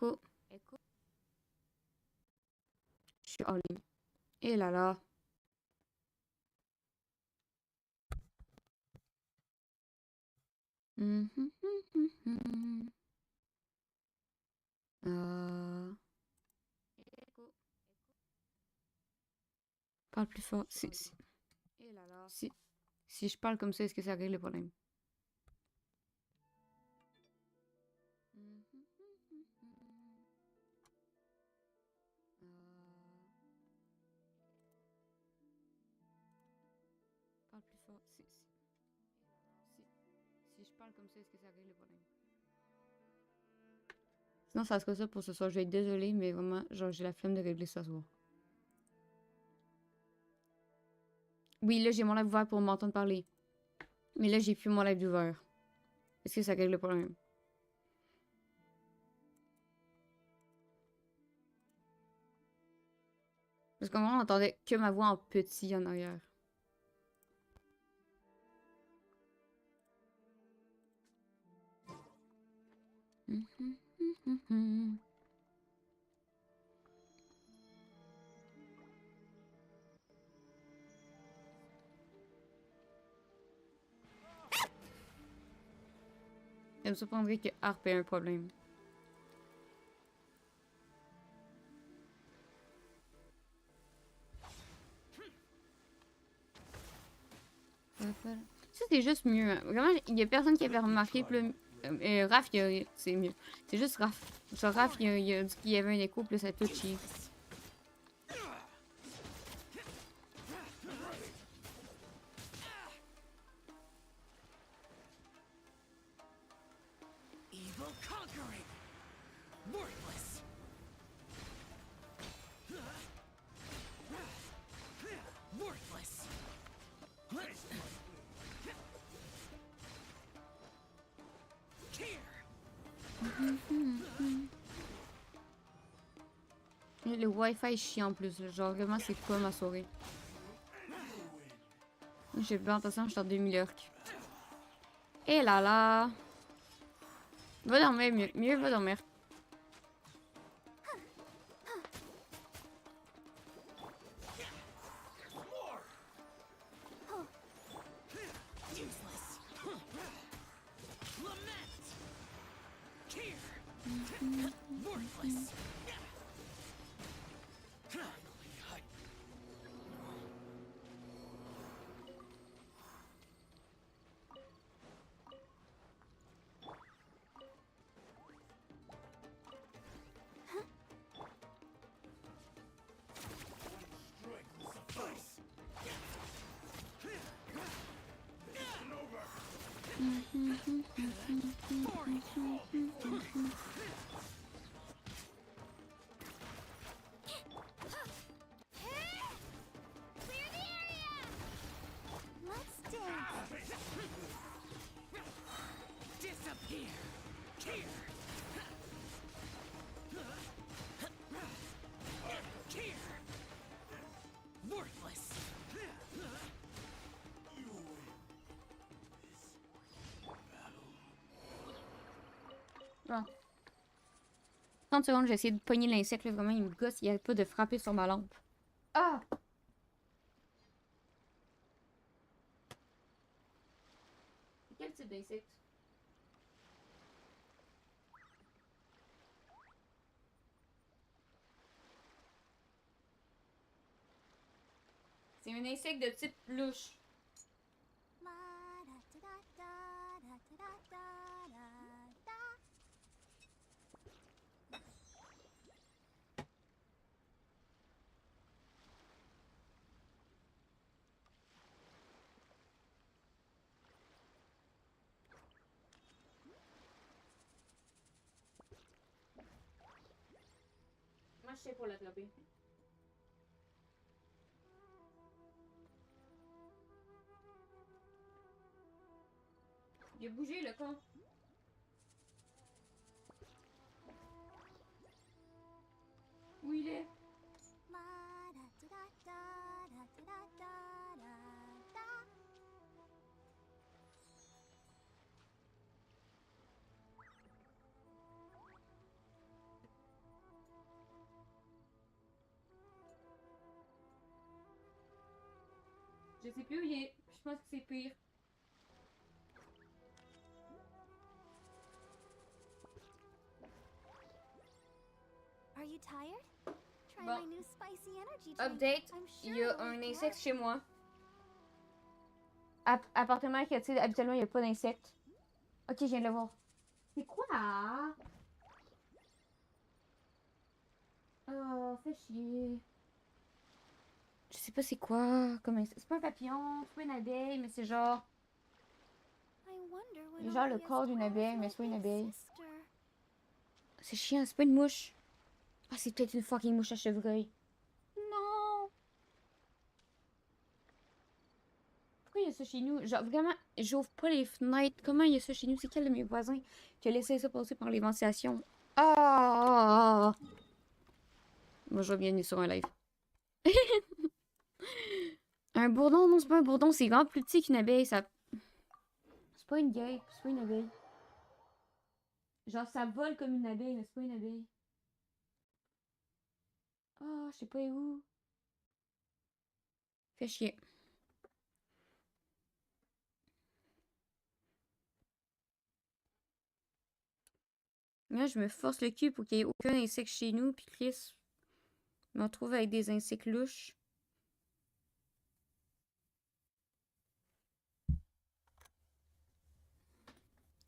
Écho. Je suis en ligne. Et là là. Euh... Parle plus fort. Si je parle comme ça, est-ce que ça règle le problème? Parle plus fort. Si je parle comme ça, est-ce que ça règle le problème? Sinon, ça sera ça pour ce soir. Je vais être désolée, mais vraiment, genre, j'ai la flemme de régler ça ce soir. Oui, là, j'ai mon live ouvert pour m'entendre parler. Mais là, j'ai plus mon live ouvert. Est-ce que ça règle le problème? Parce qu'en vrai, on entendait que ma voix en petit en arrière. Ça me surprendrait que Harp ait un problème. Ça, c'est juste mieux. Hein. Vraiment, il y a personne qui avait remarqué. Puis là, Raph, c'est mieux. C'est juste Raph. Genre, Raph, il a dit qu'il y avait un écho, puis là, ça a tout chié. Le Wi-Fi est chiant en plus. Là. Genre, vraiment, c'est quoi ma soirée? J'ai pas l'impression que je suis en 2000 heures. Et là là! Va dormir, mieux va dormir. Bon. 30 secondes, j'ai essayé de pogner l'insecte. Vraiment, il me gosse. Il n'y a pas de frapper sur ma lampe. Ah! Quel type d'insecte? C'est un insecte de type louche. Moi, je sais pour l'attraper. Il a bougé, le con. Où il est? Je sais plus où il est. Je pense que c'est pire. Are you tired? Try Bon. my new spicy energy drink. Update, I'm il sure y a it'll un wake you insecte up. chez moi. Appartement que, tu sais, habituellement, il n'y a pas d'insectes. Ok, je viens de le voir. C'est quoi? Oh, fais chier. Je sais pas c'est quoi comme insecte. C'est pas un papillon, c'est pas une abeille, mais c'est genre... I wonder when Genre le Olivia's corps d'une 12 abeille, mais like c'est pas une big abeille. sister. C'est chiant, c'est pas une mouche. Ah, c'est peut-être une fucking mouche à chevreuil. Non! Pourquoi il y a ça chez nous? Genre, vraiment, j'ouvre pas les fenêtres. Comment il y a ça chez nous? C'est quel de mes voisins qui a laissé ça passer par les ventilations? Ah! Moi, je vais bienvenue sur un live. Un bourdon? Non, c'est pas un bourdon. C'est vraiment plus petit qu'une abeille. Ça... C'est pas une guêpe. C'est pas une abeille. Genre, ça vole comme une abeille, mais c'est pas une abeille. Ah, je sais pas où. Fait chier. Là, je me force le cul pour qu'il y ait aucun insecte chez nous. Puis Chris me retrouve avec des insectes louches.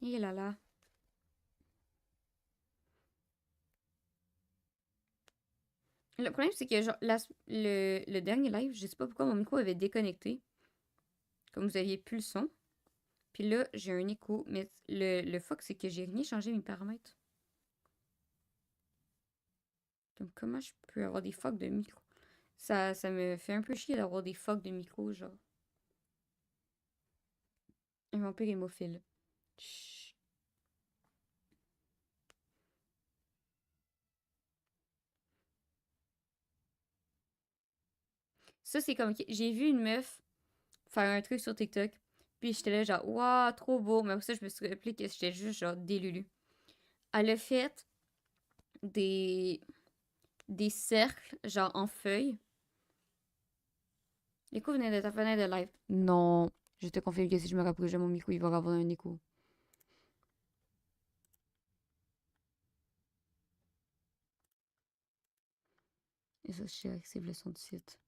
Et là là. Le problème, c'est que genre, le dernier live, je sais pas pourquoi mon micro avait déconnecté. Comme vous aviez plus le son. Puis là, j'ai un écho. Mais le fuck, c'est que j'ai rien changé mes paramètres. Donc, comment je peux avoir des fucks de micro? Ça me fait un peu chier d'avoir des fucks de micro, genre. Un vampire hémophile. Chut. Ça, c'est comme... J'ai vu une meuf faire un truc sur TikTok. Puis j'étais là, genre, waouh, trop beau. Mais après ça, je me suis rappelé que j'étais juste, genre, délulu. Elle a fait des cercles, genre, en feuilles. L'écho venait de ta fenêtre de live. Non. Je te confirme que si je me rapproche de mon micro, il va avoir un écho. Et ça, je active le son du site.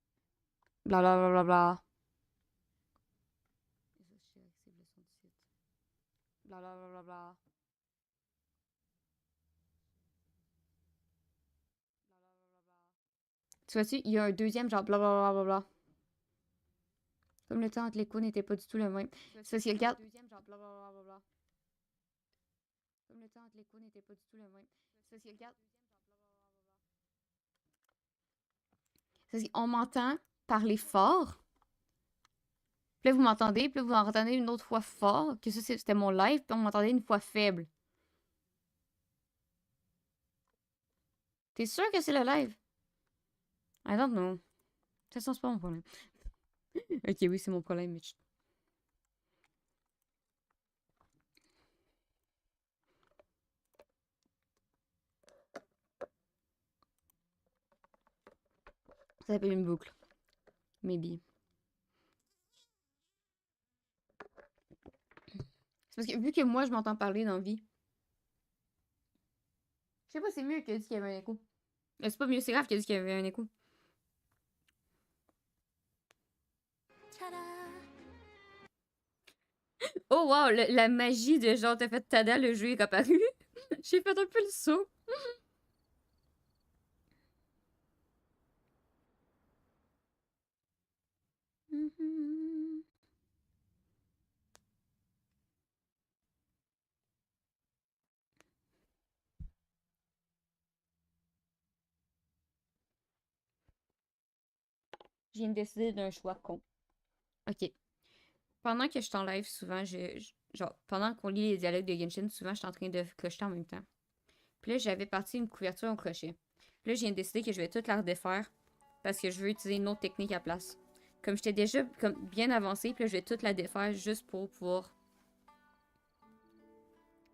Bla bla bla bla bla. Et ça, je active le son du site. Bla bla bla bla bla. Tu vois-tu, il y a un deuxième genre blablabla. Comme le temps entre l'écho n'était pas du tout le même. C'est parce que regarde. Deuxième genre blablabla. Comme le temps entre l'écho n'était pas du tout le même. C'est parce que regarde. C'est parce qu'on m'entend parler fort. Puis là, vous m'entendez. Puis là, vous entendez une autre fois fort. Que ça, c'était mon live. Puis on m'entendait une fois faible. T'es sûr que c'est le live? I don't know. De toute façon, c'est pas mon problème. Ok, oui, c'est mon problème, mais... Ça s'appelle une boucle. Maybe. C'est parce que vu que moi, je m'entends parler dans la vie. Je sais pas, c'est mieux que dit qu'il y avait un écho. C'est pas mieux, c'est grave qu'il a dit qu'il y avait un écho. Ta-da! Oh wow, la magie de genre, t'as fait tada, le jeu est apparu. J'ai fait un peu le saut. Je viens de décider d'un choix con. Ok. Pendant que je t'enlève, souvent, genre, pendant qu'on lit les dialogues de Genshin, souvent, je suis en train de crocheter en même temps. Puis là, j'avais parti une couverture en crochet. Puis là, je viens de décider que je vais toute la redéfaire parce que je veux utiliser une autre technique à place. Comme j'étais déjà comme bien avancée, puis là, je vais toute la défaire juste pour pouvoir...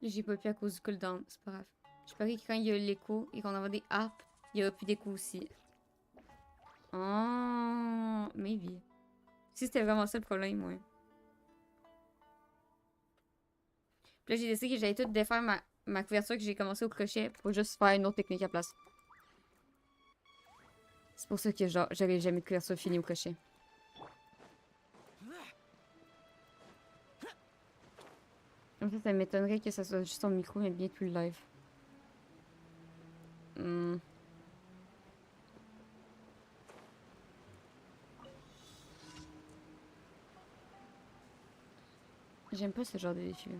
Là, j'ai pas pu à cause du cooldown. C'est pas grave. Je parie que quand il y a l'écho et qu'on envoie des harpes, il y aura plus d'écho aussi. Oh, maybe. Si c'était vraiment ça le problème, ouais. Puis là, j'ai décidé que j'allais tout défaire ma couverture que j'ai commencé au crochet pour juste faire une autre technique à place. C'est pour ça que genre, j'avais jamais de couverture finie au crochet. En fait, ça m'étonnerait que ça soit juste ton micro, mais bien tout le live. J'aime pas ce genre de défi.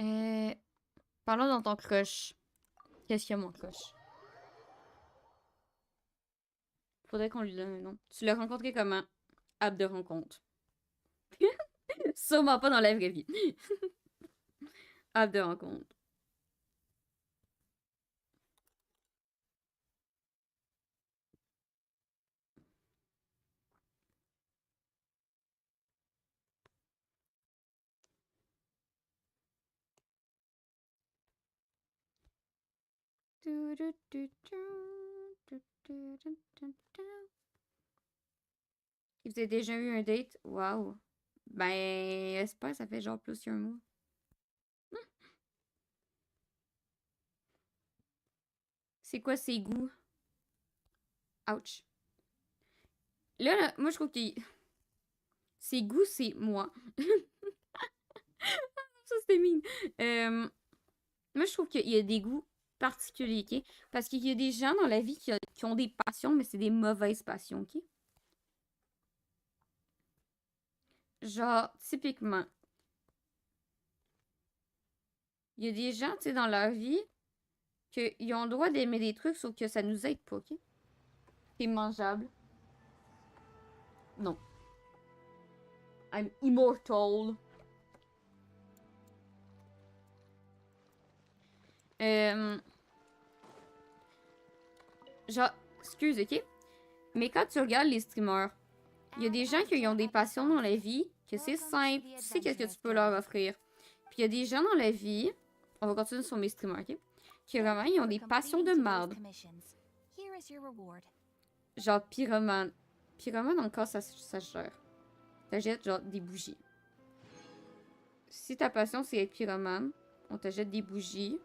Euh, Parlons dans ton crush. Qu'est-ce qu'il y a, mon crush? Faudrait qu'on lui donne un nom. Tu l'as rencontré comment? App de rencontre. Sûrement pas dans la vraie vie. App de rencontre. Vous avez déjà eu un date? Wow. Ben, j'espère, ça fait genre plus qu'un mois. C'est quoi ses goûts? Ouch. Là, moi, je trouve que ses goûts, c'est moi. Ça, c'était mine. Moi, je trouve qu'il y a des goûts particuliers, ok? Parce qu'il y a des gens dans la vie qui ont des passions, mais c'est des mauvaises passions, ok? Genre, typiquement, il y a des gens, tu sais, dans leur vie, qu'ils ont le droit d'aimer des trucs, sauf que ça nous aide pas, ok? C'est mangeable. Non. I'm immortal. Genre, excuse, ok? Mais quand tu regardes les streamers, il y a des gens qui ont des passions dans la vie, que c'est simple, tu sais qu'est-ce que tu peux leur offrir. Puis il y a des gens dans la vie, on va continuer sur mes streamers, ok? Qui vraiment, ils ont des passions de merde. Genre pyromane. Pyromane, encore, ça se gère. T'achètes genre des bougies. Si ta passion c'est être pyromane, on t'achète des bougies,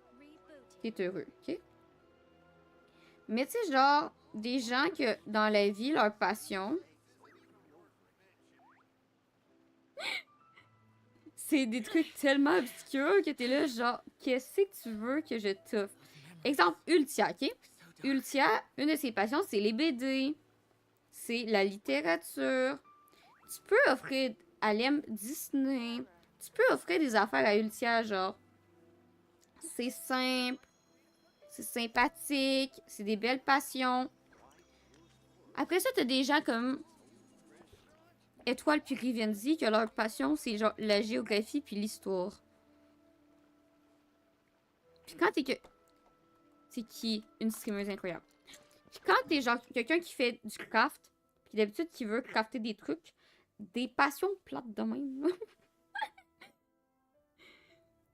t'es heureux, ok? Mais tu sais, genre, des gens que dans la vie, leur passion, c'est des trucs tellement obscurs que t'es là, genre, qu'est-ce que tu veux que je t'offre? Exemple, Ultia, ok? Ultia, une de ses passions, c'est les BD, c'est la littérature. Tu peux offrir, elle aime Disney. Tu peux offrir des affaires à Ultia, genre, c'est simple, c'est sympathique, c'est des belles passions. Après ça, t'as des gens comme Étoile puis Rivenzi que leur passion, c'est genre la géographie puis l'histoire. Puis quand t'es que... C'est qui? Une streameuse incroyable. Puis quand t'es genre quelqu'un qui fait du craft, puis d'habitude qui veut crafter des trucs, des passions plates de même.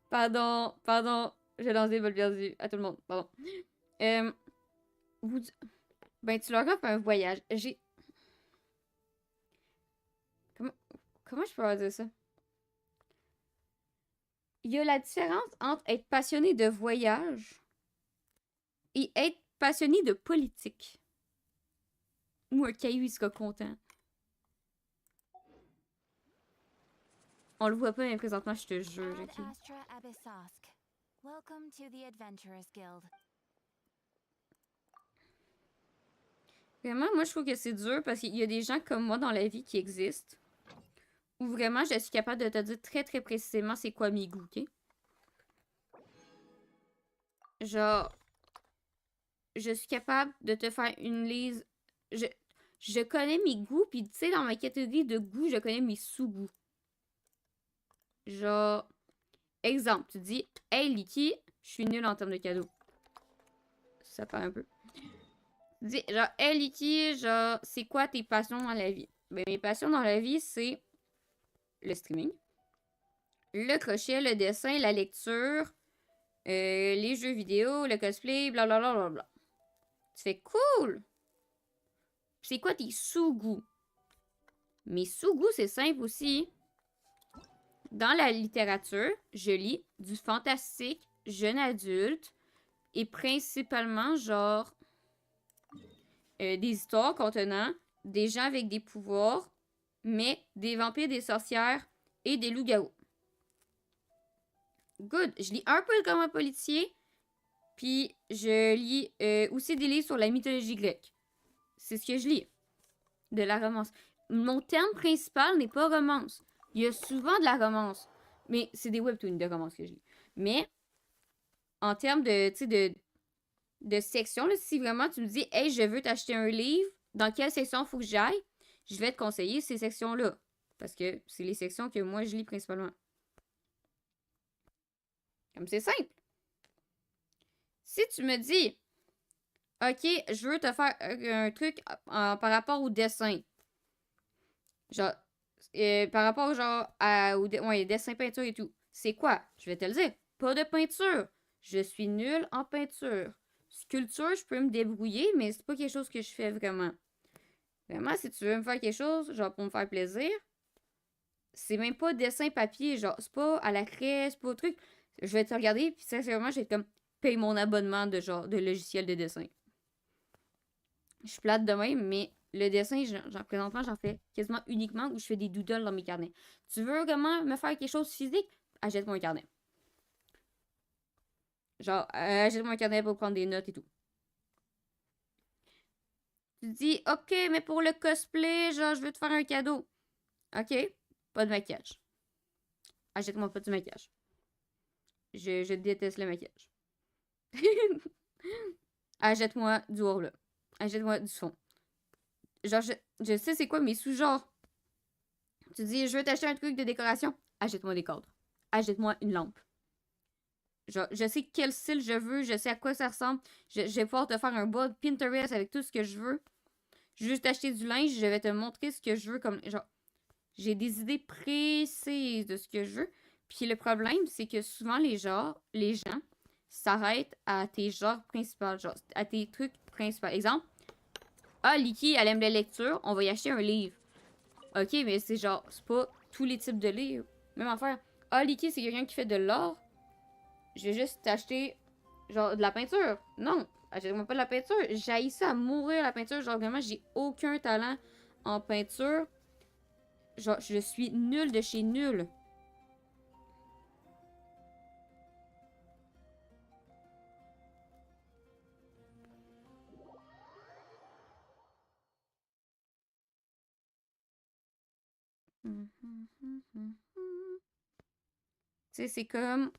Pardon, j'ai lancé le perdu à tout le monde, pardon. Vous... Ben, tu leur offres un voyage. J'ai... Comment je peux dire ça? Il y a la différence entre être passionné de voyage et être passionné de politique. Ou un caillou, il sera content. On le voit pas, mais présentement, je te jure, ok? Vraiment, moi, je trouve que c'est dur parce qu'il y a des gens comme moi dans la vie qui existent où vraiment je suis capable de te dire très très précisément c'est quoi mes goûts, ok? Genre, je suis capable de te faire une liste. Je, je connais mes goûts, puis tu sais, dans ma catégorie de goûts, je connais mes sous-goûts. Genre, exemple, tu dis, hey Liki, je suis nulle en termes de cadeaux. Ça paraît un peu. Tu dis, genre, hey Liki, genre, c'est quoi tes passions dans la vie? Ben, mes passions dans la vie, c'est le streaming, le crochet, le dessin, la lecture, les jeux vidéo, le cosplay, blablabla. Bla, bla, bla. Tu fais cool! C'est quoi tes sous-goûts? Mes sous-goûts, c'est simple aussi. Dans la littérature, je lis du fantastique, jeune adulte, et principalement, genre, des histoires contenant des gens avec des pouvoirs, mais des vampires, des sorcières et des loups-garous. Good. Je lis un peu comme un policier, puis je lis aussi des livres sur la mythologie grecque. C'est ce que je lis. De la romance. Mon terme principal n'est pas romance. Il y a souvent de la romance. Mais c'est des webtoons de romance que je lis. Mais, en termes de, tu sais, de section, là, si vraiment tu me dis, hey, je veux t'acheter un livre, dans quelle section il faut que j'aille, je vais te conseiller ces sections-là. Parce que c'est les sections que moi je lis principalement. Comme c'est simple. Si tu me dis, ok, je veux te faire un truc par rapport au dessin. Genre, par rapport genre ouais, dessin, peinture et tout. C'est quoi? Je vais te le dire. Pas de peinture. Je suis nulle en peinture. Sculpture, je peux me débrouiller, mais c'est pas quelque chose que je fais vraiment. Vraiment, si tu veux me faire quelque chose, genre pour me faire plaisir, c'est même pas dessin papier, genre, c'est pas à la craie, c'est pas au truc. Je vais te regarder, puis sincèrement, je vais comme paye mon abonnement de genre de logiciel de dessin. Je suis plate de même, mais le dessin, présentement, j'en fais quasiment uniquement où je fais des doodles dans mes carnets. Tu veux vraiment me faire quelque chose de physique? Achète-moi un carnet. Genre, achète-moi un carnet pour prendre des notes et tout. Tu dis, ok, mais pour le cosplay, genre, je veux te faire un cadeau. Ok, pas de maquillage. Achète-moi pas de maquillage. Je déteste le maquillage. Achète-moi du haut-là. Achète-moi du fond. Genre, je sais c'est quoi mes sous-genres. Tu dis, je veux t'acheter un truc de décoration. Achète-moi des cadres. Achète-moi une lampe. Genre, je sais quel style je veux, je sais à quoi ça ressemble. Je vais pouvoir te faire un bas Pinterest avec tout ce que je veux. Je vais juste acheter du linge, je vais te montrer ce que je veux comme. Genre, j'ai des idées précises de ce que je veux. Puis le problème, c'est que souvent les gens s'arrêtent à tes genres principaux, genre à tes trucs principaux. Exemple, ah, Liki, elle aime la lecture, on va y acheter un livre. Ok, mais c'est genre, c'est pas tous les types de livres. Même affaire. Ah, Liki, c'est quelqu'un qui fait de l'art. Je vais juste t'acheter, genre, de la peinture. Non, achète-moi pas de la peinture. J'haïs ça à mourir, la peinture. Genre, vraiment, j'ai aucun talent en peinture. Genre, je suis nulle de chez nulle. Tu sais, c'est comme.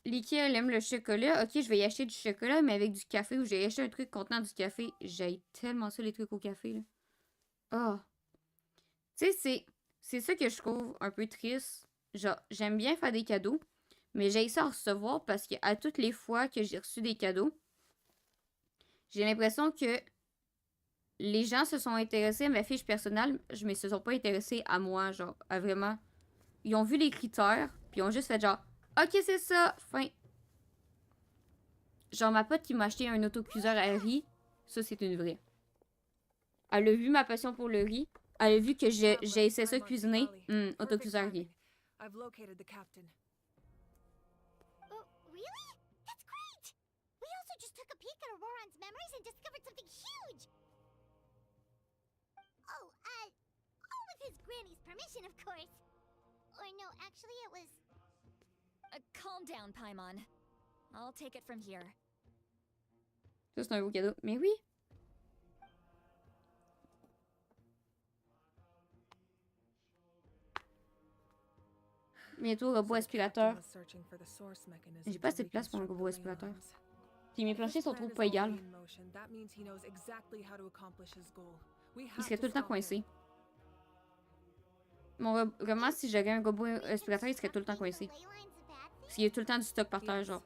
Liki, elle aime le chocolat. Ok, je vais y acheter du chocolat, mais avec du café. Ou je vais y acheter un truc contenant du café. J'aille tellement ça, les trucs au café, là. Oh. Tu sais, c'est ça que je trouve un peu triste. Genre, j'aime bien faire des cadeaux, mais j'ai ça à recevoir parce que à toutes les fois que j'ai reçu des cadeaux, j'ai l'impression que les gens se sont intéressés à ma fiche personnelle, mais se sont pas intéressés à moi, genre, à vraiment. Ils ont vu les critères, puis ils ont juste fait genre, ok, c'est ça, fin. Genre, ma pote qui m'a acheté un autocuiseur à riz, ça, c'est une vraie. Elle a vu ma passion pour le riz. Elle a vu que j'ai essayé ça cuisiner. Autocuiseur riz. I've located the captain. Oh, really? That's great! We also just took a peek at Auroran's memories and discovered something huge! Oh, all with his granny's permission, of course. Or no, actually it was... Calm down, Paimon. I'll take it from here. Ça, c'est un beau cadeau. Mais oui. Bientôt, robot So the aspirateur. captain was searching for the source mechanism J'ai pas to assez de place pour un reconstruct robot the ley aspirateur. lines. Puis mes If this planchers sont plan trop is pas égales. already in motion, that means he knows exactly how to accomplish his goal. We Il have serait to tout le temps stop him. coincé. Vraiment, si j'avais un robot aspirateur, il serait tout le temps coincé. Parce qu'il y a tout le temps du stock par terre, Yes. genre.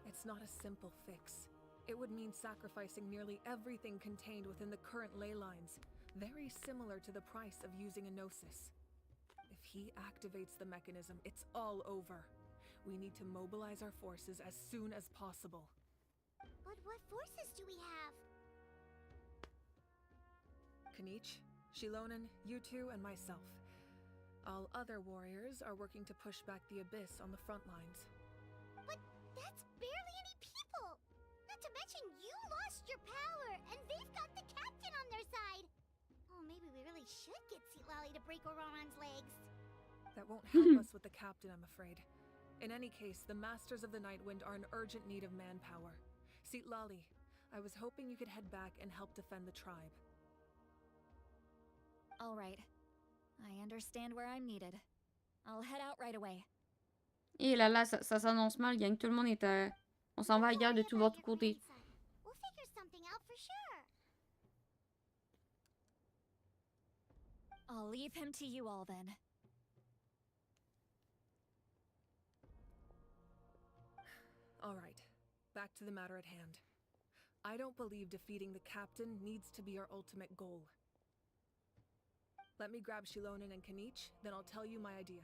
It's not a simple fix. It would mean sacrificing nearly everything contained within the current ley lines, very similar to the price of using a gnosis. If he activates the mechanism, it's all over. We need to mobilize our forces as soon as possible. But what forces do we have? Kanich, Shilonen, you two, and myself. All other warriors are working to push back the abyss on the front lines. But that's barely any people! Not to mention you lost your power, and they've got the captain on their side! Oh, maybe we really should get Lally to break Auroran's legs. That won't help us with the captain, I'm afraid. In any case, the Masters of the Nightwind are in urgent need of manpower. Lali, I was hoping you could head back and help defend the tribe. All right. I understand where I'm needed. I'll head out right away. Et là là, ça s'annonce mal, gang. Tout le monde est on s'en va ailleurs de tout bord, tout côté. We'll figure something out for sure. I'll leave him to you all then. All right, back to the matter at hand. I don't believe defeating the captain needs to be our ultimate goal. Let me grab Shilonen and Kanich, then I'll tell you my idea.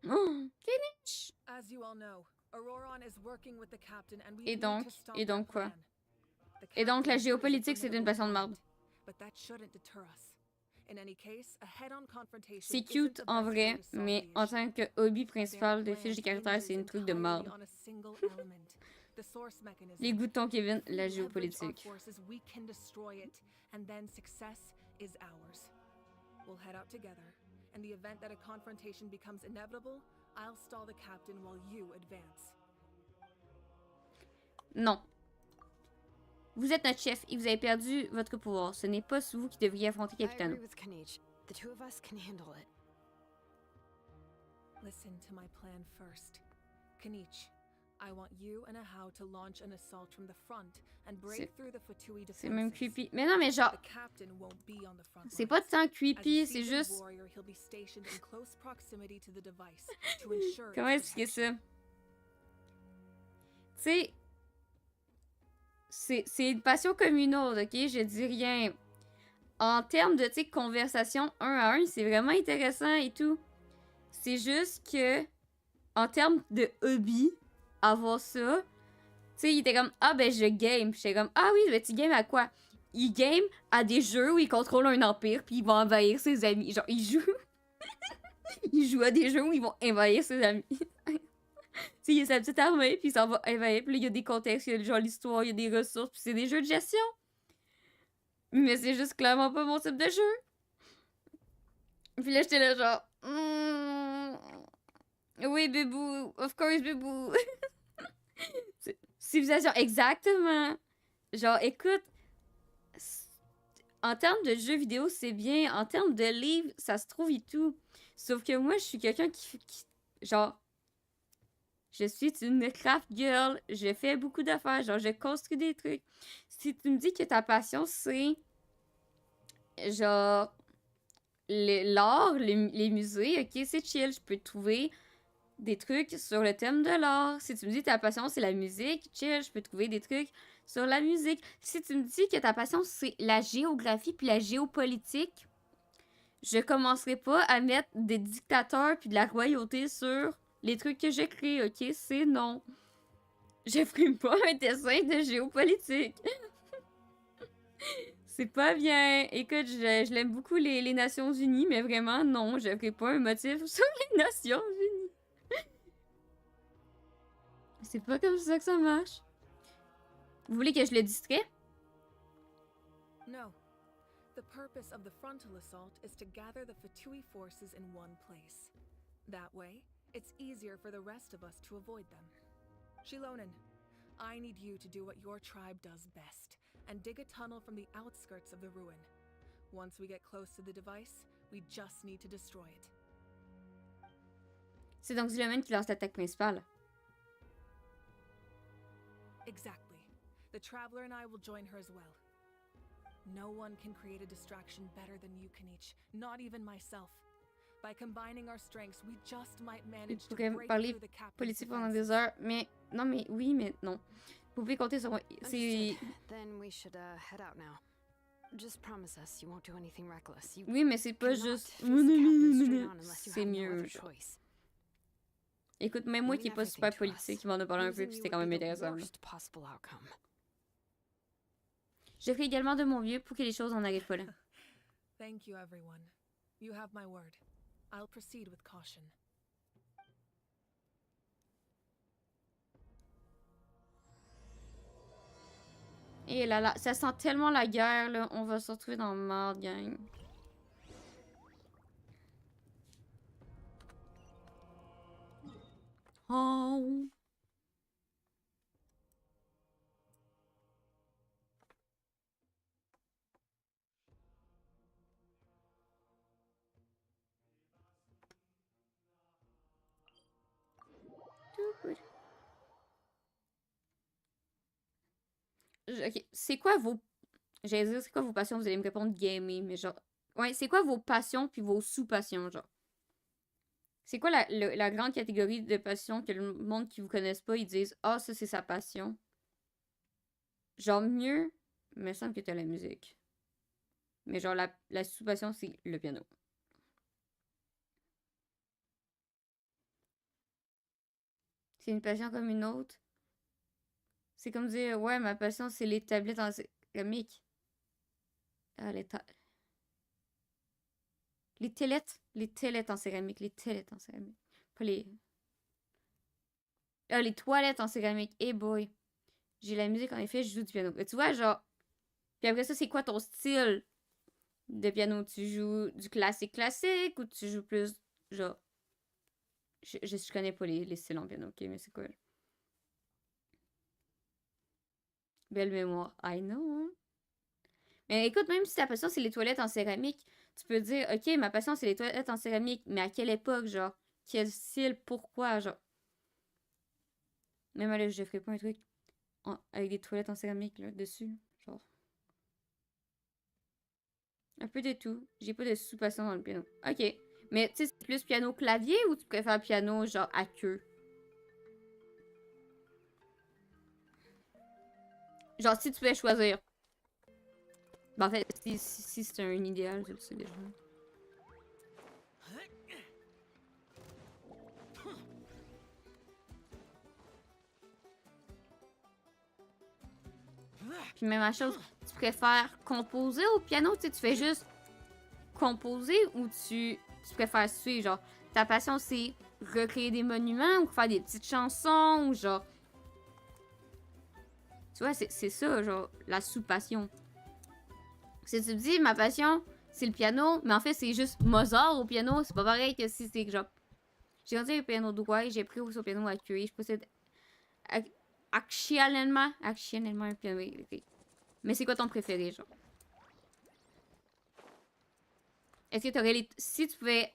Oh, Kanich! As you all know, Auroran is working with the captain and we Et need donc? to stop Et their donc quoi? plan. The Et donc la captain is a géopolitique, c'est une formidable passion de marde. opponent, but that shouldn't deter us. In any case, a head-on confrontation C'est isn't cute the en best way vrai, to solve mais the en issue. tant que hobby Their principal de plan fiche des caractères, c'est hinges une truc de entirely marde. on a single element, the source mechanism. Les goûts de ton Kevin, If we la leverage our géopolitique. forces, we can destroy it, and then success is ours. We'll head out together. In the event that a confrontation becomes inevitable, I'll stall the captain while you advance. Non. Vous êtes notre chef et vous avez perdu votre pouvoir. Ce n'est pas vous qui devriez affronter I Capitano. agree with Kanich. The two of us can handle it. Listen to my plan first. Kanich, I want you and Ahau to launch an assault from the front and break through the Fatui defenses. C'est même creepy. Mais non, mais genre, The captain won't be on the front c'est pas lines. tant As a creepy, c'est seasoned juste... warrior, he'll be stationed in close proximity to the device to ensure Comment its expliquer protection. ça? Tu sais, c'est une passion comme une autre, ok? Je dis rien. En termes de, tu sais, conversation 1 à 1, c'est vraiment intéressant et tout. C'est juste que, en termes de hobby, avoir ça, tu sais, il était comme, ah ben je game. J'étais comme, ah oui, ben tu game à quoi? Il game à des jeux où il contrôle un empire puis il va envahir ses amis. Genre, il joue... il joue à des jeux où ils vont envahir ses amis. Tu sais, il y a sa petite armée, puis il s'en va envahir. Puis là, il y a des contextes, il y a genre l'histoire, il y a des ressources, puis c'est des jeux de gestion. Mais c'est juste clairement pas mon type de jeu. Puis là, j'étais là genre... Oui, bébou. Of course, bébou. Civilisation, exactement. Genre, écoute... En termes de jeux vidéo, c'est bien. En termes de livres, ça se trouve et tout. Sauf que moi, je suis quelqu'un qui genre... Je suis une craft girl, je fais beaucoup d'affaires, genre je construis des trucs. Si tu me dis que ta passion c'est genre l'art, les musées, ok, c'est chill, je peux trouver des trucs sur le thème de l'art. Si tu me dis que ta passion c'est la musique, chill, je peux trouver des trucs sur la musique. Si tu me dis que ta passion c'est la géographie puis la géopolitique, je commencerai pas à mettre des dictateurs puis de la royauté sur les trucs que j'écris, ok? C'est non. Je ferai pas un dessin de géopolitique. C'est pas bien. Écoute, je l'aime beaucoup les Nations Unies, mais vraiment, non, je ferai pas un motif sur les Nations Unies. C'est pas comme ça que ça marche. Vous voulez que je le distrais? No. The purpose of the frontal assault is to gather the Fatui forces in one place. That way, it's easier for the rest of us to avoid them. Shilonen, I need you to do what your tribe does best, and dig a tunnel from the outskirts of the ruin. Once we get close to the device, we just need to destroy it. C'est donc Zilliman qui lance l'attaque principale. Exactly. The Traveler and I will join her as well. No one can create a distraction better than you can each, not even myself. By combining our strengths, we just might Il manage to pourrait break parler through the captain's politique pendant des defenses. heures, mais... Non, mais oui, mais non. Vous pouvez compter sur moi. C'est... Understood. Then we should head out now. Just promise us you won't do anything reckless. You Oui, mais c'est pas cannot juste... face the captain straight on unless you C'est have no mieux, other genre. choice. Écoute, même moi Mean qui est pas everything super to politique, us. qui m'en a parlé un peu, Losing puis you c'était quand would même be the intéressant. Là. worst possible outcome. Je ferai également de mon mieux pour que les choses en arrivent pas là. Thank you, everyone. You have my word. I'll proceed with caution. Et là là, ça sent tellement la guerre, là. On va se retrouver dans le marde, gang. Oh! Ok, c'est quoi vos... J'allais dire, c'est quoi vos passions? Vous allez me répondre gamer, mais genre... Ouais, c'est quoi vos passions puis vos sous-passions, genre? C'est quoi la grande catégorie de passions que le monde qui vous connaisse pas, ils disent « Ah, ça, c'est sa passion. » Genre, mieux, il me semble que t'as la musique. Mais genre, la sous-passion, c'est le piano. C'est une passion comme une autre. C'est comme dire, ouais, ma passion, c'est les tablettes en céramique. Ah, les telettes. Les telettes en céramique. Les telettes en céramique. Pas les... Ah, les toilettes en céramique. Hey boy. J'ai la musique, en effet, je joue du piano. Mais tu vois, genre... Puis après ça, c'est quoi ton style de piano? Tu joues du classique ou tu joues plus, genre... Je connais pas les styles en piano, ok, mais c'est quoi? Belle mémoire. I know, hein? Mais écoute, même si ta passion, c'est les toilettes en céramique, tu peux dire, ok, ma passion, c'est les toilettes en céramique, mais à quelle époque, genre? Quel style? Pourquoi, genre? Même là, je ferais pas un truc avec des toilettes en céramique, là, dessus, genre. Un peu de tout. J'ai pas de sous-passion dans le piano. Ok. Mais, tu sais, c'est plus piano-clavier ou tu préfères piano, genre, à queue? Genre, si tu pouvais choisir. Ben, en fait, si c'est un idéal, je le sais déjà. Puis même la chose, tu préfères composer au piano, tu sais, tu fais juste composer ou tu préfères suivre, genre, ta passion c'est recréer des monuments ou faire des petites chansons ou genre... Tu vois, c'est ça, genre, la sous-passion. Si tu me dis, ma passion, c'est le piano, mais en fait, c'est juste Mozart au piano, c'est pas pareil que si c'est genre... J'ai grandi au piano droit, j'ai pris aussi au piano à cuir, je possède actuellement un piano électrique. Mais c'est quoi ton préféré, genre? Est-ce que t'aurais les... Si tu pouvais...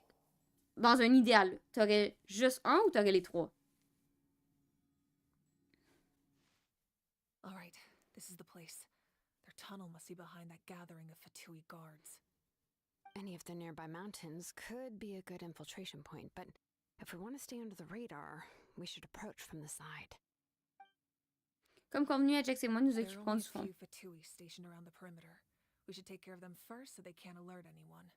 Dans un idéal, t'aurais juste un ou t'aurais les trois? All right, this is the place. Their tunnel must be behind that gathering of Fatui guards. Any of the nearby mountains could be a good infiltration point, but if we want to stay under the radar, we should approach from the side. Comme convenu, Ajax et moi, nous There are occuperons only du a front. few Fatui stationed around the perimeter. We should take care of them first so they can't alert anyone.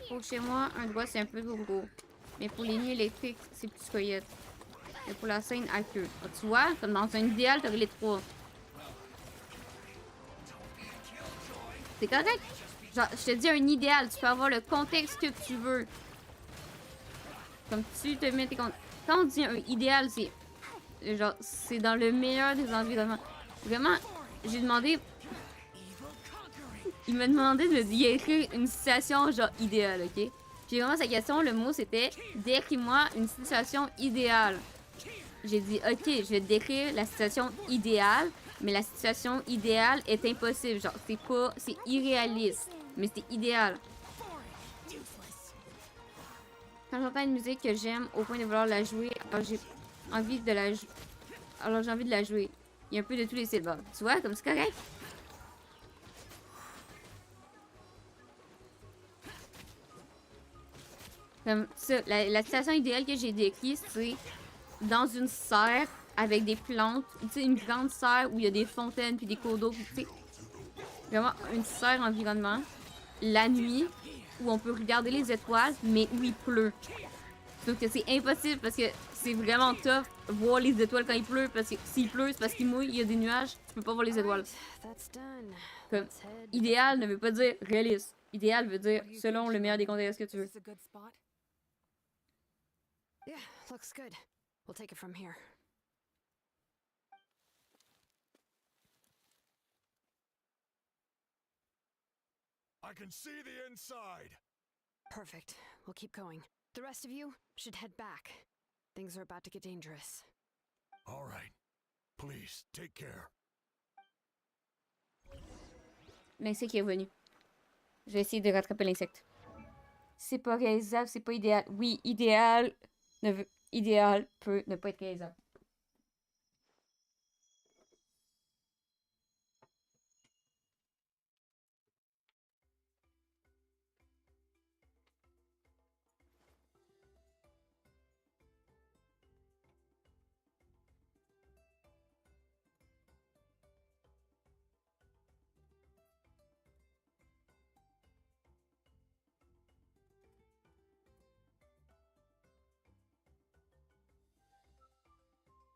Pour chez moi, un doigt, c'est un peu trop gros. Mais pour les nuits électriques, c'est plus coyote. Mais pour la scène, à queue. Ah, tu vois, comme dans un idéal, t'aurais les trois. C'est correct. Genre, je te dis un idéal. Tu peux avoir le contexte que tu veux. Comme tu te mets tes comptes. Quand on dit un idéal, c'est... Genre, c'est dans le meilleur des environnements. Vraiment, j'ai demandé... Il m'a demandé de lui écrire une situation, genre, idéale, ok? Puis vraiment, sa question, le mot, c'était « Décris-moi une situation idéale ». J'ai dit « Ok, je vais te décrire la situation idéale, mais la situation idéale est impossible. Genre, c'est pas... C'est irréaliste, mais c'est idéal. » Quand j'entends une musique que j'aime au point de vouloir la jouer, alors j'ai envie de la jouer. Alors j'ai envie de la jouer. Il y a un peu de tous les syllabes. Tu vois, comme c'est correct? Comme ça, la situation idéale que j'ai décrite, c'est dans une serre avec des plantes. Tu sais, une grande serre où il y a des fontaines puis des cours d'eau. Tu sais, vraiment une serre environnement. La nuit, où on peut regarder les étoiles, mais où il pleut. Donc c'est impossible parce que c'est vraiment tough voir les étoiles quand il pleut. Parce que s'il pleut, c'est parce qu'il mouille, il y a des nuages, tu peux pas voir les étoiles. Comme, idéal ne veut pas dire réaliste. Idéal veut dire selon le meilleur des contextes que tu veux. Is this a good spot? Yeah, looks good. We'll take it from here. I can see the inside. Perfect. We'll keep going. The rest of you should head back. Things are about to get dangerous. All right. Please, take care. L'insecte est revenu. Je vais essayer de rattraper l'insecte. C'est pas réalisable, c'est pas idéal. Oui, idéal peut ne pas être réalisable.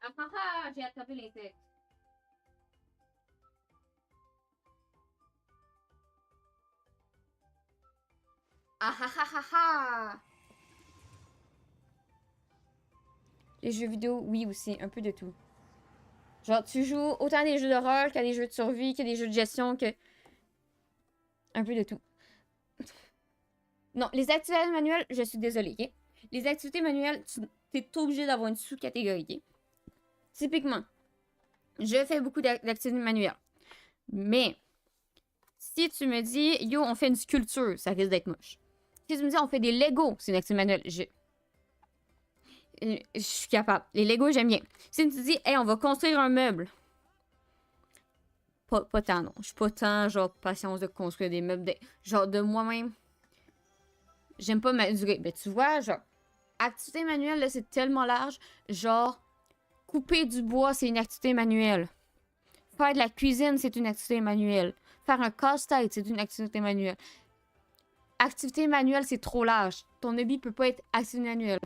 Ah ah ah, j'ai attrapé l'insecte. Ah ah ah ah ah. Les jeux vidéo, oui aussi, un peu de tout. Genre, tu joues autant des jeux d'horreur qu'à des jeux de survie, que des jeux de gestion, que... Un peu de tout. Non, les activités manuelles, je suis désolée, ok? Les activités manuelles, tu es obligé d'avoir une sous-catégorie, ok? Typiquement, je fais beaucoup d'activités manuelles. Mais, si tu me dis, yo, on fait une sculpture, ça risque d'être moche. Si tu me dis, on fait des Legos, c'est une activité manuelle, je suis capable. Les Legos, j'aime bien. Si tu dis, hey, on va construire un meuble. Pas tant, non. Je suis pas tant, genre, patience de construire des meubles. Genre, de moi-même. J'aime pas mesurer. Ben, tu vois, genre, activité manuelle, là, c'est tellement large. Genre, couper du bois, c'est une activité manuelle. Faire de la cuisine, c'est une activité manuelle. Faire un casse-tête, c'est une activité manuelle. Activité manuelle, c'est trop large. Ton hobby peut pas être activité manuelle.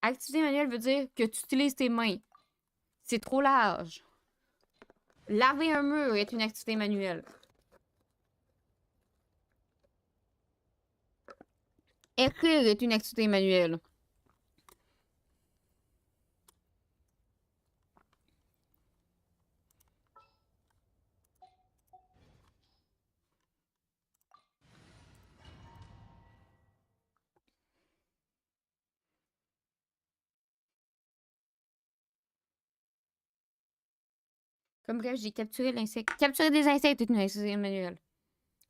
Activité manuelle veut dire que tu utilises tes mains. C'est trop large. Laver un mur est une activité manuelle. Écrire est une activité manuelle. Comme bref, j'ai capturé l'insecte. Capturer des insectes est une activité manuelle.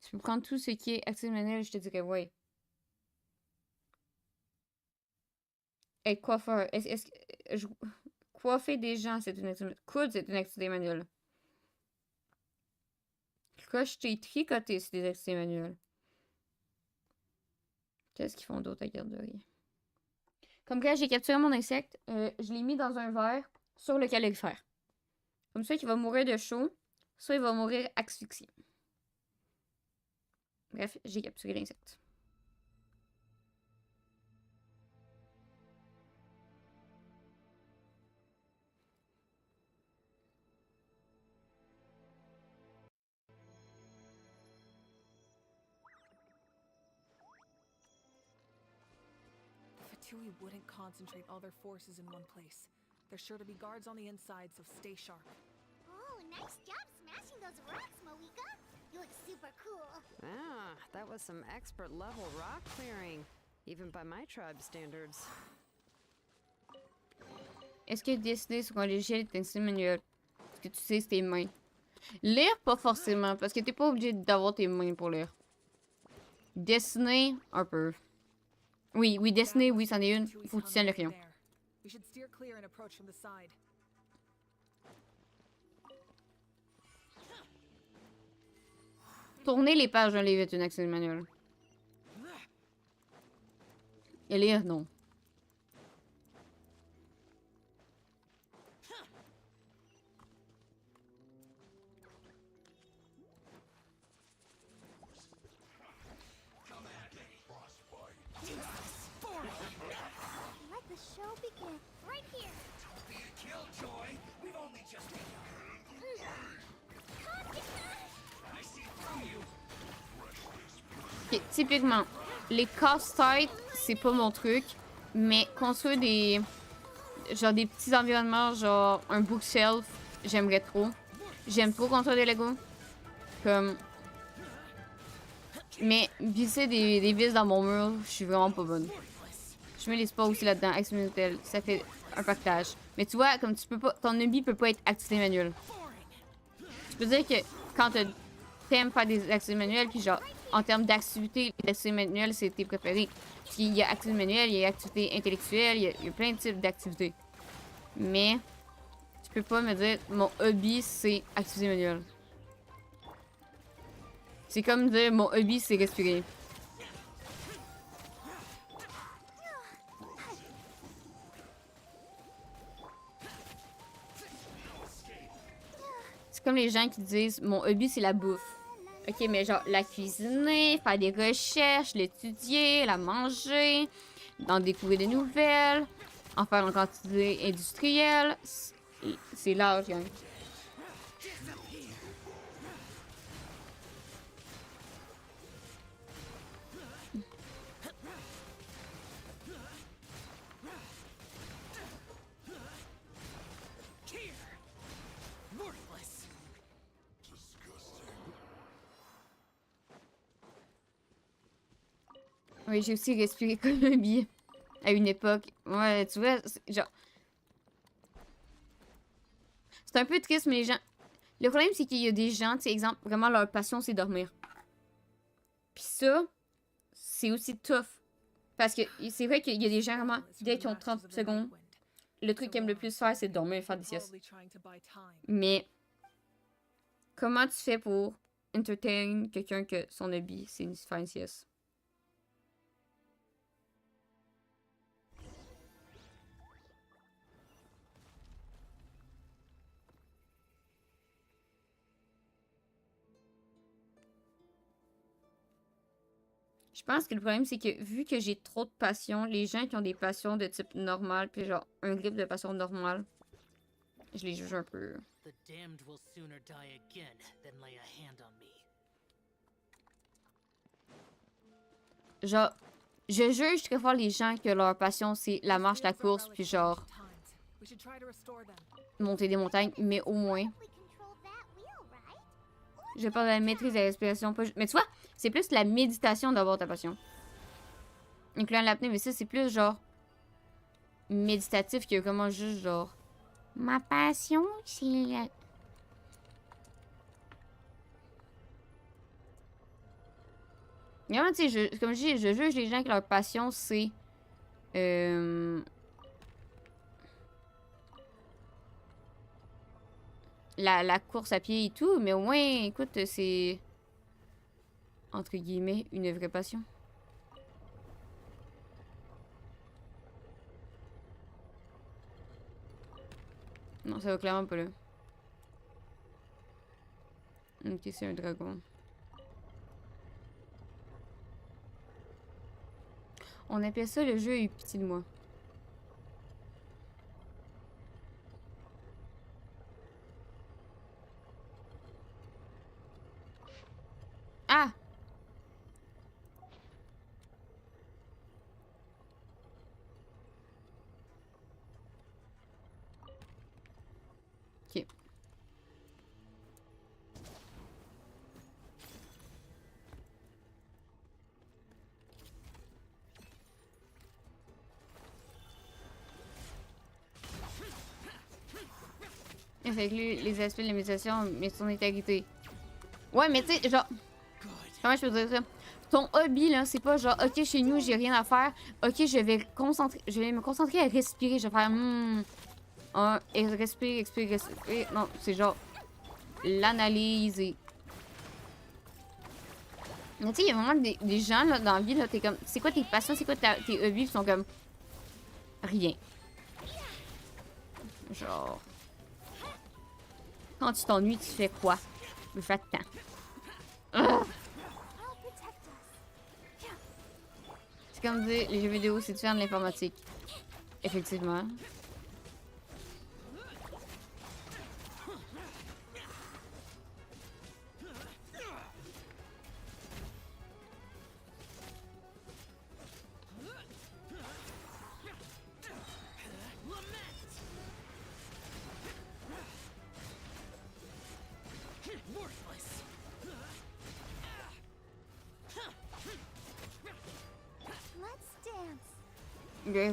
Tu peux prendre tout ce qui est activité manuelle, je te dirais ouais. Être coiffeur. Coiffer des gens, c'est une activité. Coudre, c'est une activité manuelle. Crocheter, tricoter, c'est des activités manuelles. Qu'est-ce qu'ils font d'autre à garderie? Comme bref, j'ai capturé mon insecte. Je l'ai mis dans un verre sur lequel il faire. Comme ça, qu'il va mourir de chaud, soit il va mourir asphyxié. Bref, j'ai capturé l'insecte. The Fatui wouldn't concentrate all their forces in one place. There's sure to be guards on the inside, so stay sharp. Oh, nice job smashing those rocks, Moika. You look super cool. Ah, that was some expert level rock clearing, even by my tribe standards. Est-ce que dessiner sur un logiciel est un style manuel? Est-ce que tu sais tes mains? Lire, pas forcément, parce que t'es pas obligé d'avoir tes mains pour lire. Dessiner, un peu. Oui, dessiner, oui, c'en est une. Faut que tu tiennes le crayon. We should steer clear and approach from the side. Tourner les pages d'un livre est une action manuelle. Et lire, non. Let the show begin. Right here. Killjoy, we've only just Ok, typiquement, les casse-têtes, c'est pas mon truc, mais construire des... genre des petits environnements, genre un bookshelf, j'aimerais trop. J'aime trop construire des Legos. Comme... Mais visser des vis dans mon mur, je suis vraiment pas bonne. Je mets les sports aussi là-dedans, activité ça fait un pactage. Mais tu vois, comme tu peux pas... ton hobby peut pas être activité manuelle. Tu peux dire que quand t'aimes faire des activités manuelles, puis genre, en termes d'activité, les activités manuelles, c'est tes préférés. Puis il y a activité manuelle, il y a activité intellectuelle, il y a plein de types d'activités. Mais, tu peux pas me dire, mon hobby, c'est activité manuelle. C'est comme dire, mon hobby, c'est respirer. C'est comme les gens qui disent, mon hobby, c'est la bouffe. Ok, mais genre, la cuisiner, faire des recherches, l'étudier, la manger, en découvrir des nouvelles, en faire en quantité industrielle, c'est large, hein. Oui, j'ai aussi respiré comme un billet à une époque. Ouais, tu vois, genre... C'est un peu triste, mais les gens... Le problème, c'est qu'il y a des gens, tu sais, exemple, vraiment, leur passion, c'est dormir. Puis ça, c'est aussi tough. Parce que c'est vrai qu'il y a des gens, vraiment, dès qu'ils ont 30 secondes, le truc qu'ils aiment le plus faire, c'est dormir et faire des siestes. Mais... comment tu fais pour entertain quelqu'un que son hobby, c'est faire une sieste? Je pense que le problème, c'est que vu que j'ai trop de passion, les gens qui ont des passions de type normal, puis genre un grip de passion normale, je les juge un peu. The damned will sooner die again than lay a hand on me. Genre, je juge très fort les gens que leur passion, c'est la marche, la course, puis genre monter des montagnes, mais au moins, We control that wheel, right? je parle de la maîtrise de la respiration. Mais tu vois, c'est plus la méditation d'avoir ta passion. Incluant l'apnée, mais ça, c'est plus genre méditatif que comment juste genre. Ma passion, c'est la... Vraiment, tu sais, comme je dis, je juge les gens que leur passion, c'est... la course à pied et tout, mais au moins, écoute, c'est... entre guillemets, une vraie passion. Non, ça va clairement pas là. Ok, c'est un dragon. On appelle ça le jeu a eu pitié de moi. Ah! Ok. Fait que les aspects de la méditation, mais son intégrité. Ouais, mais tu sais, genre, comment je peux dire ça? Ton hobby, là, c'est pas genre, ok, chez nous, j'ai rien à faire. Ok, je vais me concentrer à respirer. Je vais faire, et respirer, expirer, respirer. Non, c'est genre, l'analyser. Mais tu sais, il y a vraiment des gens, là, dans la vie, là, t'es comme, c'est quoi tes passions, c'est quoi tes hobbies, ils sont comme, rien. Genre, quand tu t'ennuies, tu fais quoi? Je fais de temps. C'est comme dire, les jeux vidéo, c'est faire de l'informatique. Effectivement.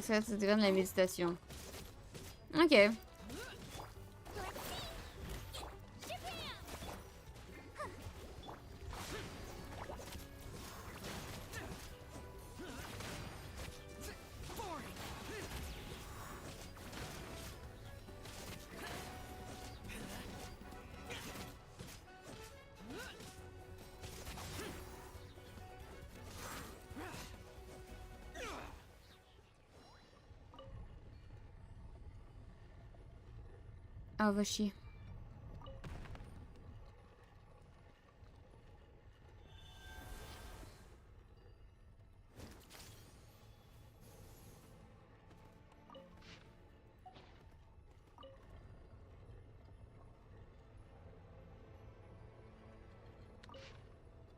Ça, c'est vraiment de la méditation. Ok. Ah, va chier.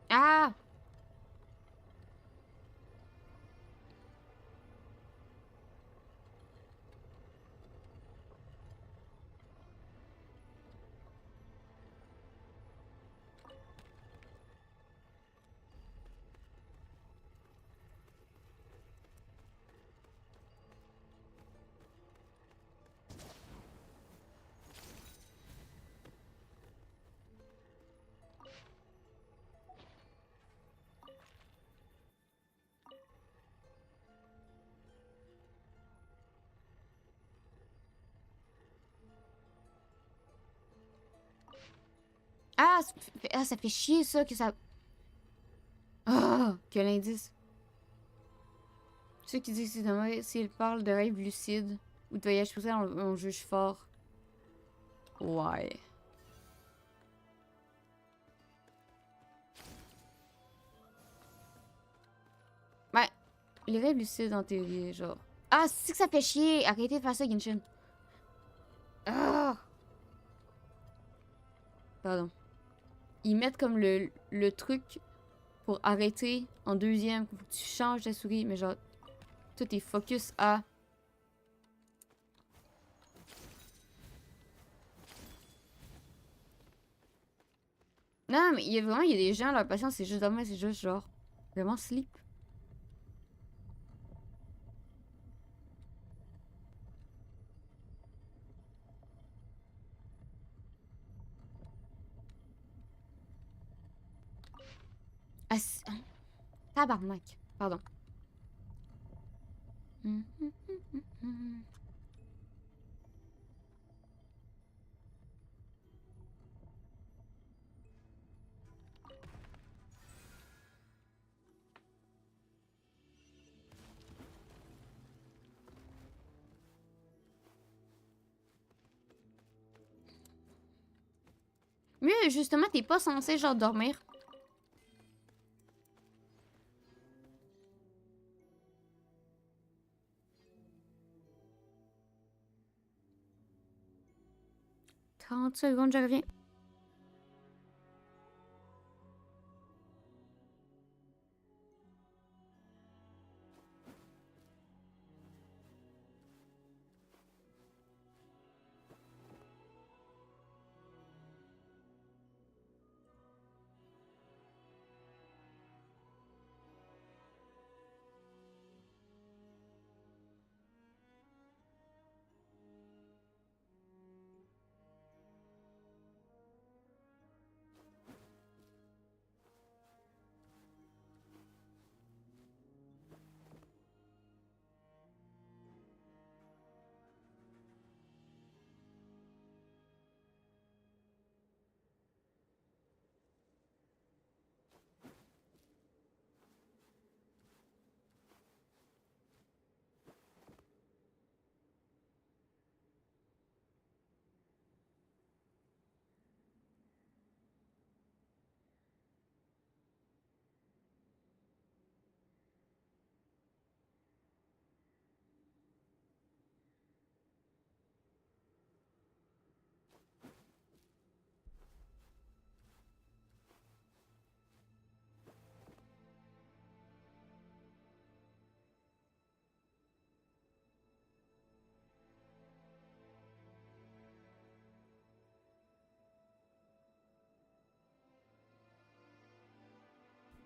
Ah! Ah, ça fait chier ça que ça. Ah, quel indice. Ceux qui disent que c'est dommage s'ils parlent de rêves lucides ou de voyage poussé, on juge fort. Ouais. Ben, les rêves lucides en théorie, genre. Ah, c'est que ça fait chier! Arrêtez de faire ça, Genshin. Ah! Pardon. Ils mettent comme le truc pour arrêter en deuxième, pour que tu changes ta souris, mais genre, tout est focus à. Non, mais il y a vraiment, il y a des gens, leur patience, c'est juste dommage, c'est juste genre, vraiment sleep. Ah, tabarnak. Pardon. Mais justement, t'es pas censé genre dormir. Trente secondes, je reviens.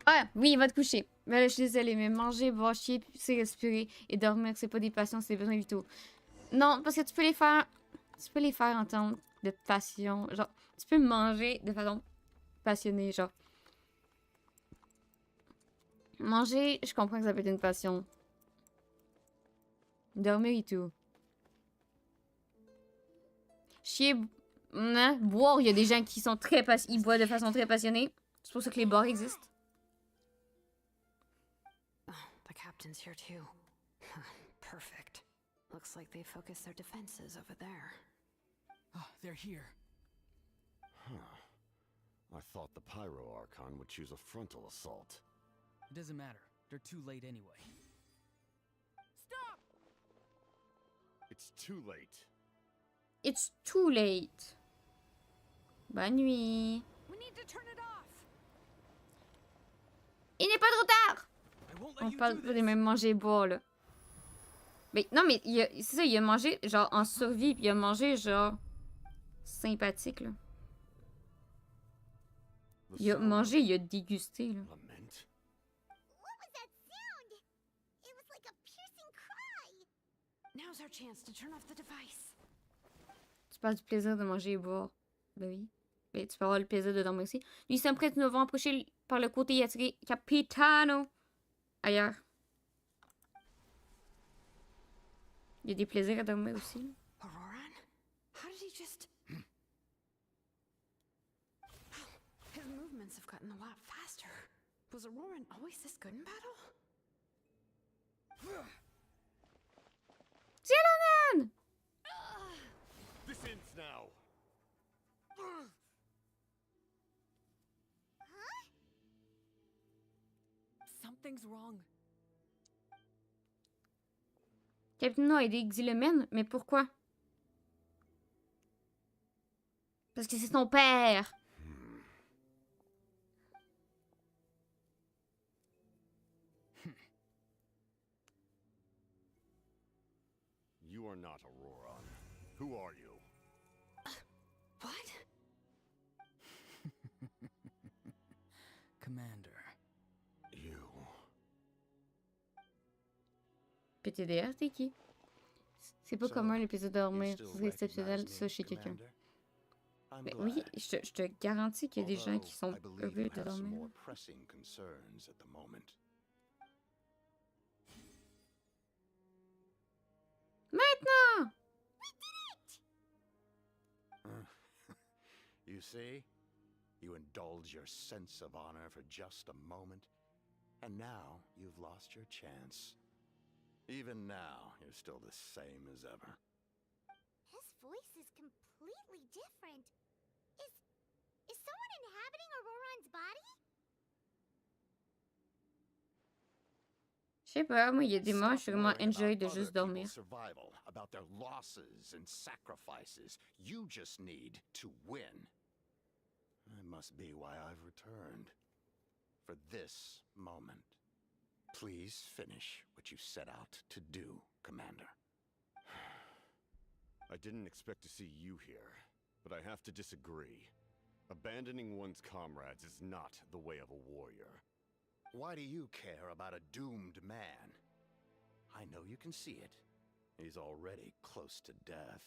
Ah, oui, il va te coucher. Mais là, je suis désolée, mais manger, boire, chier, c'est respirer et dormir, c'est pas des passions, c'est des besoins vitaux. Non, parce que tu peux les faire. Tu peux les faire en temps de passion. Genre, tu peux manger de façon passionnée, genre. Manger, je comprends que ça peut être une passion. Dormir et tout. Chier, hein, boire, il y a des gens qui sont très ils boivent de façon très passionnée. C'est pour ça que les bars existent. Oh, the captain's here too. Perfect. Looks like they focused their defenses over there. Oh, they're here. Huh. I thought the Pyro Archon would choose a frontal assault. It doesn't matter. They're too late anyway. Stop! It's too late. It's too late. Bonne nuit. We need to turn it off. Il n'est pas trop tard! I won't let On you parle do pas this. des mêmes manger et boire, là. Mais non, mais c'est ça, il a mangé genre en survie, puis il a mangé genre sympathique, là. The Il a sound mangé, il a dégusté, là. of lament. What was that sound? It was like a piercing cry. Now's our chance to turn off the device. Tu parles du plaisir de manger et boire. Ben oui. Mais tu peux avoir le plaisir de dormir aussi. Lui sommes prêts, nous devons approcher par le côté et attirer Capitano ailleurs. Il y a des plaisirs à dormir aussi, là. Auroran? How did he just... His movements have gotten a lot faster. Was Auroran always this good in battle? Zielonen! This ends now. Something's wrong. Capitano a aidé Xylomen, mais pourquoi? Parce que c'est son père. You are not Auroran. Who are you? What? Commander. You. PTDR, t'es qui? C'est pas So, commun l'épisode de You dormir. still C'est exceptionnel, recognize ça, me, chez quelqu'un. Commander? I'm Ben glad. oui, je te garantis qu'il y a des gens qui sont Although I believe heureux you de have some dormir. more pressing concerns at the moment. Maintenant! You see? You indulge your sense of honor for just a moment, and now you've lost your chance. Even now, you're still the same as ever. His voice is completely different. Is sais pas, moi, il y a des moments, je Stop suis vraiment worrying enjoy about de other juste dormir. people's survival, about their losses and sacrifices. You just need to win. That must be why I've returned. For this moment. Please finish what you set out to do, Commander. I didn't expect to see you here, but I have to disagree. Abandoning one's comrades is not the way of a warrior. Why do you care about a doomed man? I know you can see it. He's already close to death.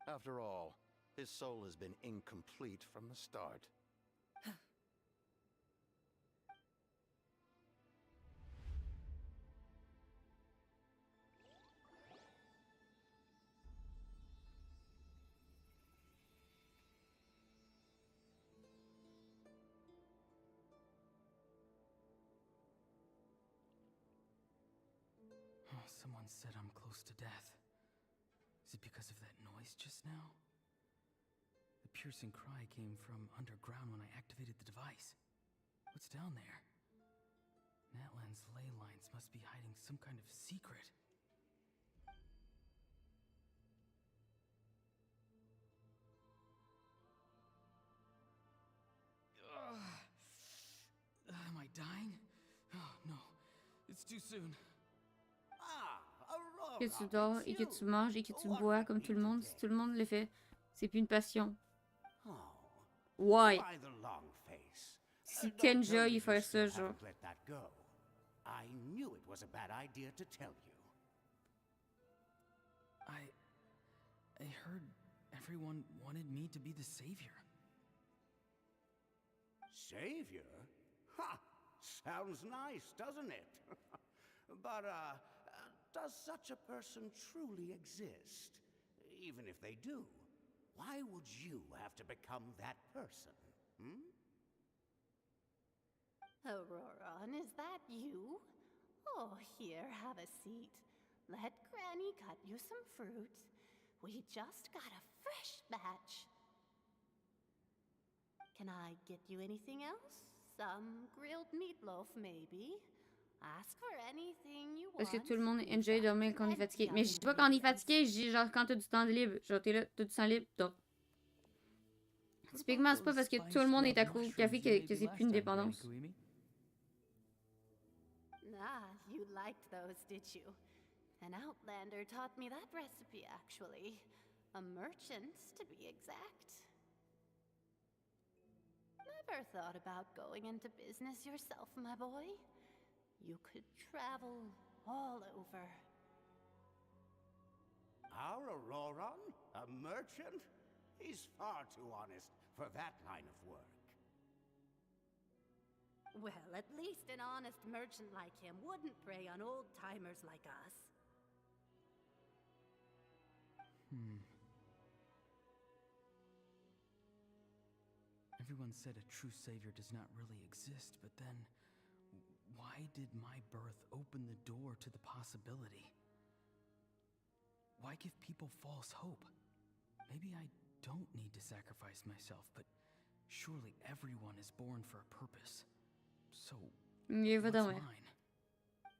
After all, his soul has been incomplete from the start. Oh, someone said I'm close to death. Is it because of that noise just now? The piercing cry came from underground when I activated the device. What's down there? Natlan's ley lines must be hiding some kind of secret. Am I dying? Oh no, it's too soon. Que tu dors et que tu manges et que tu bois comme tout le monde, si tout le monde le fait, c'est plus une passion. Ouais. Si Kenja, il fait ça, genre. I knew it was a bad idea to tell you. I heard everyone wanted me to be the savior. Savior? Ha! Sounds nice, doesn't it? But, does such a person truly exist? Even if they do, why would you have to become that person? Auroron, is that you? Oh, here, have a seat. Let Granny cut you some fruit. We just got a fresh batch. Can I get you anything else? Some grilled meatloaf, maybe? Ask for anything you want. Parce que tout le monde enjoy dormir quand on est fatigué. Mais je dis pas quand on est fatigué, je dis genre quand t'as du temps libre. Genre t'es là, t'as du temps libre, donc. Typiquement, c'est pas parce que tout le monde est accro au café que c'est plus une dépendance. Ah, you liked those, did you? An outlander taught me that recipe, actually. A merchant, to be exact. Never thought about going into business yourself, my boy? You could travel all over. Our Auroron? A merchant? He's far too honest for that line of work. Well, at least an honest merchant like him wouldn't prey on old-timers like us. Everyone said a true savior does not really exist, but then why did my birth open the door to the possibility? Why give people false hope? Maybe I don't need to sacrifice myself, but surely everyone is born for a purpose. So, what's mine?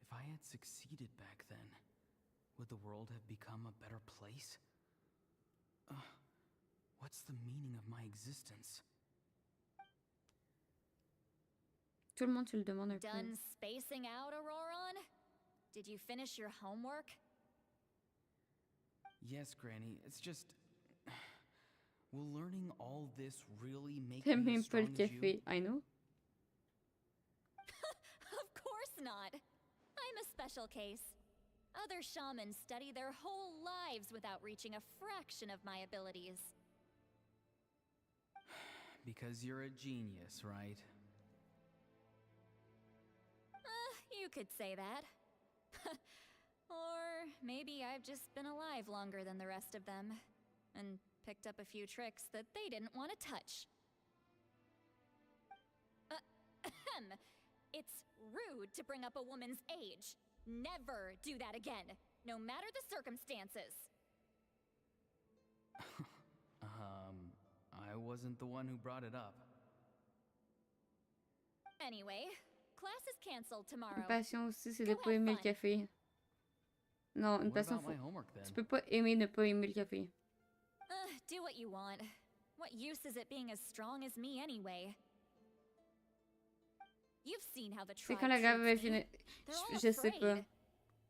If I had succeeded back then, would the world have become a better place? What's the meaning of my existence? Tout le monde se le demande un peu. Done spacing out, Auroron? Did you finish your homework? Yes, Granny. It's just... Will learning all this really make T'aimes me même as pas le strong as you? café, I know. Of course not. I'm a special case. Other shamans study their whole lives without reaching a fraction of my abilities. Because you're a genius, right? You could say that. Or maybe I've just been alive longer than the rest of them, and picked up a few tricks that they didn't want to touch. It's rude to bring up a woman's age. Never do that again, no matter the circumstances. I wasn't the one who brought it up. Anyway, Class is canceled Une tomorrow. passion aussi, c'est de Go pas have aimer le fun. café. Non, une What passion, about my homework tu then? peux pas aimer ne pas aimer le café. Do what you want. What use is it being as strong as me anyway? You've seen how the C'est tribe quand la grave va treats me. finir. They're all Je sais pas. afraid.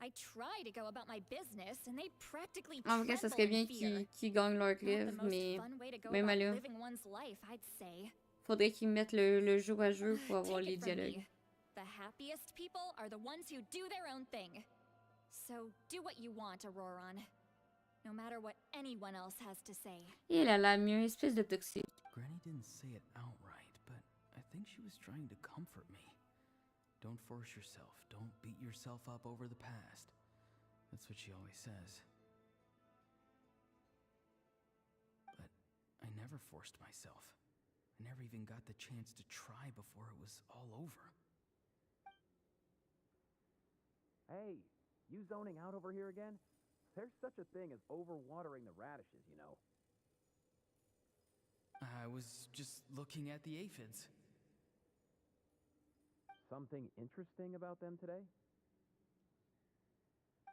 I try to go about my business, and they practically En vrai, ça tremble serait in bien fear. qu'ils gagnent leur Not the livre, most mais fun way to go même about là, living one's life, I'd say. faudrait qu'ils mettent le jour à jour pour avoir Take les it from dialogues. me. The happiest people are the ones who do their own thing. So do what you want, Auroron. No matter what anyone else has to say. Et elle a la mieux, espèce de toxique. Granny didn't say it outright, but I think she was trying to comfort me. Don't force yourself. Don't beat yourself up over the past. That's what she always says. But I never forced myself. I never even got the chance to try before it was all over. Hey, you zoning out over here again? There's such a thing as overwatering the radishes, you know. I was just looking at the aphids. Something interesting about them today?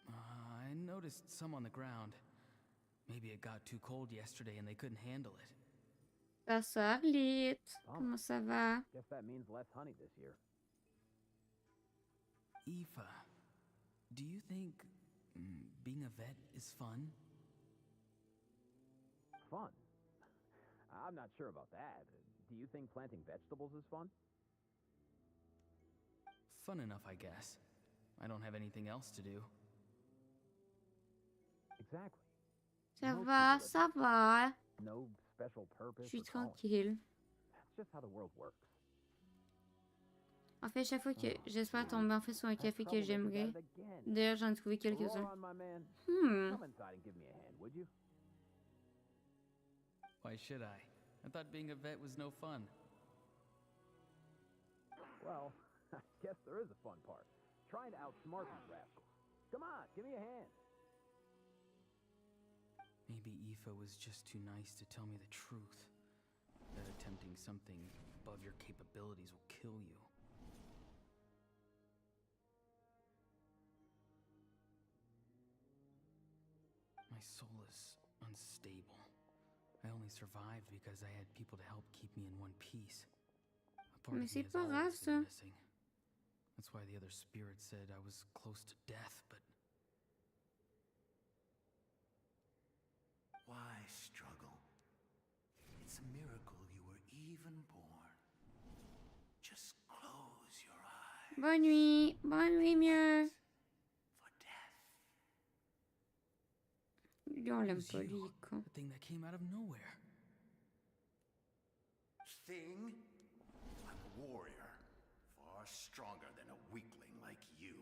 I noticed some on the ground. Maybe it got too cold yesterday and they couldn't handle it. Bonsoir, Lit. Comment ça va? Guess that means less honey this year. Aoife, do you think being a vet is fun? Fun? I'm not sure about that. Do you think planting vegetables is fun? Fun enough, I guess. I don't have anything else to do. Exactly. Ça Most va, people ça va. No special Je purpose suis or calling. tranquille. That's just how the world works. En fait, chaque fois que j'espère tomber en fait sur un café que j'aimerais. D'ailleurs, j'en ai trouvé quelques-uns. Auroron, my man, Hmm. come inside and give me a hand, would you? Why should I? I thought being a vet was no fun. Well, I guess there is a fun part. Trying to outsmart these rascals. Come on, give me a hand. Maybe Aoife was just too nice to tell me the truth. That attempting something above your capabilities will kill you. My soul is unstable. I only survived because I had people to help keep me in one piece. A part Mais of me c'est has pas grave, always ça. been missing. That's why the other spirits said I was close to death, but Why struggle? It's a miracle you were even born. Just close your eyes. Bonne nuit. Bonne nuit, mieux. For death. Lui, on l'aime was pas, you, lui, il est con. the thing that came out of nowhere. Thing? I'm a warrior. Far stronger than a weakling like you.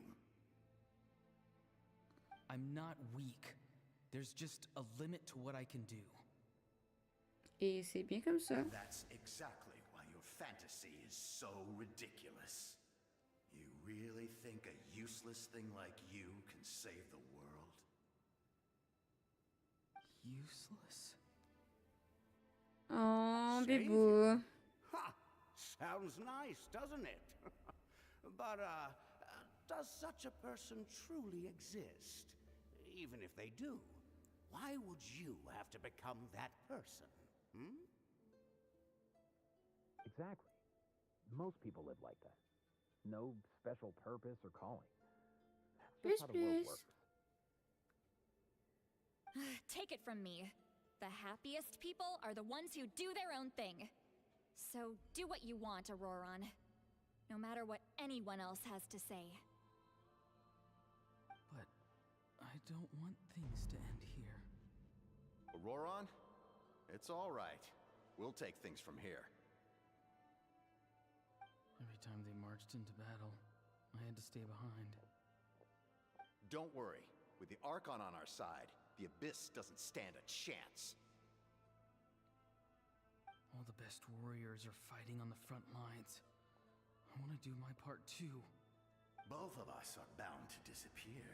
I'm not weak. There's just a limit to what I can do. Et c'est bien comme ça. And that's exactly why your fantasy is so ridiculous. You really think a useless thing like you can save the world? Useless? Oh, Save bébou. Ha! Sounds nice, doesn't it? But, does such a person truly exist? Even if they do, why would you have to become that person? Hmm? Exactly. Most people live like that. No special purpose or calling. That's just how the world Plus. works. Take it from me. The happiest people are the ones who do their own thing. So do what you want, Auroron. No matter what anyone else has to say. But I don't want things to end here. Auroron? It's all right. We'll take things from here. Every time they marched into battle, I had to stay behind. Don't worry. With the Archon on our side, the Abyss doesn't stand a chance. All the best warriors are fighting on the front lines. I want to do my part too. Both of us are bound to disappear.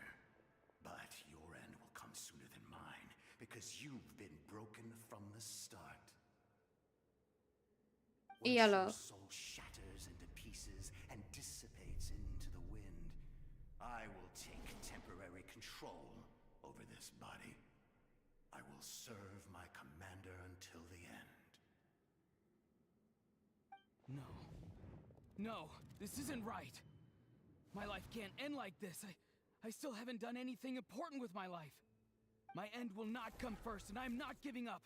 But your end will come sooner than mine, because you've been broken from the start. Et Once alors? your soul shatters into pieces and dissipates No, this isn't right. My life can't end like this. I still haven't done anything important with my life. My end will not come first, and I'm not giving up.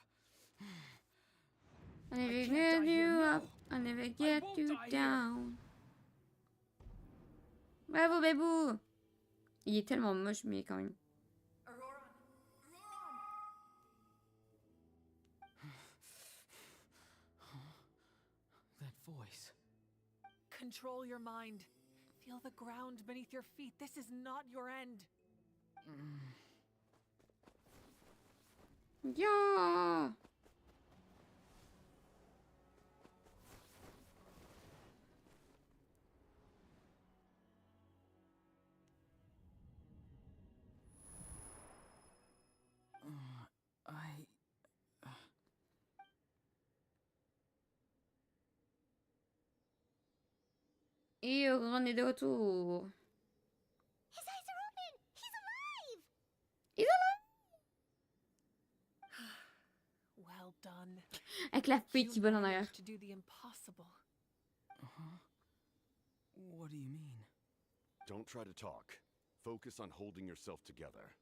I never can't get die here, you no. up. I never get won't you die here. down. Bravo, Bébou! Il est tellement moche, mais quand même. That voice. Control your mind. Feel the ground beneath your feet. This is not your end. Yeah! Et on est de retour. His eyes are open! He's alive! He's alive! Well done. Avec la fille qui vole en arrière. To do the impossible. What do you mean? Don't try to talk. Focus on holding yourself together.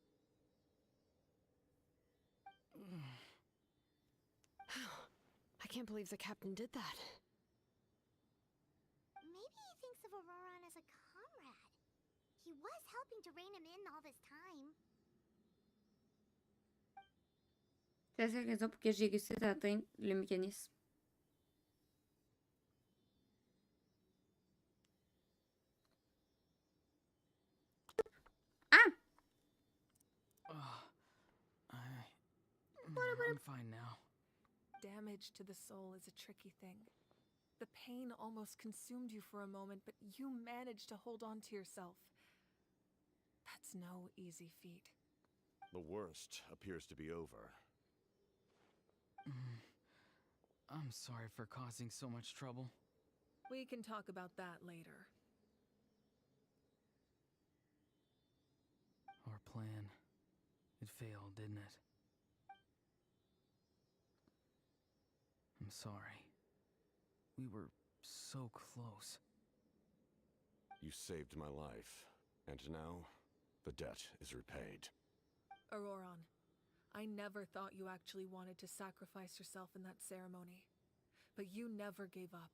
I can't believe the captain did that. Maybe he thinks of Auroran as a comrade. He was helping to rein him in all this time. C'est la seule raison pour que j'ai réussi à atteindre le mécanisme. Ah! I'm fine now. Damage to the soul is a tricky thing. The pain almost consumed you for a moment, but you managed to hold on to yourself. That's no easy feat. The worst appears to be over. I'm sorry for causing so much trouble. We can talk about that later. Our plan. It failed, didn't it? I'm sorry. We were so close. You saved my life, and now the debt is repaid. Auroran, I never thought you actually wanted to sacrifice yourself in that ceremony. But you never gave up.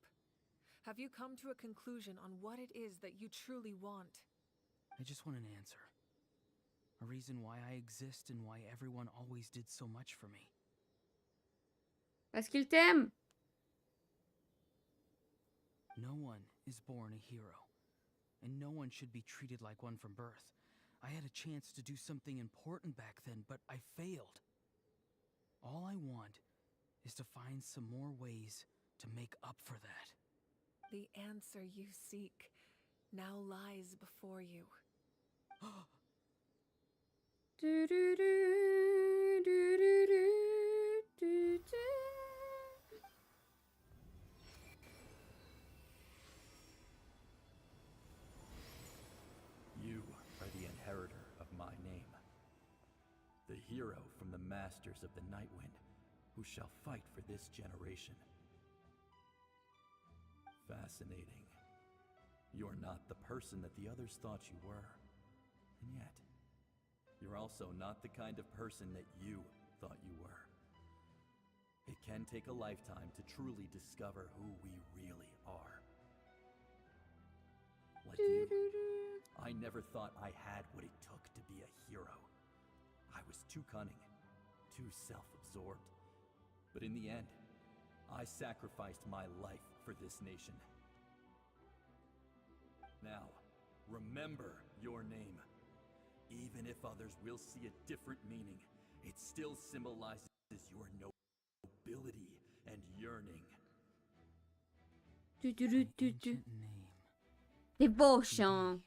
Have you come to a conclusion on what it is that you truly want? I just want an answer. A reason why I exist and why everyone always did so much for me. Parce qu'il t'aime! No one is born a hero, and no one should be treated like one from birth. I had a chance to do something important back then, but I failed. All I want is to find some more ways to make up for that. The answer you seek now lies before you. Du, du, du, du, du, du, du, du. You are the inheritor of my name. The hero from the masters of the Nightwind, who shall fight for this generation. Fascinating. You're not the person that the others thought you were. And yet, you're also not the kind of person that you thought you were. It can take a lifetime to truly discover who we really are. Like you, I never thought I had what it took to be a hero. I was too cunning, too self-absorbed. But in the end, I sacrificed my life for this nation. Now, remember your name. Even if others will see a different meaning, it still symbolizes your nobility and yearning. Du, du, du, du, du. Ancient name. Devotion.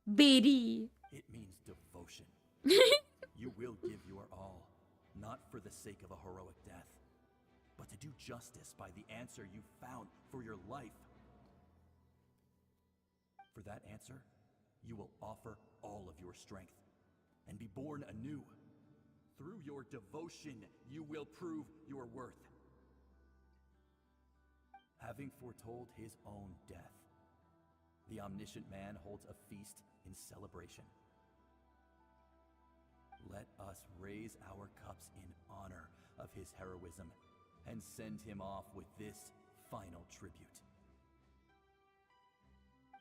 Betty. It means devotion. You will give your all, not for the sake of a heroic death, but to do justice by the answer you found for your life. For that answer, you will offer all of your strength and be born anew. Through your devotion, you will prove your worth. Having foretold his own death, The omniscient man holds a feast in celebration. Let us raise our cups in honor of his heroism and send him off with this final tribute.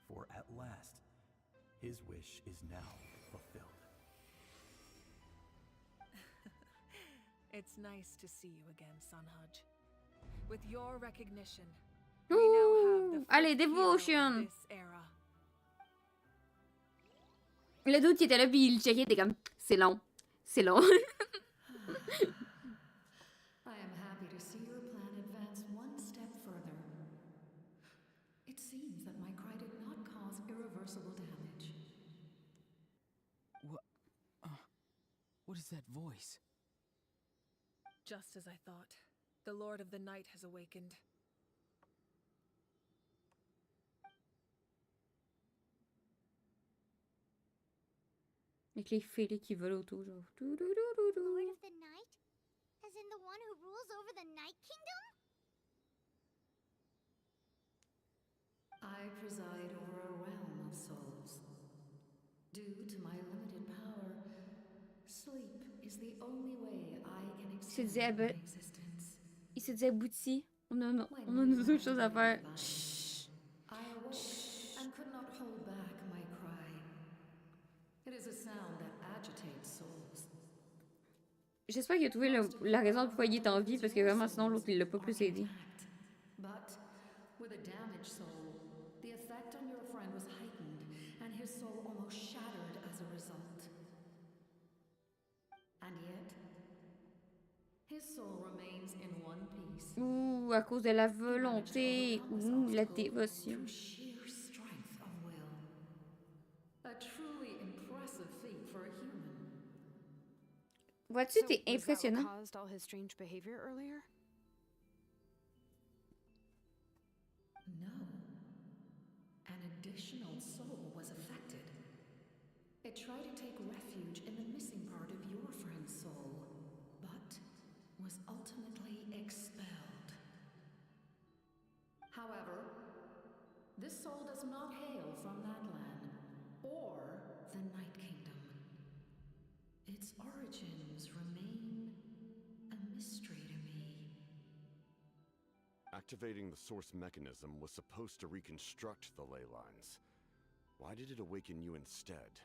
For at last, his wish is now fulfilled. It's nice to see you again, Sunhudge. With your recognition, we now have the Allez, fifth hero of devotion! this era. Le doute qui était là, puis il checkait, il était comme, c'est long. C'est long. I am happy to see your plan advance one step further. It seems that my cry did not cause irreversible damage. What is that voice? Just as I thought, the Lord of the Night has awakened. Avec les fées qui volent autour, genre. Lord of the Night? As in the one who rules over the Night Kingdom? I preside over a realm of souls. Due to my limited power, sleep is the only way I can extend my existence. Il se dit abouti. On a d'autres choses à faire. Chut. I awoke and could not hold back my cry. It is a sound that agitates souls. J'espère qu'il a trouvé la raison pourquoi il est en vie, parce que vraiment, sinon, l'autre, il l'a pas plus aidé. But with a damaged soul, the effect on your friend was heightened, and his soul almost shattered as a result. And yet, his soul remains in one piece. Ouh, à cause de la volonté. Ouh, la dévotion. Through sheer strength of will. A truly impressive feat for a human. Vois-tu, t'es impressionnant. Was that what caused all his strange behavior earlier? No. An additional soul was affected. It tried to take refuge in the missing part of your friend's soul, but was ultimately expelled. However, this soul does not hail from Natlan or the Night Kingdom. Its origins remain a mystery to me. Activating the source mechanism was supposed to reconstruct the ley lines. Why did it awaken you instead?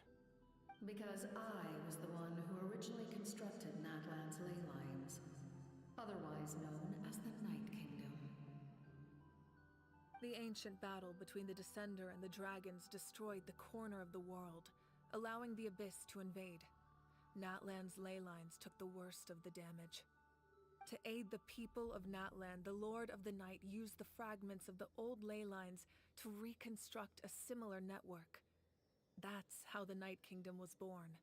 Because I was the one who originally constructed Natlan's ley lines, otherwise known as the Night Kingdom. The ancient battle between the Descender and the dragons destroyed the corner of the world, allowing the Abyss to invade. Natlan's ley lines took the worst of the damage. To aid the people of Natlan, the Lord of the Night used the fragments of the old ley lines to reconstruct a similar network. That's how the Night Kingdom was born.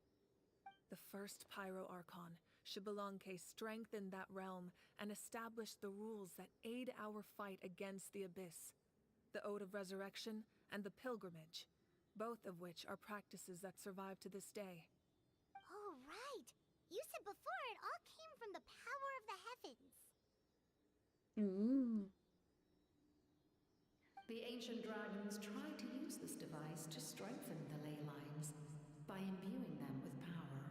The first Pyro Archon, Xbalanque, strengthened that realm and established the rules that aid our fight against the Abyss. The Ode of Resurrection and the Pilgrimage, both of which are practices that survive to this day. Oh, right. You said before it all came from the power of the heavens. Ooh. The ancient dragons tried to use this device to strengthen the ley lines by imbuing them with power.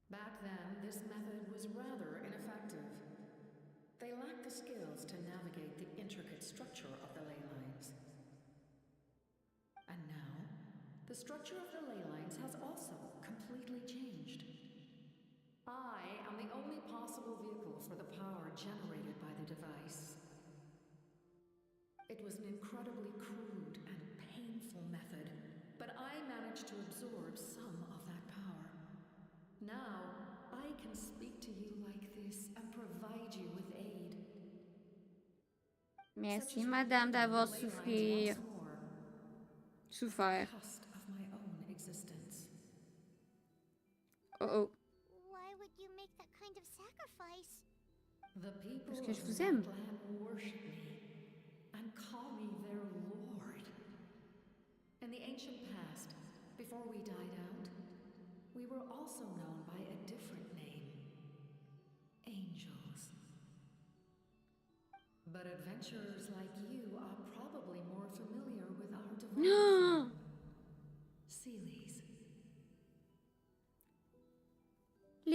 Back then, this method was rather ineffective. They lacked the skills to navigate the intricate structure of the ley lines. And now, the structure of the ley lines has also completely changed. I am the only possible vehicle for the power generated by the device. It was an incredibly crude and painful method, but I managed to absorb some of that power. Now, I can speak to you like this and provide you with aid. Merci, madame, d'avoir souffert. Souffert. Cost of my own existence. Oh oh. Why would you make that kind of sacrifice? The people Parce que je of vous aime. Natlan worship me and call me their lord. In the ancient past, before we died out, we were also known by a different name. Angels. But adventurers like you are probably more familiar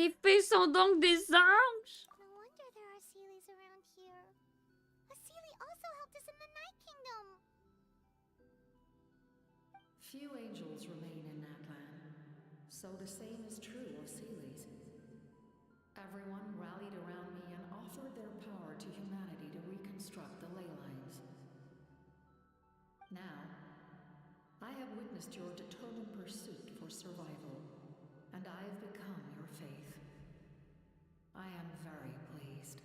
Les fées sont donc des anges! No wonder there are Seelies around here. A Seelie also helped us in the Night Kingdom. Few angels remain in Natlan, so the same is true of Seelies. Everyone rallied around me and offered their power to humanity to reconstruct the ley lines. Now, I have witnessed your determined pursuit for survival, and I have become your faith. I am very pleased.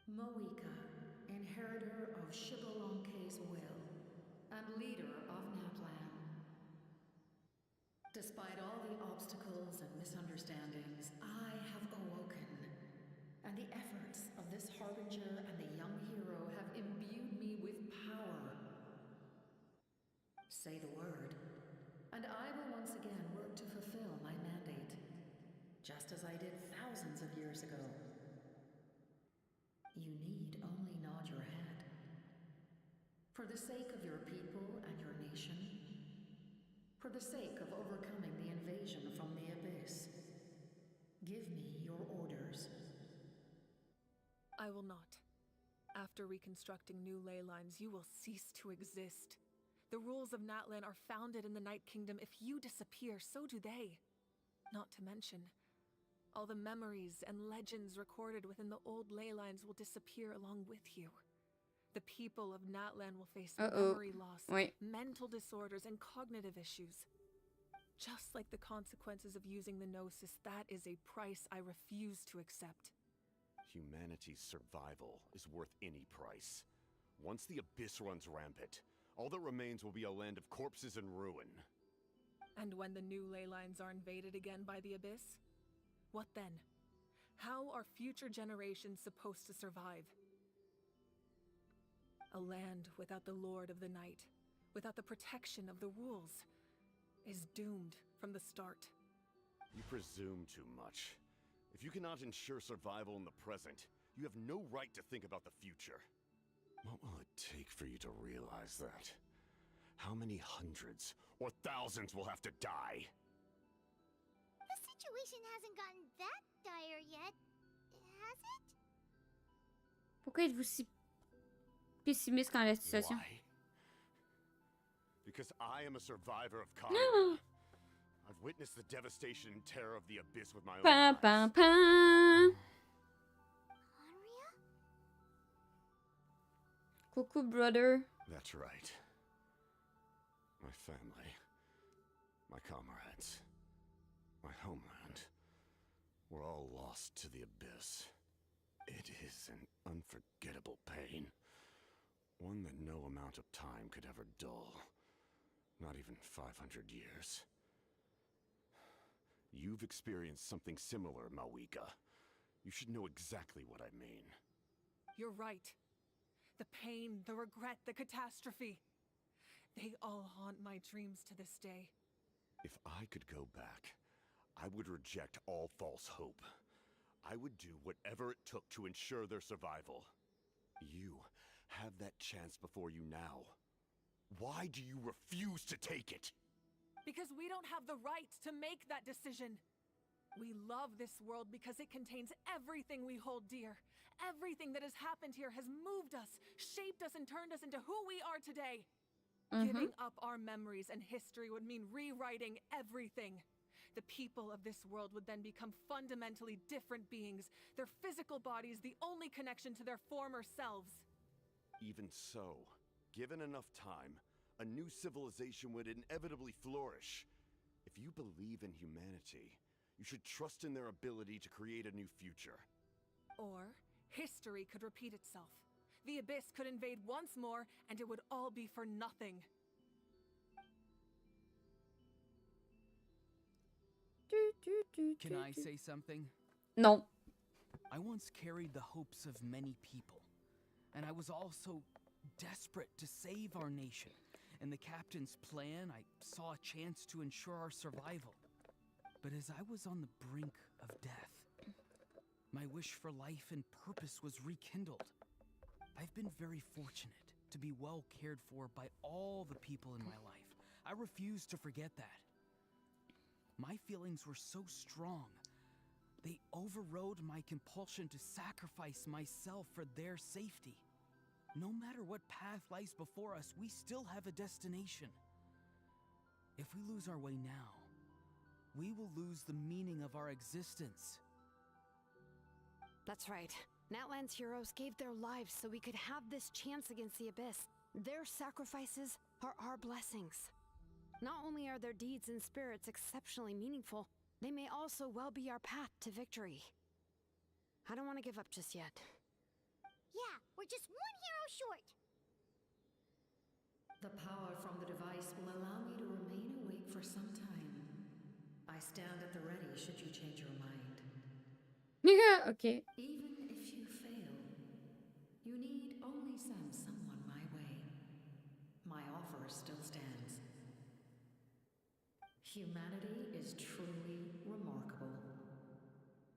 Moika, inheritor of Shibalonke's will, and leader of Natlan. Despite all the obstacles and misunderstandings, I have awoken, and the efforts of this harbinger and the young hero have imbued me with power. Say the word, and I will once again work to fulfill my mandate, just as I did thousands of years ago. You need only nod your head. For the sake of your people and your nation, for the sake of overcoming the invasion from the Abyss, give me your orders. I will not. After reconstructing new ley lines, you will cease to exist. The rules of Natlan are founded in the Night Kingdom. If you disappear, so do they. Not to mention, all the memories and legends recorded within the old ley lines will disappear along with you. The people of Natlan will face memory loss, mental disorders, and cognitive issues. Just like the consequences of using the Gnosis, that is a price I refuse to accept. Humanity's survival is worth any price. Once the Abyss runs rampant, all that remains will be a land of corpses and ruin. And when the new ley lines are invaded again by the Abyss? What then? How are future generations supposed to survive? A land without the Lord of the Night, without the protection of the rules, is doomed from the start. You presume too much. If you cannot ensure survival in the present, you have no right to think about the future. What will it take for you to realize that? How many hundreds or thousands will have to die? The situation hasn't gotten that dire yet, has it? Pourquoi êtes-vous si pessimiste quant à la situation? Why? Because I am a survivor of Conrad. I've witnessed the devastation and terror of the Abyss with my own eyes. Conria? Coucou, brother. That's right. My family, my comrades, my homeland, were all lost to the Abyss. It is an unforgettable pain. One that no amount of time could ever dull. Not even 500 years. You've experienced something similar, Mawika. You should know exactly what I mean. You're right. The pain, the regret, the catastrophe. They all haunt my dreams to this day. If I could go back, I would reject all false hope. I would do whatever it took to ensure their survival. You have that chance before you now. Why do you refuse to take it? Because we don't have the right to make that decision. We love this world because it contains everything we hold dear. Everything that has happened here has moved us, shaped us, and turned us into who we are today. Giving up our memories and history would mean rewriting everything. The people of this world would then become fundamentally different beings, their physical bodies the only connection to their former selves. Even so, given enough time, a new civilization would inevitably flourish. If you believe in humanity, you should trust in their ability to create a new future. Or history could repeat itself. The Abyss could invade once more, and it would all be for nothing. Can I say something? No. I once carried the hopes of many people, and I was also desperate to save our nation. In the captain's plan, I saw a chance to ensure our survival. But as I was on the brink of death, my wish for life and purpose was rekindled. I've been very fortunate to be well cared for by all the people in my life. I refuse to forget that. My feelings were so strong. They overrode my compulsion to sacrifice myself for their safety. No matter what path lies before us, we still have a destination. If we lose our way now, we will lose the meaning of our existence. That's right. Natlan's heroes gave their lives so we could have this chance against the Abyss. Their sacrifices are our blessings. Not only are their deeds and spirits exceptionally meaningful, they may also well be our path to victory. I don't want to give up just yet. Yeah, we're just one hero short. The power from the device will allow me to remain awake for some time. I stand at the ready should you change your mind. Okay. Even if you fail, you need only send someone my way. My offer still stands. Humanity is truly remarkable.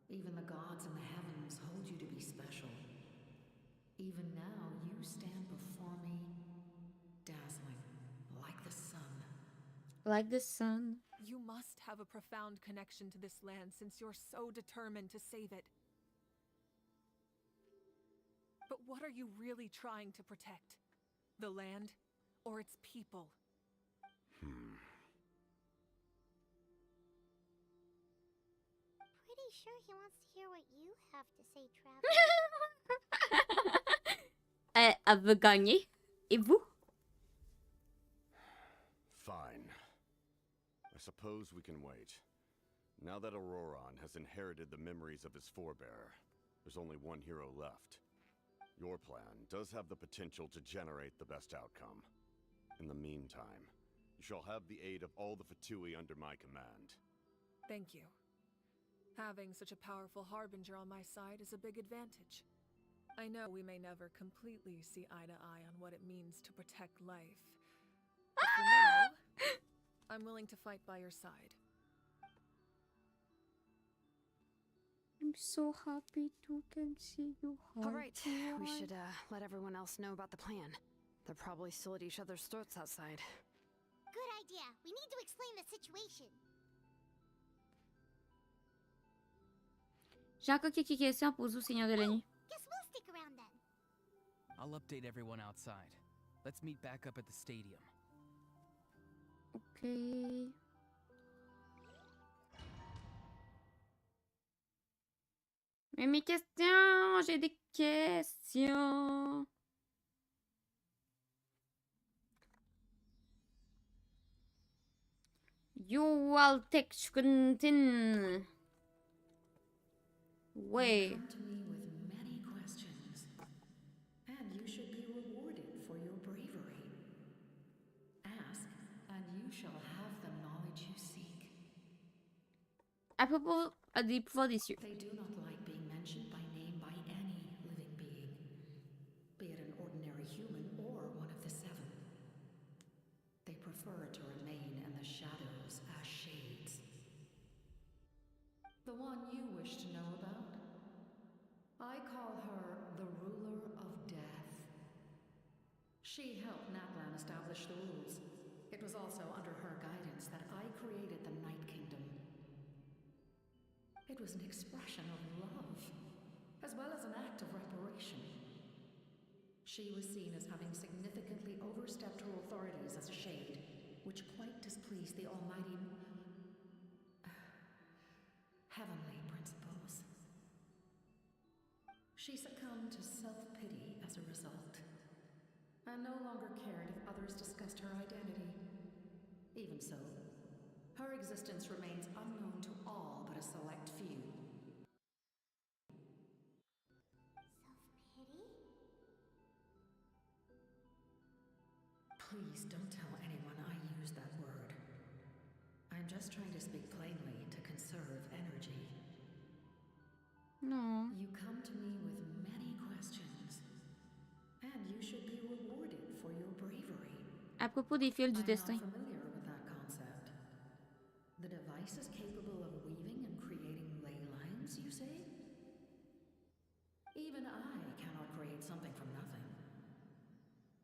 Even the gods in the heavens hold you to be special. Even now, you stand before me, dazzling, like the sun. Like the sun. You must have a profound connection to this land since you're so determined to save it. But what are you really trying to protect? The land or its people? Pretty sure he wants to hear what you have to say, Travis. Elle veut gagner. Et vous? Fine. I suppose we can wait. Now that Auroron has inherited the memories of his forebearer, there's only one hero left. Your plan does have the potential to generate the best outcome. In the meantime, you shall have the aid of all the Fatui under my command. Thank you. Having such a powerful harbinger on my side is a big advantage. I know we may never completely see eye to eye on what it means to protect life. But for now, I'm willing to fight by your side. I'm so happy to can see you. All right, we should let everyone else know about the plan. They're probably still at each other's throats outside. Good idea. We need to explain the situation. J'ai encore quelques questions à poser au Seigneur de la Nuit. Guess we'll stick around then. I'll update everyone outside. Let's meet back up at the stadium. Ok. Mais mes questions, j'ai des questions. Yo, I'll take Shkuntin. Ouais. You come to me with many questions, and you should be rewarded for your bravery. Ask, and you shall have the knowledge you seek. À propos des pouvoirs des cieux. They do not like being mentioned by name by any living being, be it an ordinary human or one of the seven. They prefer to remain in the shadows as shades. The one you wish to know about? I call her the Ruler of Death. She helped Natlan establish the rules. It was also under her guidance that I created the Night Kingdom. It was an expression of love, as well as an act of reparation. She was seen as having significantly overstepped her authorities as a shade, which quite displeased the almighty heavenly principles. She succumbed to self-pity as a result, and no longer cared if others discussed her identity. Even so, her existence remains unknown to all but a select few. Self-pity? Please don't tell anyone I used that word. I'm just trying to speak plainly to conserve energy. No. You come to me with many questions, and you should be rewarded for your bravery. À propos des fils du destin. I'm not familiar with that concept. The device is capable of weaving and creating ley lines, you say? Even I cannot create something from nothing.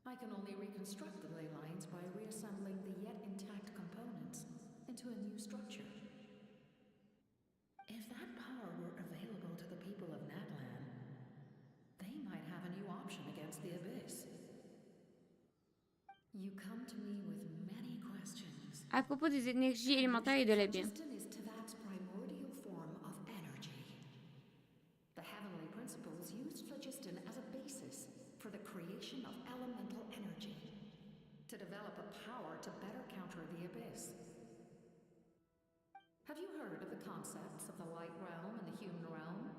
I can only reconstruct the ley lines by reassembling the yet intact components into a new structure. You come to me with many questions. À propos des énergies élémentaires et de l'abîme. Phlogiston is Tavak's primordial form of energy. The heavenly principles used phlogiston as a basis for the creation of elemental energy, to develop a power to better counter the abyss. Have you heard of the concepts of the light realm and the human realm?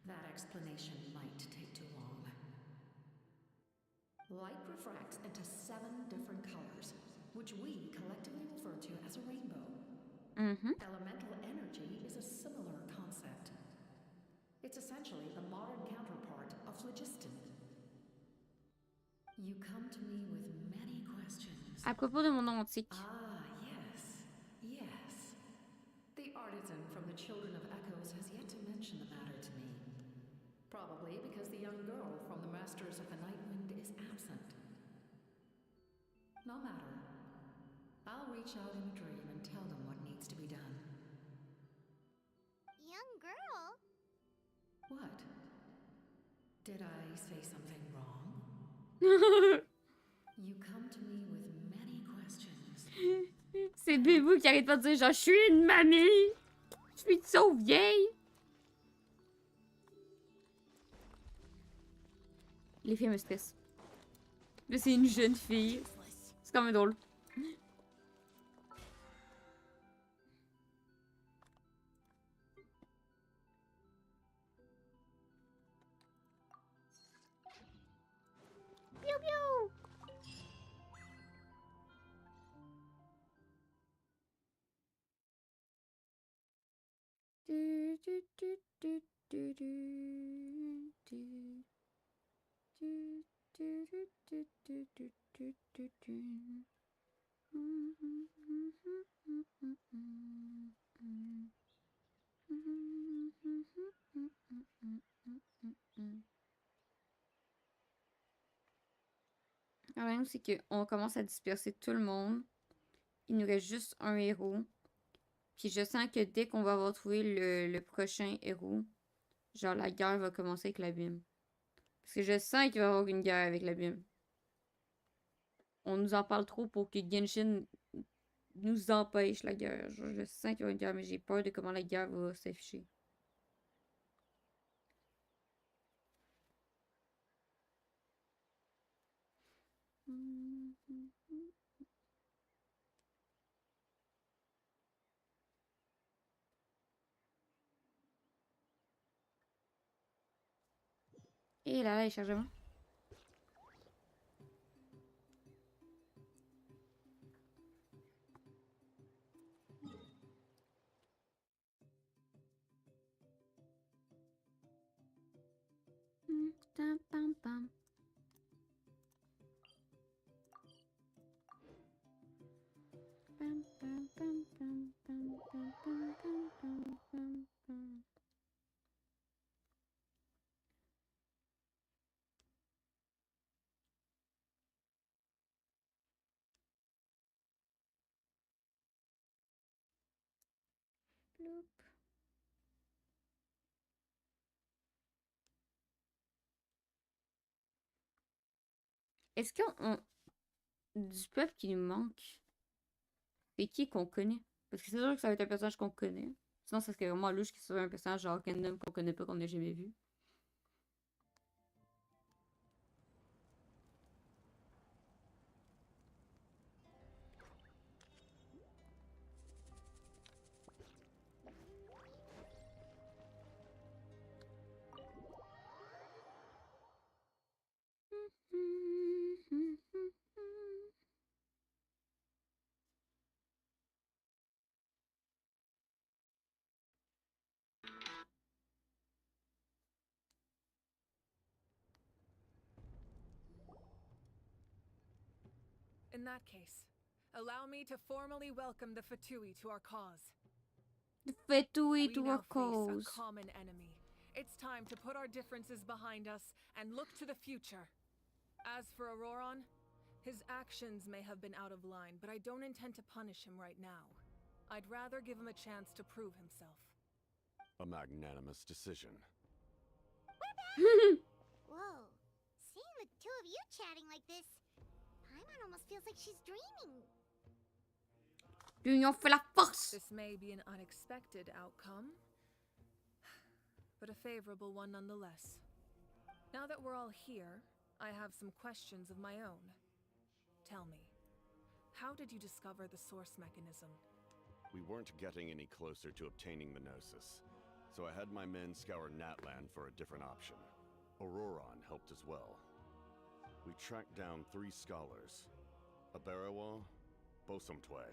That explanation might take too long. Light refracts into 7 different colors, which we collectively refer to as a rainbow. Elemental energy is a similar concept. It's essentially the modern counterpart of phlogiston. You come to me with many questions. À propos de mon nom antique. Ah, yes. Yes. The artisan from the Children of Echoes has yet to mention the matter to me. Probably because the young girl from the Masters of the Night Wind is absent. No matter. I'll reach out in a dream and tell them what needs to be done. Young girl? What? Did I say something wrong? You come to me with many questions. C'est Bébou qui arrête pas de dire genre, je suis une mamie. Je suis so vieille. Les filles me stressent. Là, c'est une jeune fille. C'est quand même drôle. Piou piou. Du, du, du, du, du, du, du. Du, du, du, du, du, du, du, du, du. Le problème, c'est qu'on commence à disperser tout le monde. Il nous reste juste un héros. Puis je sens que dès qu'on va avoir trouvé le prochain héros, genre la guerre va commencer avec l'abîme. Parce que je sens qu'il va y avoir une guerre avec l'abîme. On nous en parle trop pour que Genshin nous empêche la guerre. Genre, je sens qu'il y aura une guerre, mais j'ai peur de comment la guerre va s'afficher. Et là, les chargements. Pam, pam, pam. Pam, pam, pam, pam, pam, pam, pam, pam, pam, pam, pam. Ploup. Est-ce qu'on... Du peuple qui nous manque, c'est qui qu'on connaît? Parce que c'est sûr que ça va être un personnage qu'on connaît. Sinon, ça serait vraiment louche qu'il soit un personnage genre random qu'on connaît pas, qu'on n'a jamais vu. In that case, allow me to formally welcome the Fatui to our cause. The Fatui to We our now face cause. a common enemy. It's time to put our differences behind us and look to the future. As for Auroron, his actions may have been out of line, but I don't intend to punish him right now. I'd rather give him a chance to prove himself. A magnanimous decision. Whoa. Seeing the two of you chatting like this, Paimon almost feels like she's dreaming. L'union fait la force. This may be an unexpected outcome, but a favorable one nonetheless. Now that we're all here, I have some questions of my own. Tell me, how did you discover the source mechanism? We weren't getting any closer to obtaining the Gnosis, so I had my men scour Natlan for a different option. Auroron helped as well. We tracked down 3 scholars, Aberawa, Bosomtwe,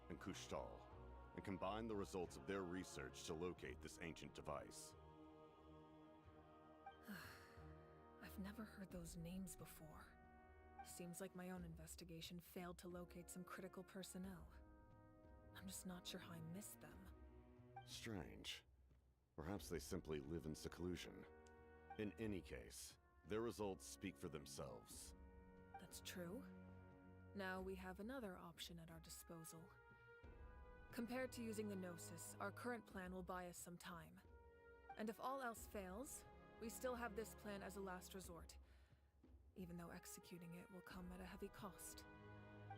and Kushtal, and combined the results of their research to locate this ancient device. I've never heard those names before. Seems like my own investigation failed to locate some critical personnel. I'm just not sure how I missed them. Strange. Perhaps they simply live in seclusion. In any case, their results speak for themselves. That's true. Now we have another option at our disposal. Compared to using the Gnosis, our current plan will buy us some time. And if all else fails, we still have this plan as a last resort. Even though executing it will come at a heavy cost.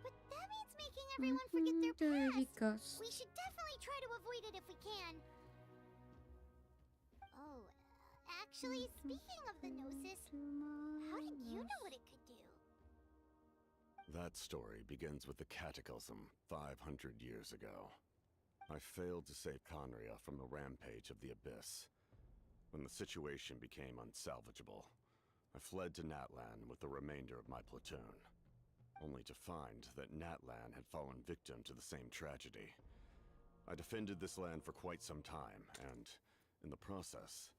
But that means making everyone forget their past. We should definitely try to avoid it if we can. Oh, actually, speaking of the Gnosis, how did you know what it could do? That story begins with the Cataclysm 500 years ago. I failed to save Conria from the rampage of the Abyss. When the situation became unsalvageable, I fled to Natlan with the remainder of my platoon, only to find that Natlan had fallen victim to the same tragedy. I defended this land for quite some time, and, in the process,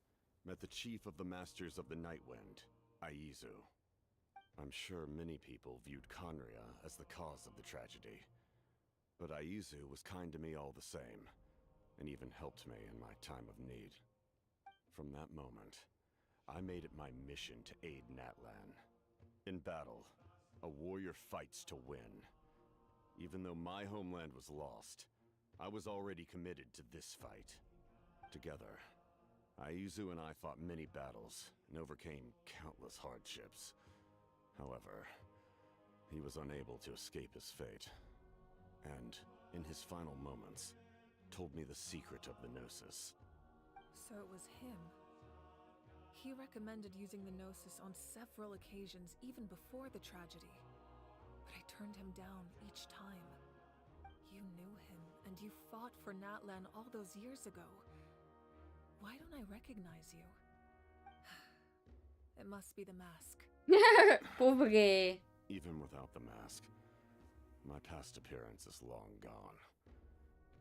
met the chief of the Masters of the Nightwind, Aizu. I'm sure many people viewed Conria as the cause of the tragedy, but Aizu was kind to me all the same, and even helped me in my time of need. From that moment, I made it my mission to aid Natlan. In battle, a warrior fights to win. Even though my homeland was lost, I was already committed to this fight. Together, Aizu and I fought many battles and overcame countless hardships. However, he was unable to escape his fate, and, in his final moments, told me the secret of the Gnosis. So it was him. He recommended using the Gnosis on several occasions even before the tragedy. But I turned him down each time. You knew him, and you fought for Natlan all those years ago. Why don't I recognize you? It must be the mask. Pauvre. Even without the mask, my past appearance is long gone.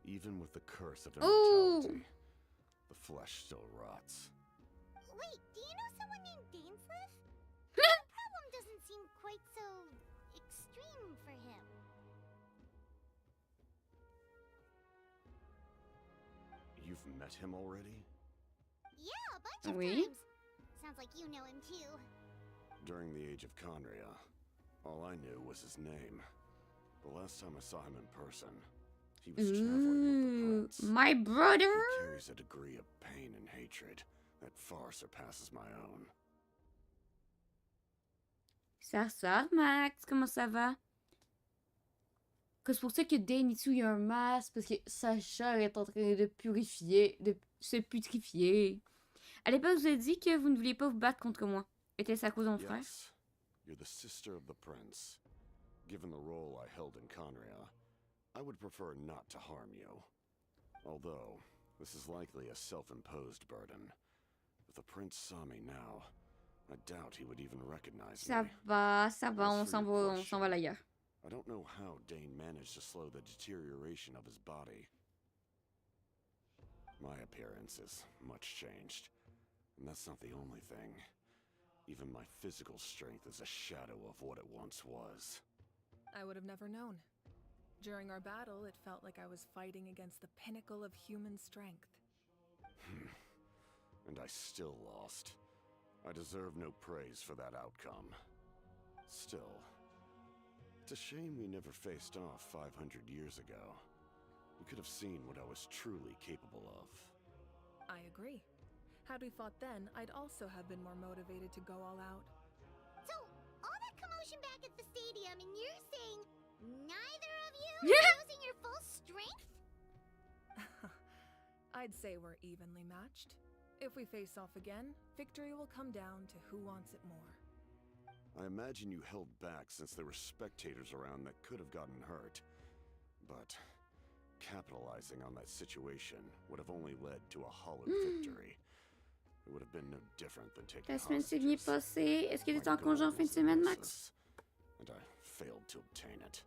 Even with the curse of immortality, the flesh still rots. Wait, do you know someone named Dainsleif? The problem doesn't seem quite so extreme for him. You've met him already? Yeah, a bunch of times. Sounds like you know him too. During the age of Conria, all I knew was his name. The last time I saw him in person, he was traveling with the prince. My brother? He carries a degree of pain and hatred that far surpasses my own. Ça, Max, comment ça va? Que c'est pour ça que Denitsu il y a un masque, parce que sa chair est en train de purifier, de se putrifier. À l'époque, vous avez dit que vous ne vouliez pas vous battre contre moi. Était-ce à cause de mon frère? Yes, you're the sister of the prince. Given the role I held in Conria, I would prefer not to harm you. Although, this is likely a self-imposed burden. If the prince saw me now, I doubt he would even recognize me. Ça va, on s'en va ailleurs. I don't know how Dane managed to slow the deterioration of his body. My appearance is much changed, and that's not the only thing. Even my physical strength is a shadow of what it once was. I would have never known. During our battle, it felt like I was fighting against the pinnacle of human strength. And I still lost. I deserve no praise for that outcome. Still, it's a shame we never faced off 500 years ago. We could have seen what I was truly capable of. I agree. Had we fought then, I'd also have been more motivated to go all out. So, using your full strength? I'd say we're evenly matched. If we face off again, victory will come down to who wants it more. I imagine you held back since there were spectators around that could have gotten hurt. But capitalizing on that situation would have only led to a hollow victory. It would have been no different than taking La semaine hostages. passée, est-ce que tu My étais en congé en goal fin de was the semaine, Max? Gnosis, and I failed to obtain it.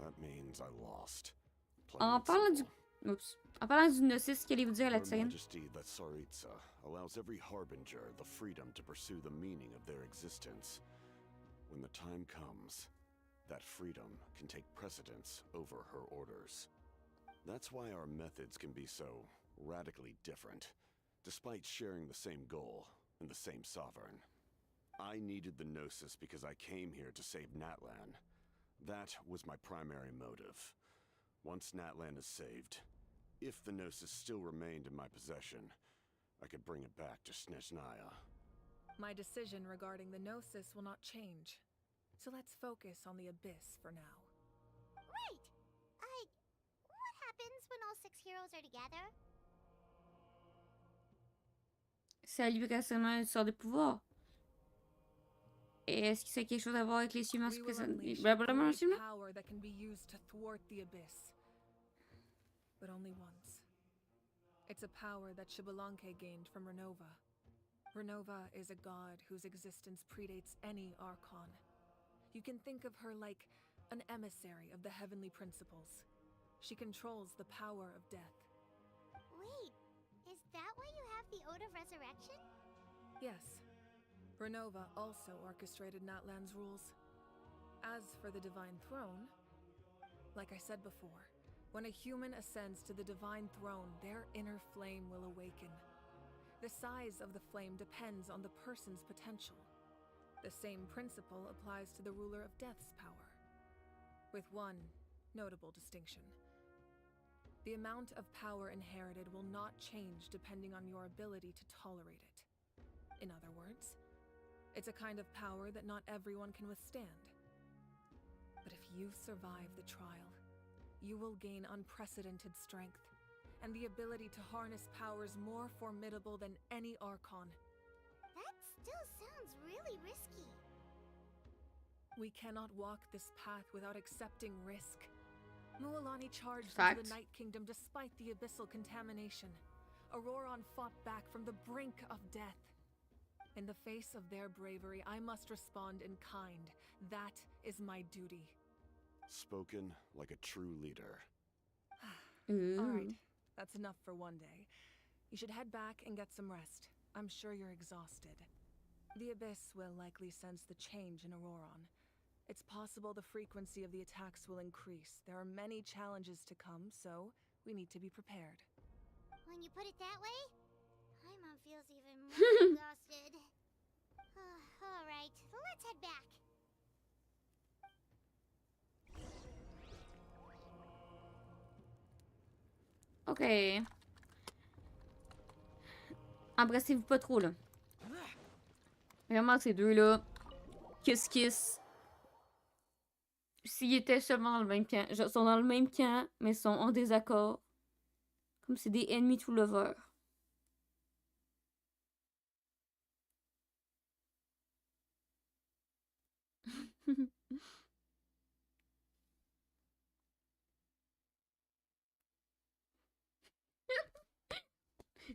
That means I lost. Plain En and parlant du... simple. Oups. En parlant du Gnosis, qu'allez-vous dire à la Her scène? Majesty the Tsaritsa allows every harbinger the freedom to pursue the meaning of their existence. When the time comes, that freedom can take precedence over her orders. That's why our methods can be so radically different, despite sharing the same goal and the same sovereign. I needed the Gnosis because I came here to save Natlan. That was my primary motive. Once Natlan is saved, if the Gnosis still remained in my possession, I could bring it back to Snezhnaya. My decision regarding the Gnosis will not change. So let's focus on the Abyss for now. Right. What happens when all 6 heroes are together? Ça libère seulement une sorte de pouvoir. Et est-ce que ça a quelque chose à voir avec les humans We will unleash a blablabla, great humains? power that can be used to thwart the Abyss. But only once. It's a power that Xbalanque gained from Renova. Renova is a god whose existence predates any Archon. You can think of her like an emissary of the heavenly principles. She controls the power of death. Wait, is that why you have the Ode of Resurrection? Yes. Renova also orchestrated Natlan's rules. As for the Divine Throne, like I said before, when a human ascends to the Divine Throne, their inner flame will awaken. The size of the flame depends on the person's potential. The same principle applies to the ruler of Death's power, with one notable distinction. The amount of power inherited will not change depending on your ability to tolerate it. In other words, it's a kind of power that not everyone can withstand. But if you survive the trial, you will gain unprecedented strength, and the ability to harness powers more formidable than any Archon. That still sounds really risky. We cannot walk this path without accepting risk. Mualani charged Fact. into the Night Kingdom despite the abyssal contamination. Auroron fought back from the brink of death. In the face of their bravery, I must respond in kind. That is my duty. Spoken like a true leader. All right, that's enough for one day. You should head back and get some rest. I'm sure you're exhausted. The Abyss will likely sense the change in Auroron. It's possible the frequency of the attacks will increase. There are many challenges to come, so we need to be prepared. When you put it that way, Paimon feels even more exhausted. Alright, let's head back. Ok. Embrassez-vous pas trop, là. Vraiment, ces deux-là, kiss. S'ils étaient seulement dans le même camp, genre, sont dans le même camp, mais sont en désaccord. Comme c'est des ennemis tout lovers.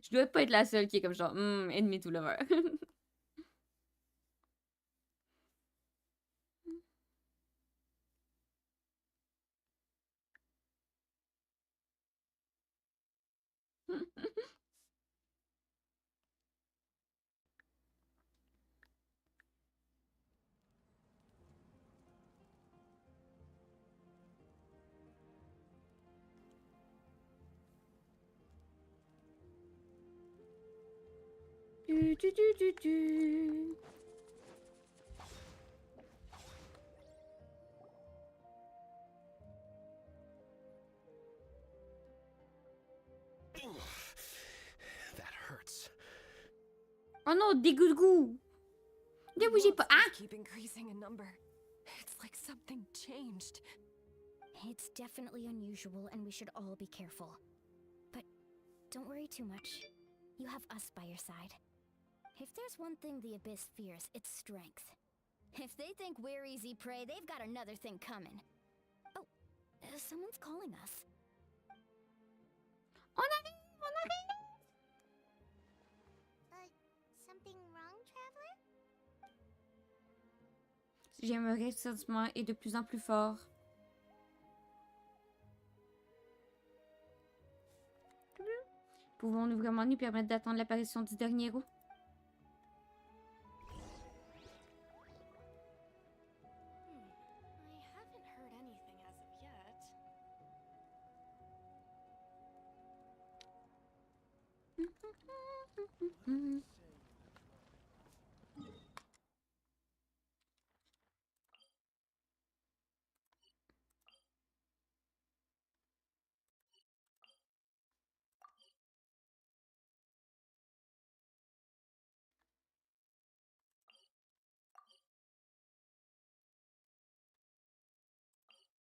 Je dois pas être la seule qui est comme genre, ennemi tout lover. Du. That hurts. Oh non, dégoût de goût. Ne bougez pas. Ah! Keep increasing in number. It's like something changed. It's definitely unusual and we should all be careful. But don't worry too much. You have us by your side. If there's one thing the Abyss fears, it's strength. If they think we're easy prey, they've got another thing coming. Oh, someone's calling us. On arrive, on arrive. Something wrong, Traveler? J'aimerais que ce sentiment est de plus en plus fort. Pouvons-nous vraiment nous permettre d'attendre l'apparition du dernier héros? I haven't heard anything as of yet.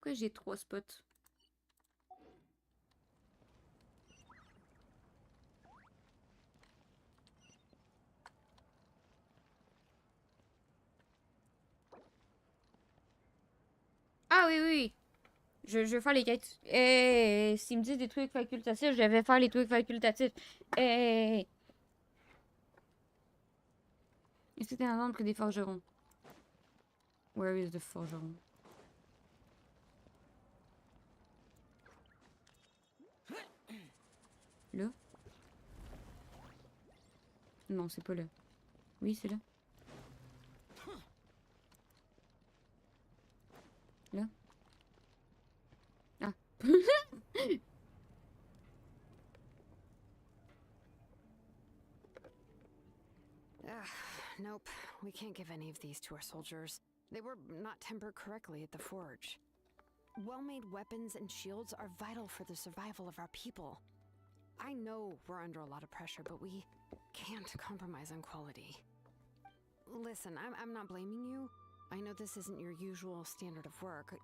Pourquoi j'ai 3 spots? Ah oui, oui, oui. Je vais faire les quêtes. S'il me dit des trucs facultatifs, je vais faire les trucs facultatifs. Est-ce que t'es un ordre des forgerons? Where is the forgeron? Là? Non, c'est pas là. Oui, c'est là. Là? Ah. Nope, we can't give any of these to our soldiers. They were not tempered correctly at the forge. Well-made weapons and shields are vital for the survival of our people. I know we're under a lot of pressure, but we can't compromise on quality. Listen, I'm not blaming you. I know this isn't your usual standard of work.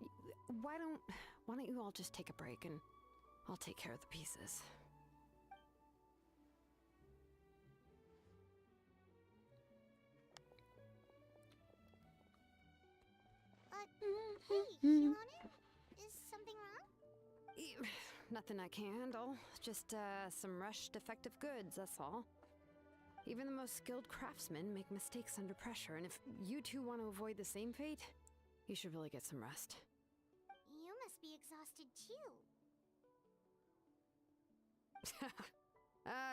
Why don't you all just take a break and I'll take care of the pieces. Hey, you on it? Is something wrong? Nothing I can handle. Just some rushed defective goods, that's all. Even the most skilled craftsmen make mistakes under pressure, and if you two want to avoid the same fate, you should really get some rest. You must be exhausted too.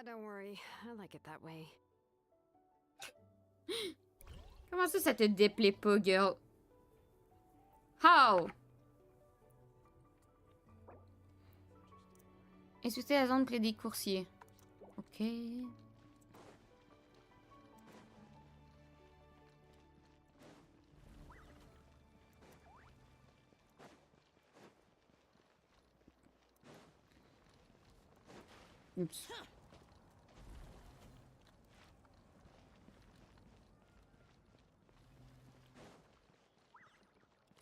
Don't worry. I like it that way. Comment ça te déplaît pas, girl? How? Insulter la zone des coursiers. Ok. Oups.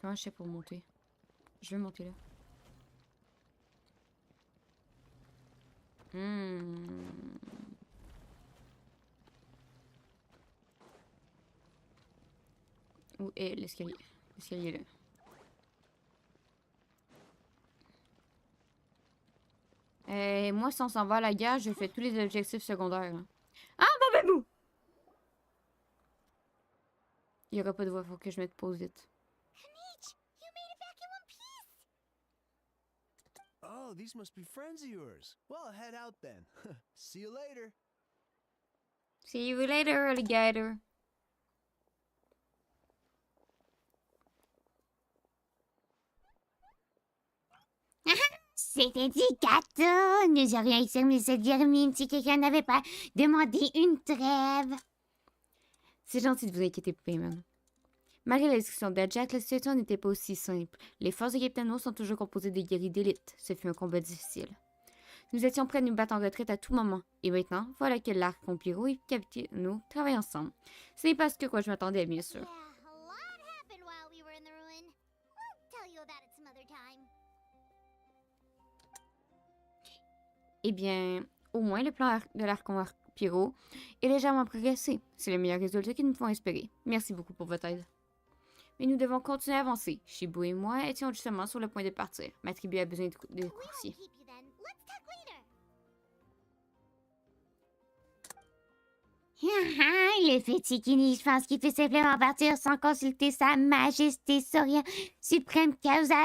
Comment je fais pour monter? Je vais monter là. Où est l'escalier? L'escalier là. Moi, si on s'en va à la guerre, je fais tous les objectifs secondaires. Hein. Ah, bon, ben, bouh! Il n'y aura pas de voix, faut que je mette pause vite. Oh, these must be friends of yours. Well, head out then. See you later. See you later, alligator. C'est indicateur. Nous aurions examiné cette vermine si quelqu'un n'avait pas demandé une trêve. C'est gentil de vous inquiéter, Payman. Malgré la discussion de Jack, la situation n'était pas aussi simple. Les forces de Captain No sont toujours composées de guerriers d'élite. Ce fut un combat difficile. Nous étions prêts à nous battre en retraite à tout moment. Et maintenant, voilà que l'arc Compiro et Captain No travaillent ensemble. Ce n'est pas ce que quoi je m'attendais, bien sûr. Eh bien, au moins le plan de l'archon pyro est légèrement progressé. C'est le meilleur résultat que nous pouvons espérer. Merci beaucoup pour votre aide. Mais nous devons continuer à avancer. Shibu et moi étions justement sur le point de partir. Ma tribu a besoin de coursiers. Keep you then. Let's talk later. Le petit Kini, je pense qu'il peut simplement partir sans consulter sa majesté saurien suprême causa.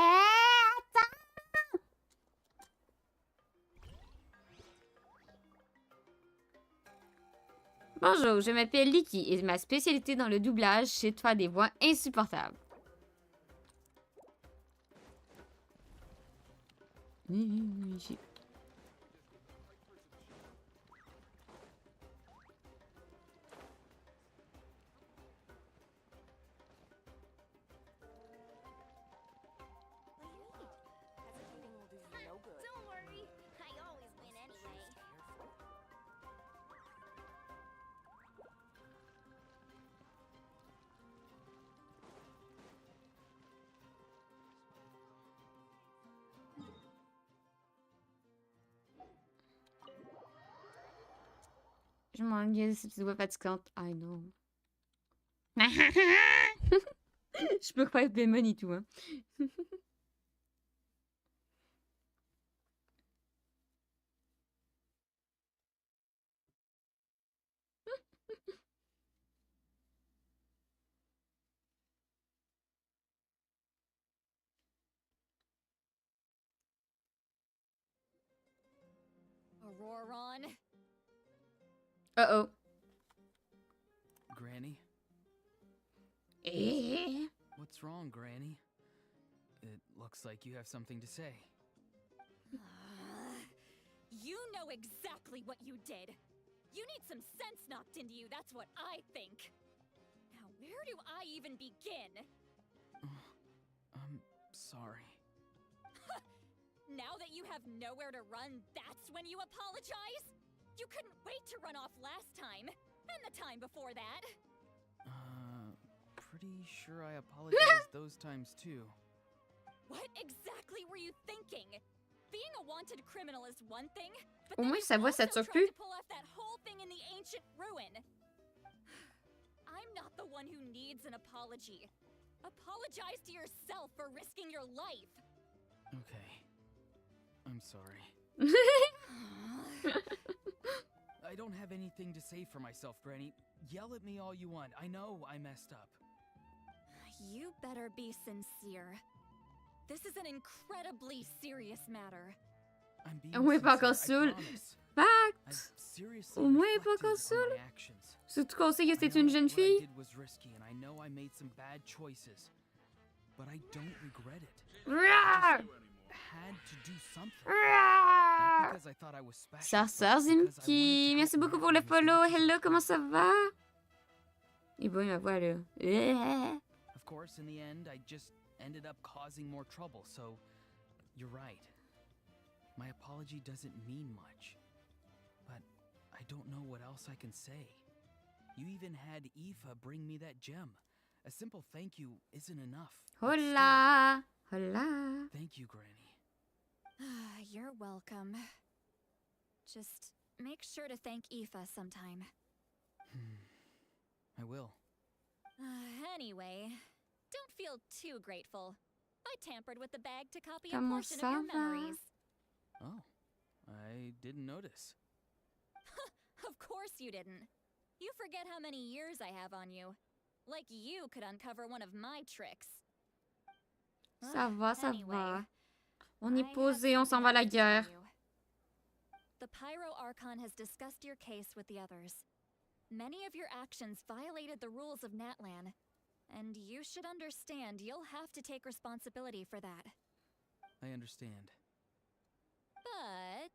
Bonjour, je m'appelle Liki et ma spécialité dans le doublage, c'est de faire des voix insupportables. Don't worry, I always win anyway. Je m'ennuie de ces petites voix fatigantes. I know. Je peux pas être Bémon et tout, hein. Auroron. Uh-oh. Granny? Eh? What's wrong, Granny? It looks like you have something to say. You know exactly what you did. You need some sense knocked into you, that's what I think. Now, where do I even begin? I'm sorry. Now that you have nowhere to run, that's when you apologize? You couldn't wait to run off last time, and the time before that. Pretty sure I apologized those times too. What exactly were you thinking? Being a wanted criminal is one thing, but Au then moins, you sa voix also sature tried plus. to pull off that whole thing in the ancient ruin. I'm not the one who needs an apology. Apologize to yourself for risking your life. Okay. I'm sorry. I don't have anything to say for myself, Granny. Yell at me all you want. I know I messed up. You better be sincere. This is an incredibly serious matter. I'm being Au moins pas encore sincere, I saoul. promise. Fact. I've seriously Au moins pas reflected encore on saoul. my actions. Surtout qu'on sait que I c'est know une jeune what I fille. did was risky, and I know I made some bad choices, but I don't regret it. Rawr! Had to do something. Rawr! Not because I thought I was special, Sœur but because I wanted Zinki, to merci help beaucoup pour le Madeline as follow. much as I Hello, could. comment ça va? Et bon, ma voix là. Of course, in the end, I just ended up causing more trouble, so you're right. My apology doesn't mean much, but I don't know what else I can say. You even had Aoife bring me that gem. A simple thank you isn't enough. but still, Hola. Hola. thank you, Granny. You're welcome. Just make sure to thank Aoife sometime. I will. Anyway, don't feel too grateful. I tampered with the bag to copy a Comment portion ça of your va? memories. Oh, I didn't notice. Of course you didn't. You forget how many years I have on you. Like you could uncover one of my tricks. Ça va, ça Anyway, va. On I est have posé, on s'en something va à la else to tell guerre. you. The Pyro Archon has discussed your case with the others. Many of your actions violated the rules of Natlan, and you should understand you'll have to take responsibility for that. I understand. But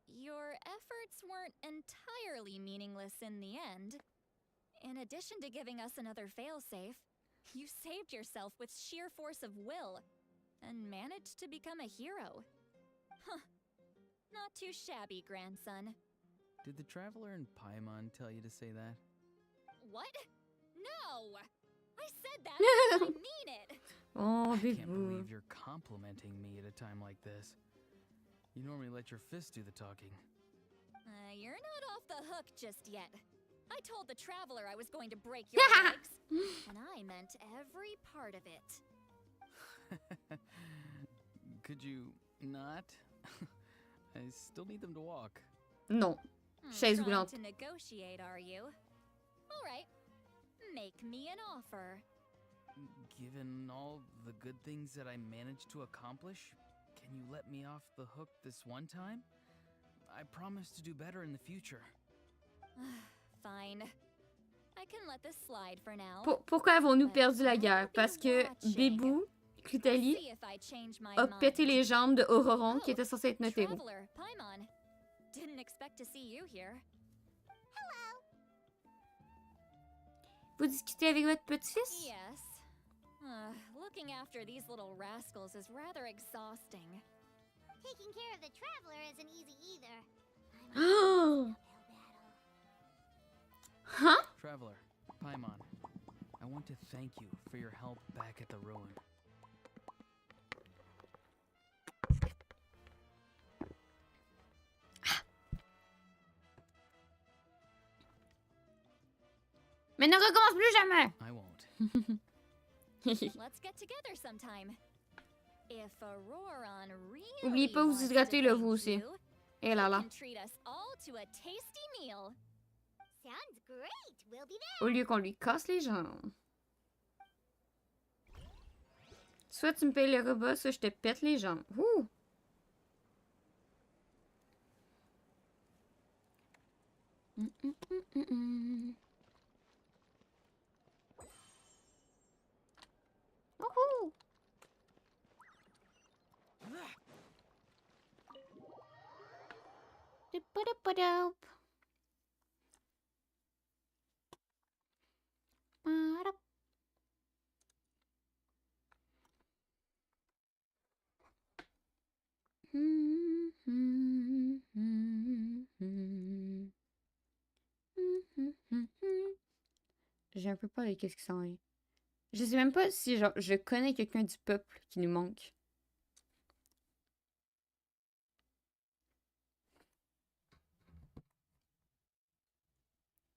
your efforts weren't entirely meaningless in the end. In addition to giving us another failsafe, you saved yourself with sheer force of will and managed to become a hero. Huh. Not too shabby, grandson. Did the traveler in Paimon tell you to say that? What? No! I said that because I mean it! Oh, I can't bébou. believe you're complimenting me at a time like this. You normally let your fist do the talking. You're not off the hook just yet. I told the traveler I was going to break your legs, and I meant every part of it. Could you not? I still need them to walk. Non. Chaise Trying roulante. to negotiate, are you? All right. Make me an offer. Given all the good things that I managed to accomplish, can you let me off the hook this one time? I promise to do better in the future. Fine. I can let this slide for now. Pourquoi avons-nous perdu la guerre? Parce que Bébou, Critali, See if I change my a mind. pété les jambes de Auroron, qui était censé être notre héros. Traveler, Paimon. Didn't expect to see you here. Vous discutez avec votre petit-fils? Yes. Looking after these little rascals is rather exhausting. Taking care of the traveler isn't easy either. Oh! Huh? Traveler, Paimon, I want to thank you for your help back at the ruin. Mais ne recommence plus jamais! I won't. Let's get together sometime. If Auroron really Oubliez pas, vous wants to hydratez le thank vous aussi. you, Et là he là. can treat us all to a tasty meal. Sounds great. We'll be there. Au lieu qu'on lui casse les jambes. Soit tu me payes le repas, soit je te pète les jambes. Ouh! Woohoo! Doop-a-doop-a-doop. Ba-doop. J'ai un peu peur de qu'est-ce qui s'en vient. Je sais même pas si genre je connais quelqu'un du peuple qui nous manque.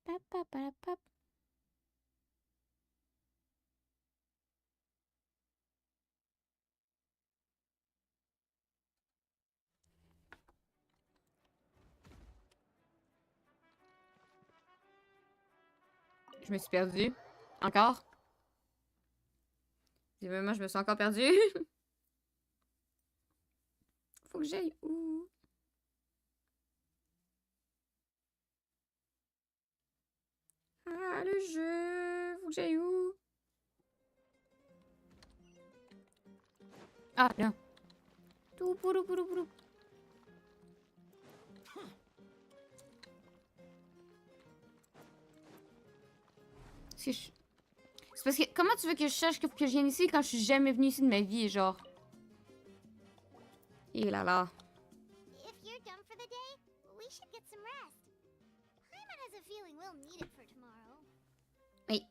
Pap, pap, pap, pap. Je me suis perdue. Encore. Évidemment, je me suis encore perdue. Faut que j'aille où? Ah, le jeu. Faut que j'aille où? Ah, là. Tout poulou, poulou, poulou. C'est parce que comment tu veux que je sache que je vienne ici quand je suis jamais venue ici de ma vie, genre? Et là là. If you're done for the day, we should get some rest. Paimon has a feeling we'll need it for tomorrow. Oui.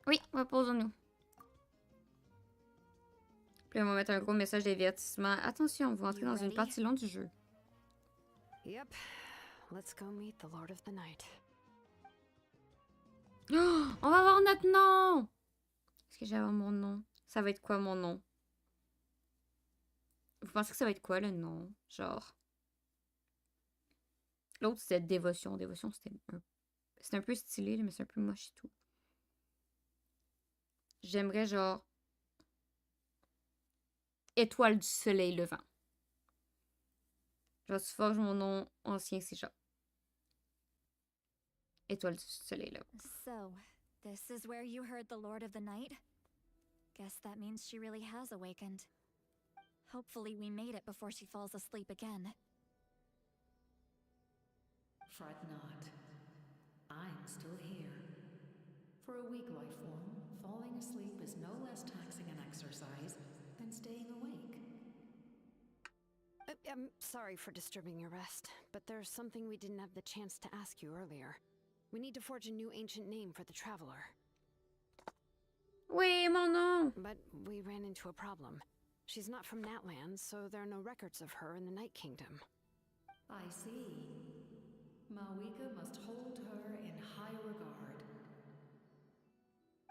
Oui, reposons-nous. Puis on va mettre un gros message d'avertissement. Attention, vous entrez dans une partie longue du jeu. Yep. Let's go meet the Lord of the Night. Oh, on va avoir notre nom! Est-ce que j'ai avoir mon nom? Ça va être quoi mon nom? Vous pensez que ça va être quoi le nom? Genre. L'autre c'était Dévotion. Dévotion c'était un peu stylé, mais c'est un peu moche et tout. J'aimerais genre. Étoile du soleil levant. Genre, tu forges mon nom ancien, c'est genre. Étoile du soleil levant. So, this is where you heard the Lord of the Night? Guess that means she really has awakened. Hopefully we made it before she falls asleep again. Fret not. I'm still here. For a weak life form, falling asleep is no less taxing an exercise than staying awake. I'm sorry for disturbing your rest, but there's something we didn't have the chance to ask you earlier. We need to forge a new ancient name for the traveler. Oui, mon nom! But we ran into a problem. She's not from Natland, so there are no records of her in the Night Kingdom. I see. Mawika must hold her in high regard.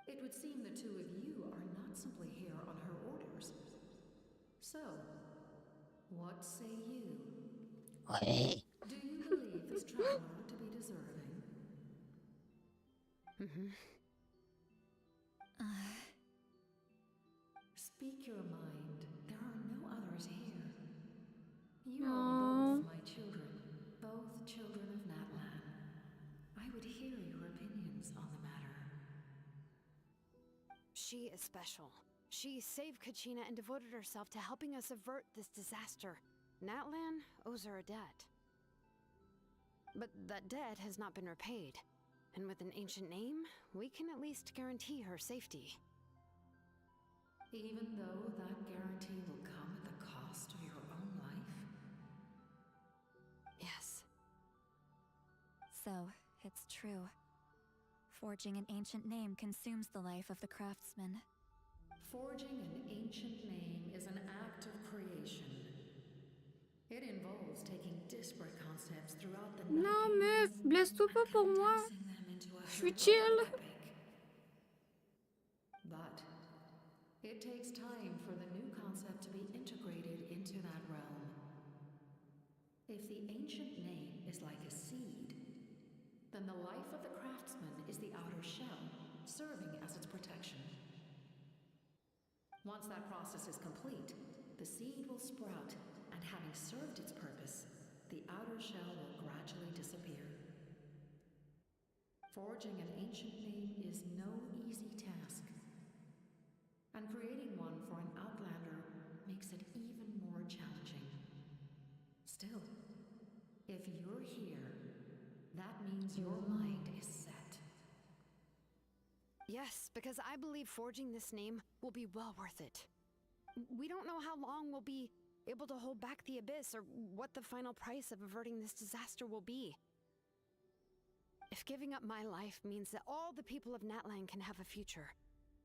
It would seem the two of you are not simply here on her orders. So, what say you? Do you believe this traveler to be deserving? Speak your mind. There are no others here. You are both my children, both children of Natlan. I would hear your opinions on the matter. She is special. She saved Kachina and devoted herself to helping us avert this disaster. Natlan owes her a debt. But that debt has not been repaid. And with an ancient name, we can at least guarantee her safety. Even though that guarantee will come at the cost of your own life? Yes. So, it's true. Forging an ancient name consumes the life of the craftsman. Forging an ancient name is an act of creation. It involves taking disparate concepts throughout the Non, Night meuf, Kingdom blesse-toi pas pour and moi. condensing them into a Je suis heroic chill. epic. But it takes time for the new concept to be integrated into that realm. If the ancient name is like a seed, then the life of the craftsman is the outer shell, serving as its protection. Once that process is complete, the seed will sprout, and having served its purpose, the outer shell will gradually disappear. Forging an ancient name is no easy task, and creating one for an outlander makes it even more challenging. Still, if you're here, that means your mind is set. Yes, because I believe forging this name will be well worth it. We don't know how long we'll be able to hold back the abyss or what the final price of averting this disaster will be. If giving up my life means that all the people of Natlan can have a future,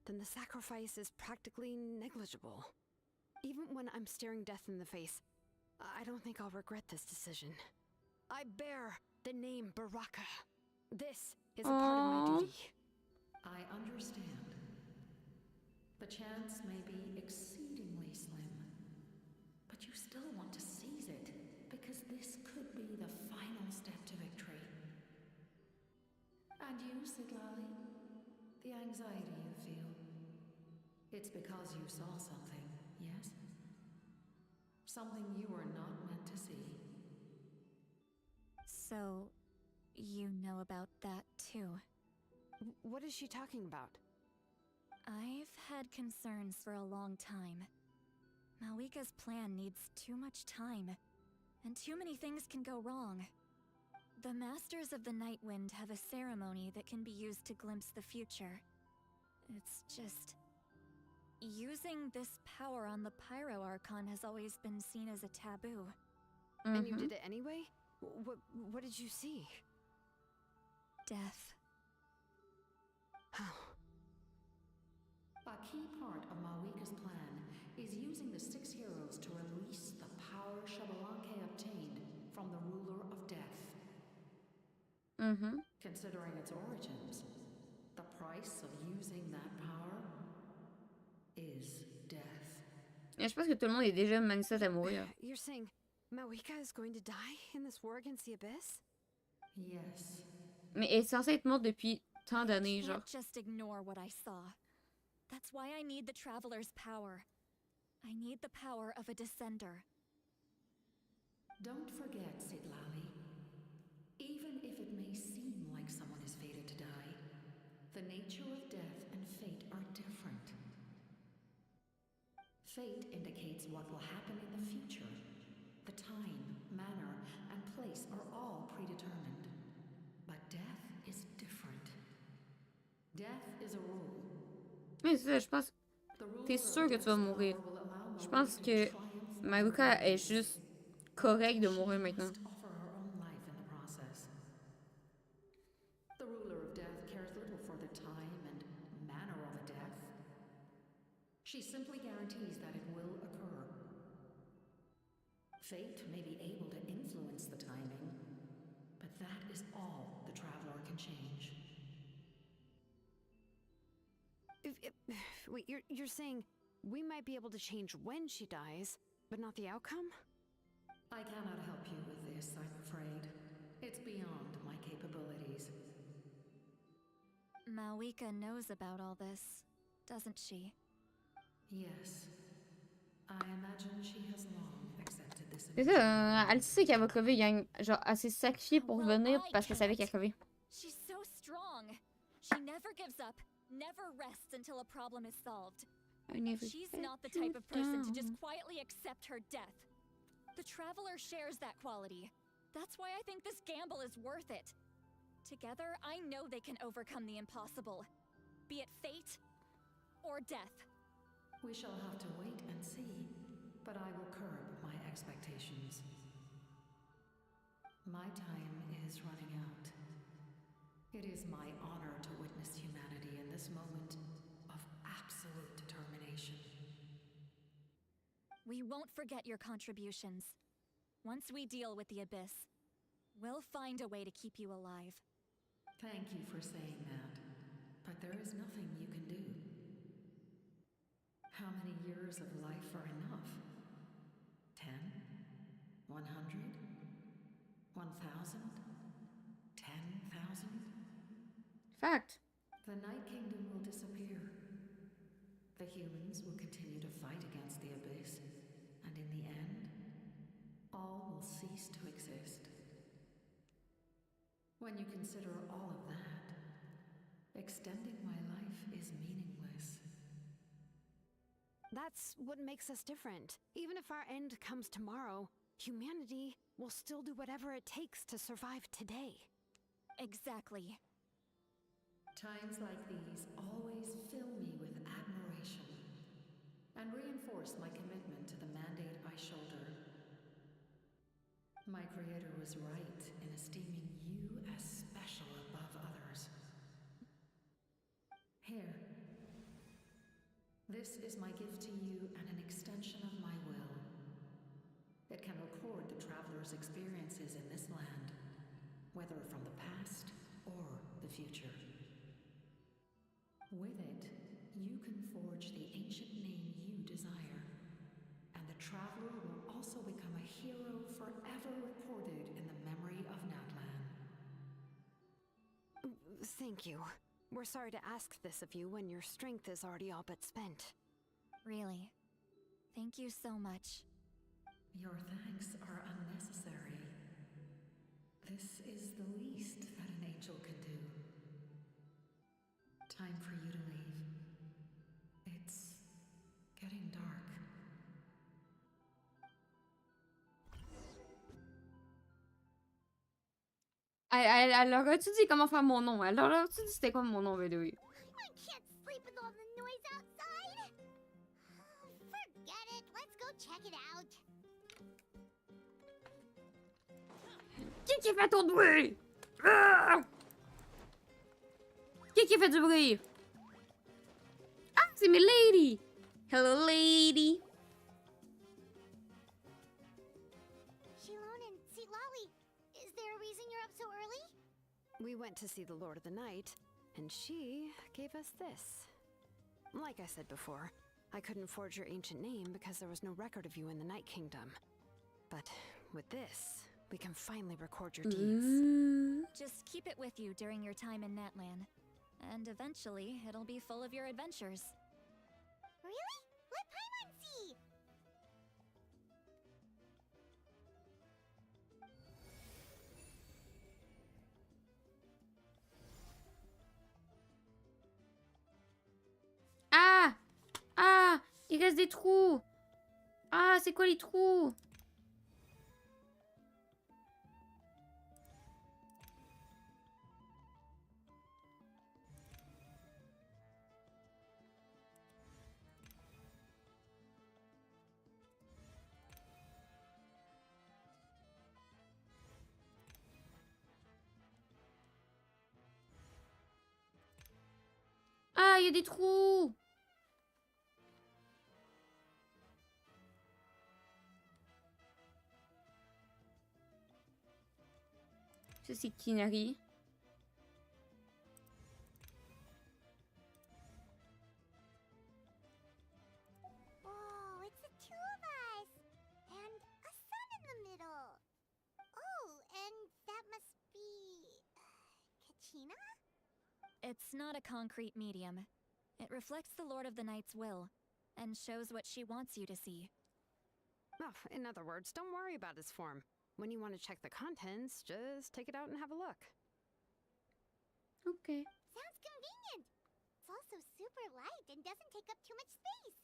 then the sacrifice is practically negligible. Even when I'm staring death in the face, I don't think I'll regret this decision. I bear the name Baraka. This is a part of my duty. I understand. The chance may be exceedingly slim, but you still want to seize it, because this could be the final step to victory. And you, Sidlali? The anxiety you feel. It's because you saw something, yes? Something you were not meant to see. So, you know about that too. What is she talking about? I've had concerns for a long time. Mawika's plan needs too much time, and too many things can go wrong. The Masters of the Night Wind have a ceremony that can be used to glimpse the future. It's just... using this power on the Pyro Archon has always been seen as a taboo. And you did it anyway? What did you see? Death. A key part of Mawika's plan is using the 6 heroes to release the power Xbalanque obtained from the ruler of death. Considering its origins, the price of using that power is death. Et je pense que tout le monde est déjà manifeste à mourir. You're saying Mawika is going to die in this war against the Abyss? Yes. Mais elle est censée être morte depuis tant d'années, genre. Can't just ignore what I saw. That's why I need the Traveler's power. I need the power of a Descender. Don't forget, Sidlali. Even if it may seem like someone is fated to die, the nature of death and fate are different. Fate indicates what will happen in the future. The time, manner, and place are all predetermined. But death is different. Death is a rule. Oui, c'est ça, je pense. T'es sûr que tu vas mourir. Je pense que Mawika est juste correcte de mourir maintenant. Offer her own life in the process. The ruler of death cares little for the time and manner of a death. She simply guarantees that it will occur. Fate may be able to influence the timing, but that is all the Traveler can change. Wait, you're saying we might be able to change when she dies, but not the outcome? I cannot help you with this, I'm afraid. It's beyond my capabilities. Malwika knows about all this, doesn't she? Yes. I imagine she has long accepted this. C'est ça, elle sait qu'elle va crever, gang. Genre, elle s'est sacrifiée pour venir parce qu'elle savait qu'elle crevait. She's so strong. She never gives up, never rests until a problem is solved. She's not the type of person to just quietly accept her death. The Traveler shares that quality. That's why I think this gamble is worth it. Together, I know they can overcome the impossible. Be it fate or death. We shall have to wait and see, but I will curb my expectations. My time is running out. It is my honor to witness humanity in this moment of absolute determination. We won't forget your contributions. Once we deal with the Abyss, we'll find a way to keep you alive. Thank you for saying that, but there is nothing you can do. How many years of life are enough? 10? 100? 1,000? 10,000? Fact. The Night Kingdom will disappear. The humans will continue to fight against the Abyss, and in the end, all will cease to exist. When you consider all of that, extending my life is meaningless. That's what makes us different. Even if our end comes tomorrow, humanity will still do whatever it takes to survive today. Exactly. Times like these always fill me with admiration and reinforce my commitment to the mandate I shoulder. My Creator was right in esteeming you as special above others. Here. This is my gift to you and an extension of my will. It can record the Traveler's experiences in this land, whether from the past or the future. With it, you can forge the ancient name you desire, and the Traveler will also become a hero forever recorded in the memory of Natlan. Thank you. We're sorry to ask this of you when your strength is already all but spent. Really. Thank you so much. Your thanks are unnecessary. This is the least that an angel can do. Time for you to leave. It's getting dark. Elle leur a-tu dit comment faire mon nom? Elle leur a-tu dit c'était quoi mon nom, by the way? I can't sleep with all the noise outside. Forget it. Let's go check it out. Qui fait ton bruit? Ah! Qui fait du bruit? Ah, c'est mes lady! Hello, lady! Shilon and Lolly, is there a reason you're up so early? We went to see the Lord of the Night, and she gave us this. Like I said before, I couldn't forge your ancient name because there was no record of you in the Night Kingdom. But with this, we can finally record your deeds. Just keep it with you during your time in Natlan. And eventually, it'll be full of your adventures. Really? Let Paimon see! Ah! Ah! Il reste des trous! Ah, c'est quoi les trous? Ah, il y a des trous! Ça, c'est Kinari. Oh, it's the two of us! And a sun in the middle! Oh, and that must be... Kachina? It's not a concrete medium. It reflects the Lord of the Night's will, and shows what she wants you to see. Oh, in other words, don't worry about his form. When you want to check the contents, just take it out and have a look. Okay. Sounds convenient! It's also super light and doesn't take up too much space.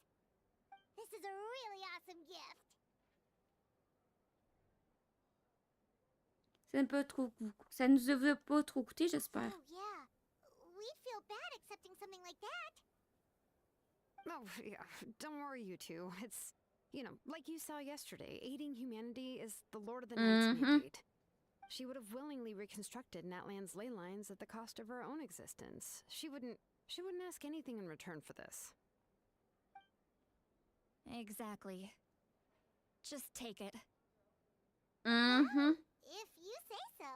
This is a really awesome gift! Ça nous a pas trop coûté, j'espère. Oh, yeah. We'd feel bad accepting something like that. Oh, yeah, don't worry, you two. It's, you know, like you saw yesterday, aiding humanity is the Lord of the Night's mandate. She would have willingly reconstructed Natlan's ley lines at the cost of her own existence. She wouldn't ask anything in return for this. Exactly. Just take it. If you say so.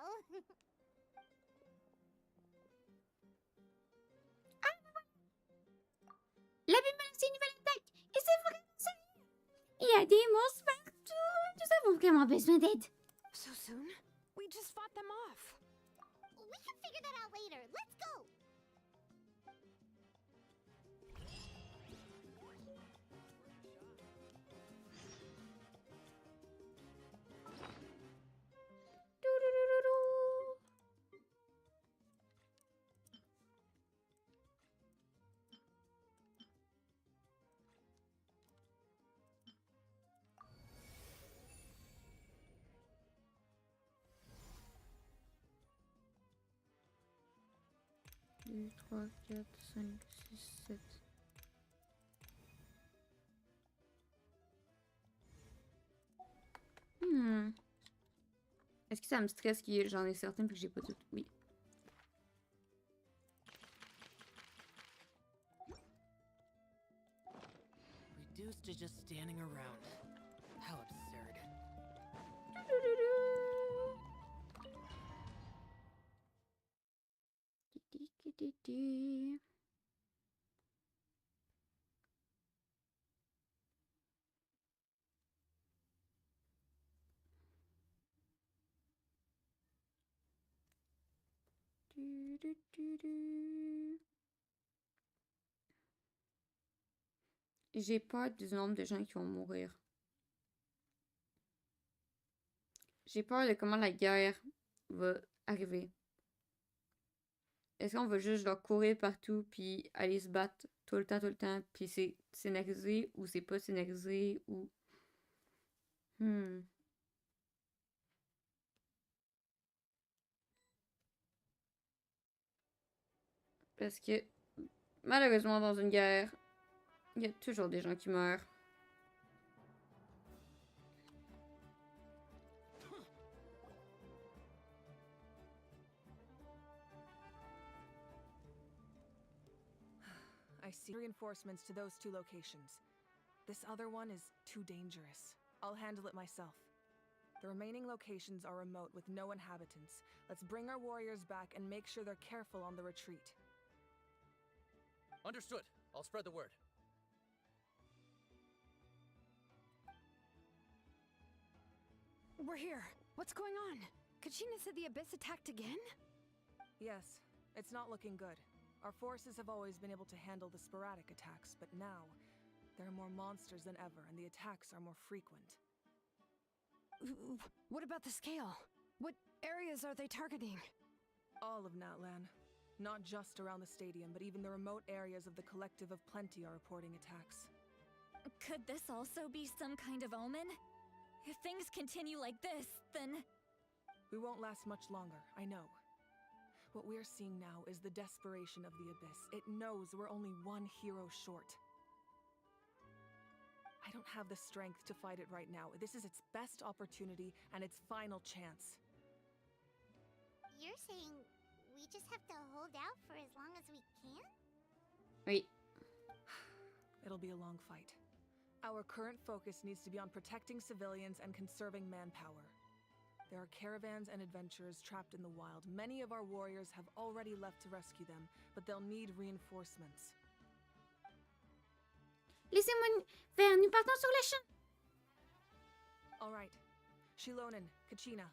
La Bible, c'est une nouvelle attaque! Et c'est vraiment sérieux! Il y a des monstres partout! Nous avons vraiment besoin d'aide! So soon? We just fought them off. We can figure that out later. Let's go! Deux, 3, 4, 5, 6, 7. Est-ce que ça me stresse que j'en ai certaines puis que j'ai pas toutes? Oui. Reduced to just standing around. How absurd. J'ai peur du nombre de gens qui vont mourir. J'ai peur de comment la guerre va arriver. Est-ce qu'on va juste genre courir partout puis aller se battre tout le temps, puis c'est scénarisé ou c'est pas scénarisé ou... Parce que malheureusement dans une guerre, il y a toujours des gens qui meurent. I see reinforcements to those two locations. This other one is too dangerous. I'll handle it myself. The remaining locations are remote with no inhabitants. Let's bring our warriors back and make sure they're careful on the retreat. Understood. I'll spread the word. We're here. What's going on? Kachina said the Abyss attacked again? Yes, it's not looking good. Our forces have always been able to handle the sporadic attacks, but now there are more monsters than ever, and the attacks are more frequent. What about the scale? What areas are they targeting? All of Natlan. Not just around the stadium, but even the remote areas of the Collective of Plenty are reporting attacks. Could this also be some kind of omen? If things continue like this, then... We won't last much longer, I know. What we're seeing now is the desperation of the Abyss. It knows we're only one hero short. I don't have the strength to fight it right now. This is its best opportunity and its final chance. You're saying we just have to hold out for as long as we can? Oui. It'll be a long fight. Our current focus needs to be on protecting civilians and conserving manpower. There are caravans and adventurers trapped in the wild. Many of our warriors have already left to rescue them, but they'll need reinforcements. Laissez-moi faire, nous partons sur le champ. All right. Shilonen, Kachina,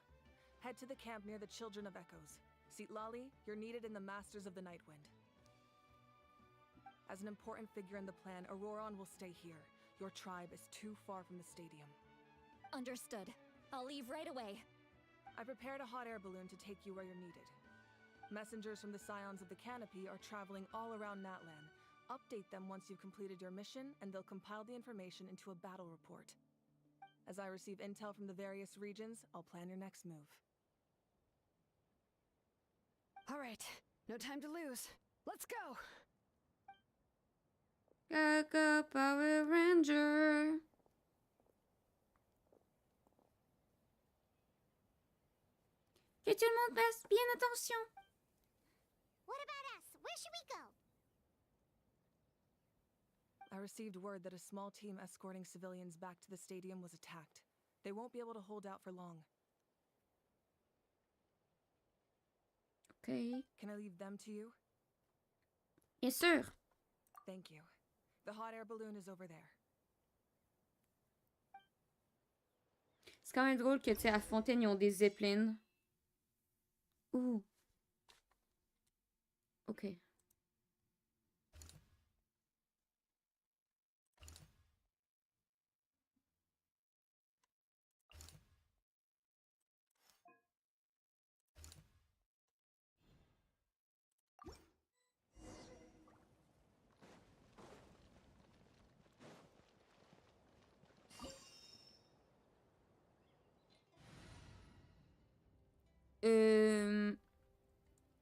head to the camp near the Children of Echoes. Sitlali, you're needed in the Masters of the Nightwind. As an important figure in the plan, Auroron will stay here. Your tribe is too far from the stadium. Understood. I'll leave right away. I prepared a hot air balloon to take you where you're needed. Messengers from the Scions of the Canopy are traveling all around Natlan. Update them once you've completed your mission, and they'll compile the information into a battle report. As I receive intel from the various regions, I'll plan your next move. All right, no time to lose. Let's go! Gaga Power Ranger. Que tout le monde fasse bien attention. What about us? Where should we go? I received word that a small team escorting civilians back to the stadium was attacked. They won't be able to hold out for long. Okay. Can I leave them to you? Bien sûr. Thank you. The hot air balloon is over there. C'est quand même drôle que, tu sais, à Fontaine, ils ont des zeppelins. Ouh. Ok.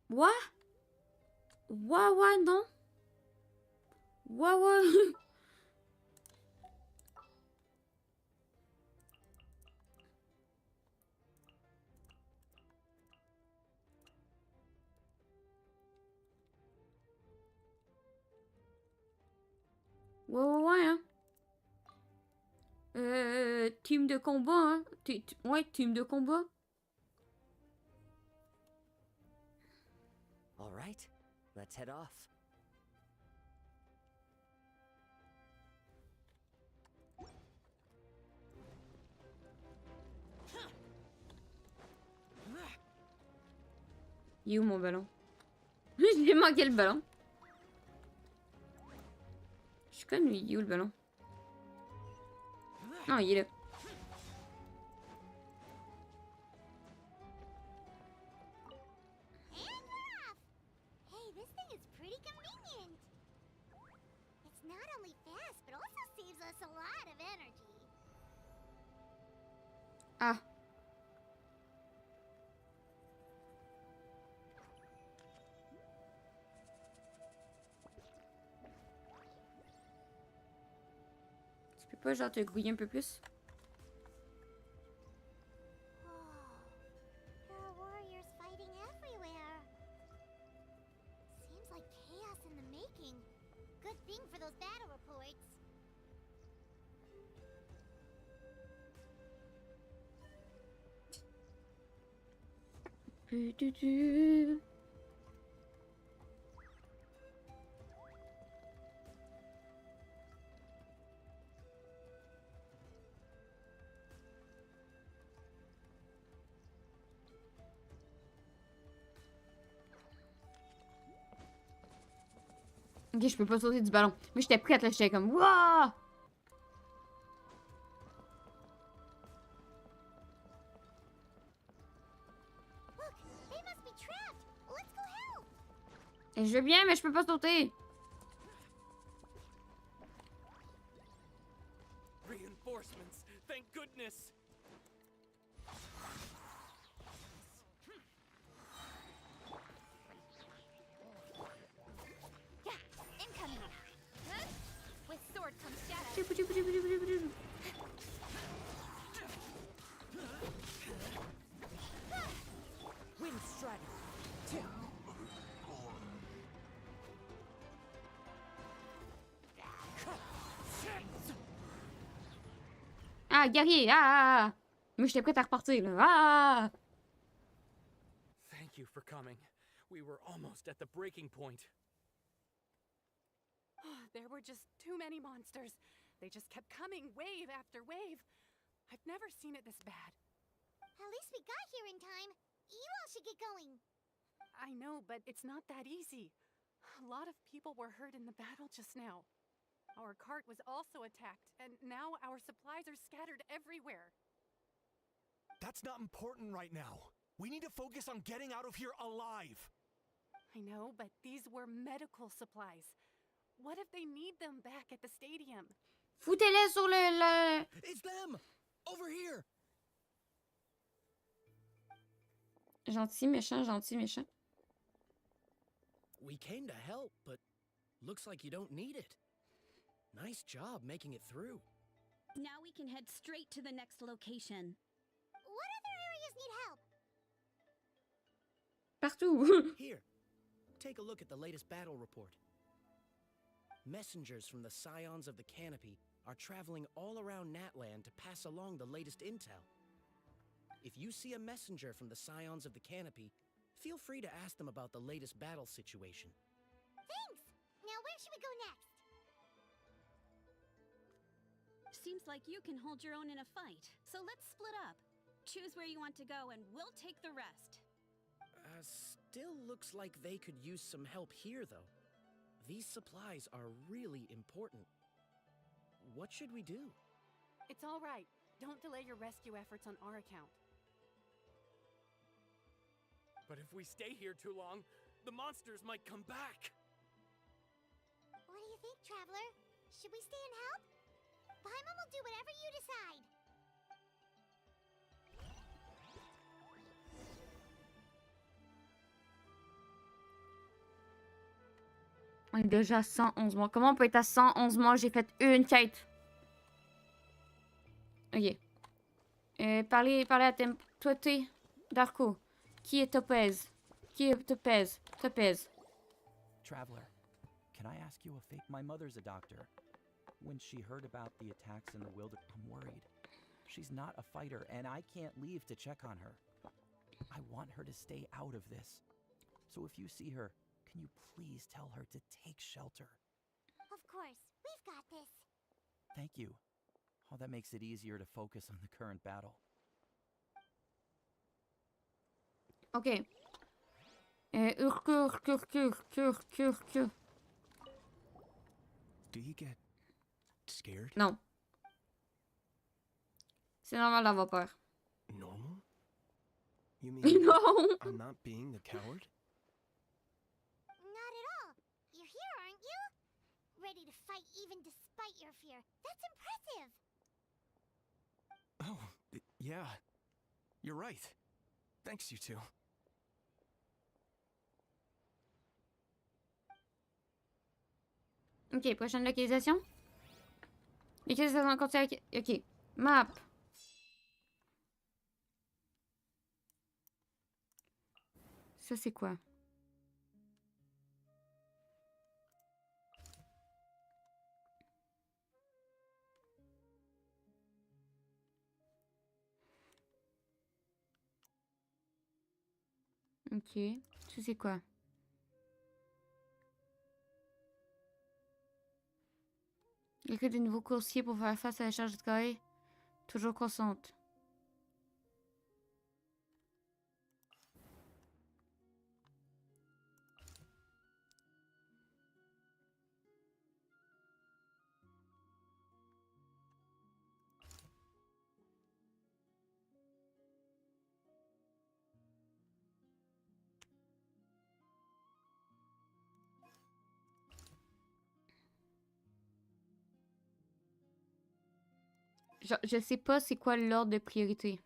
What? Wawa, non? Wawa. Ouais, hein. Team de combat, hein. Ouais, team de combat. All right, let's head off. Il est où mon ballon? J'ai manqué le ballon. Je suis conne, lui. Il est où le ballon? Non, il est là. And we're off! Hey, this thing is pretty convenient. It's not only fast, but also saves us a lot of energy. Ah. Tu peux pas genre te grouiller un peu plus? There are warriors fighting everywhere. Seems like chaos in the making. Good thing for those battle reports. Ok, je peux pas sauter du ballon. Mais j'étais prête là, j'étais comme wouah! Look, they must be trapped. Let's go help. Et je veux bien, mais je peux pas sauter. Reinforcements, thank goodness. Yeah, incoming. Huh? With sword comes shadow. Wind Strider. Ah, guerrier! Ah! Moi, j'étais prête à repartir, là. Ah! Thank you for coming. We were almost at the breaking point. There were just too many monsters. They just kept coming, wave after wave. I've never seen it this bad. At least we got here in time. You all should get going. I know, but it's not that easy. A lot of people were hurt in the battle just now. Our cart was also attacked, and now our supplies are scattered everywhere. That's not important right now. We need to focus on getting out of here alive. I know, but these were medical supplies. What if they need them back at the stadium? Foutez-les sur le... It's them! Over here! Gentil, méchant, gentil, méchant. We came to help, but looks like you don't need it. Nice job making it through. Now we can head straight to the next location. What other areas need help? Partout. Here, take a look at the latest battle report. Messengers from the Scions of the Canopy are traveling all around Natland to pass along the latest intel. If you see a messenger from the Scions of the Canopy, feel free to ask them about the latest battle situation. Thanks! Now where should we go next? Seems like you can hold your own in a fight, so let's split up. Choose where you want to go and we'll take the rest. Still looks like they could use some help here, though. These supplies are really important. What should we do? It's all right. Don't delay your rescue efforts on our account. But if we stay here too long, the monsters might come back. What do you think, Traveler? Should we stay and help? Paimon will do whatever you decide. On est déjà à 111 mois. Comment on peut être à 111 mois? J'ai fait une quête. Ok. Parlez à toi, t'es Darko. Qui est Topaz? Qui est Topaz? Topaz. Traveler, can I ask you a favor? My mother's a doctor. When she heard about the attacks in the wilderness, I'm worried. She's not a fighter, and I can't leave to check on her. I want her to stay out of this. So if you see her, can you please tell her to take shelter? Of course, we've got this. Thank you. Oh, that makes it easier to focus on the current battle. Ok. Do you get scared? Non. C'est normal d'avoir peur. Normal? You mean No. I'm not being the coward? Not at all. You're here, aren't you? Ready to fight even despite your fear. That's impressive. Oh, yeah. You're right. Thanks, you two. Ok, prochaine localisation. Localisation continue. Ok. Map. Ça, c'est quoi? Ok. Ça, c'est quoi? Il y a des nouveaux coursiers pour faire face à la charge de travail toujours croissante. Je sais pas c'est quoi l'ordre de priorité.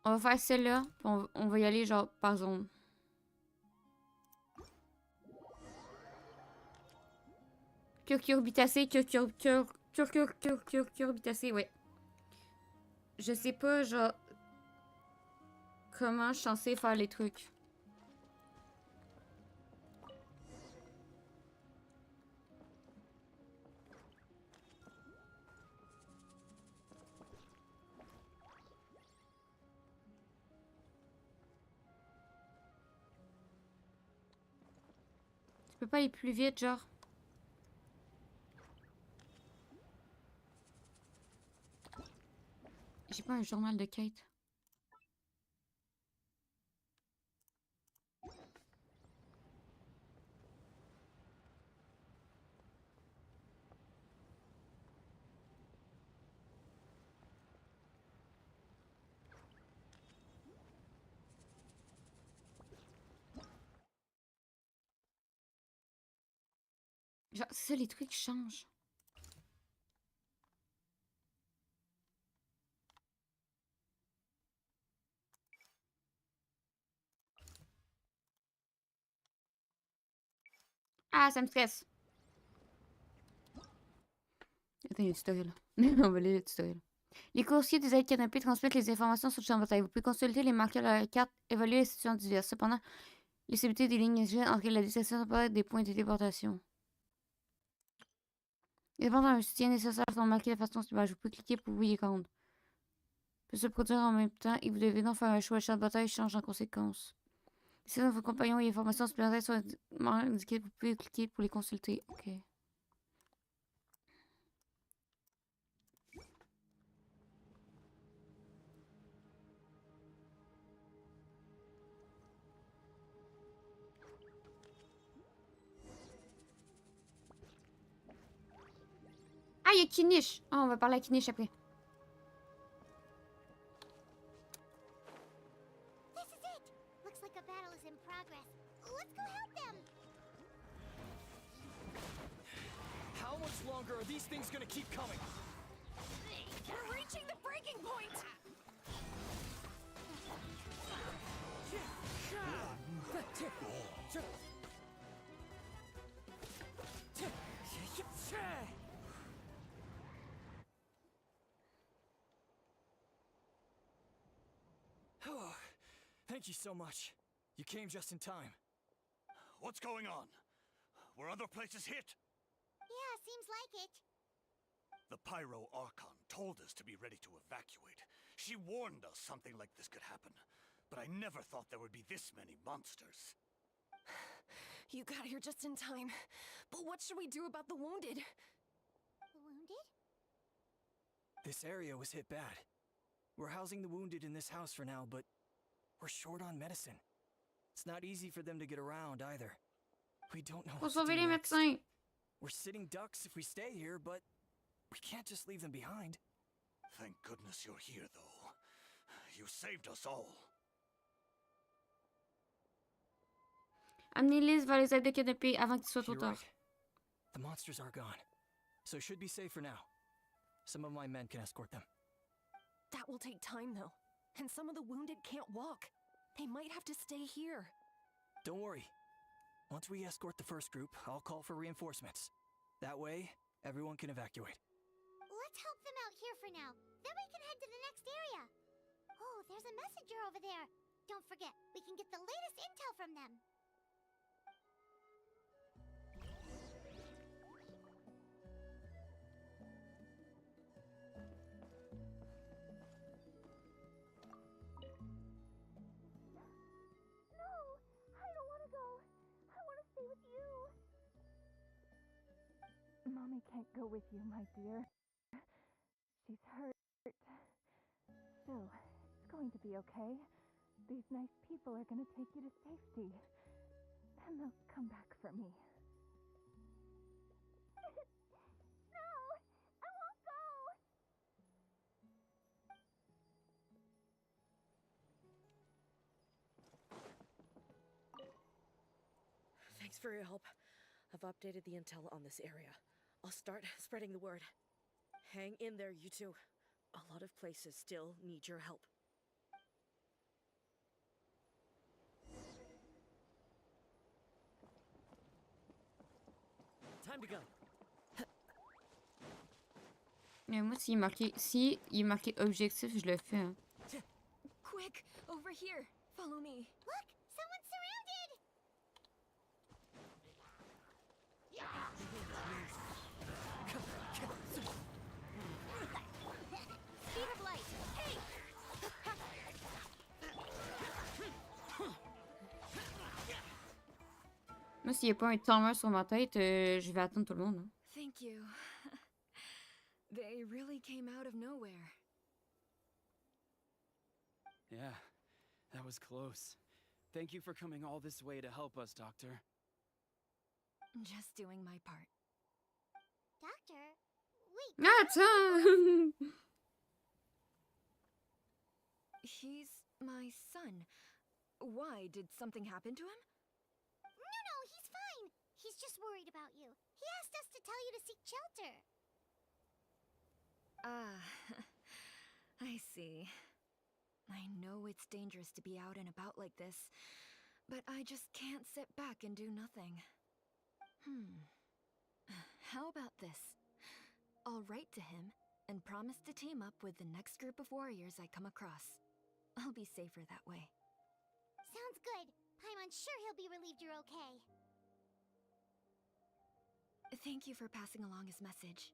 On va faire celle-là, on va y aller genre par zone. Cucurbitacée, cucurbitacée, ouais. Je sais pas genre comment je suis censée faire les trucs. peux pas aller plus vite, genre. J'ai pas un journal de quête. Genre, c'est ça, les trucs changent. Ah, ça me stresse. Attends, il y a un tutoriel. On va lire le tutoriel. Les coursiers des aides canapés transmettent les informations sur le champ de bataille. Vous pouvez consulter les marqueurs de la carte, évaluer les situations diverses. Cependant, les stabilités des lignes entre la destination des points de déportation. Dépendant d'un soutien nécessaire sont marqués de façon ciblage. Vous pouvez cliquer pour vous y rendre. Peut se produire en même temps et vous devez donc faire un choix. Le champ de bataille change en conséquence. Si vos compagnons et informations supplémentaires sont indiquées, vous pouvez cliquer pour les consulter. Ok. Ah, il y a Kinish! Ah, on va parler à Kinish après. This is it! Looks like a battle is in progress. Let's go help them! How much longer are these things gonna keep coming? We're reaching the breaking point! Oh, thank you so much. You came just in time. What's going on? Were other places hit? Yeah, seems like it. The Pyro Archon told us to be ready to evacuate. She warned us something like this could happen. But I never thought there would be this many monsters. You got here just in time. But what should we do about the wounded? The wounded? This area was hit bad. We're housing the wounded in this house for now, but we're short on medicine. It's not easy for them to get around either. We don't know what to do next. We're sitting ducks if we stay here, but we can't just leave them behind. Thank goodness you're here, though. You saved us all. Amenez-les vers les aides de canapé avant qu'il soit trop You're tard. right. The monsters are gone, so it should be safe for now. Some of my men can escort them. That will take time, though. And some of the wounded can't walk. They might have to stay here. Don't worry. Once we escort the first group, I'll call for reinforcements. That way, everyone can evacuate. Let's help them out here for now. Then we can head to the next area. Oh, there's a messenger over there. Don't forget, we can get the latest intel from them. No, I don't want to go. I want to stay with you. Mommy can't go with you, my dear. She's hurt. Still, it's going to be okay. These nice people are going to take you to safety. Then they'll come back for me. No, I won't go. Thanks for your help. I've updated the intel on this area. I'll start spreading the word. Hang in there, you two. A lot of places still need your help. Time to go. Mais moi, s'il est marqué objectif, je le fais. Hein. Quick, over here. Follow me. Look, someone's surrounded. Speed of light. Hey! Moi, s'il n'y a pas un timer sur ma tête, je vais attendre tout le monde. Hein. Thank you. They really came out of nowhere. Yeah, that was close. Thank you for coming all this way to help us, Doctor. Just doing my part. Doctor? Wait. Ah, attends! He's my son. Why? Did something happen to him? No, he's fine. He's just worried about you. He asked us to tell you to seek shelter. Ah, I see. I know it's dangerous to be out and about like this, but I just can't sit back and do nothing. How about this? I'll write to him and promise to team up with the next group of warriors I come across. I'll be safer that way. Sounds good. Paimon's sure he'll be relieved you're okay. Thank you for passing along his message.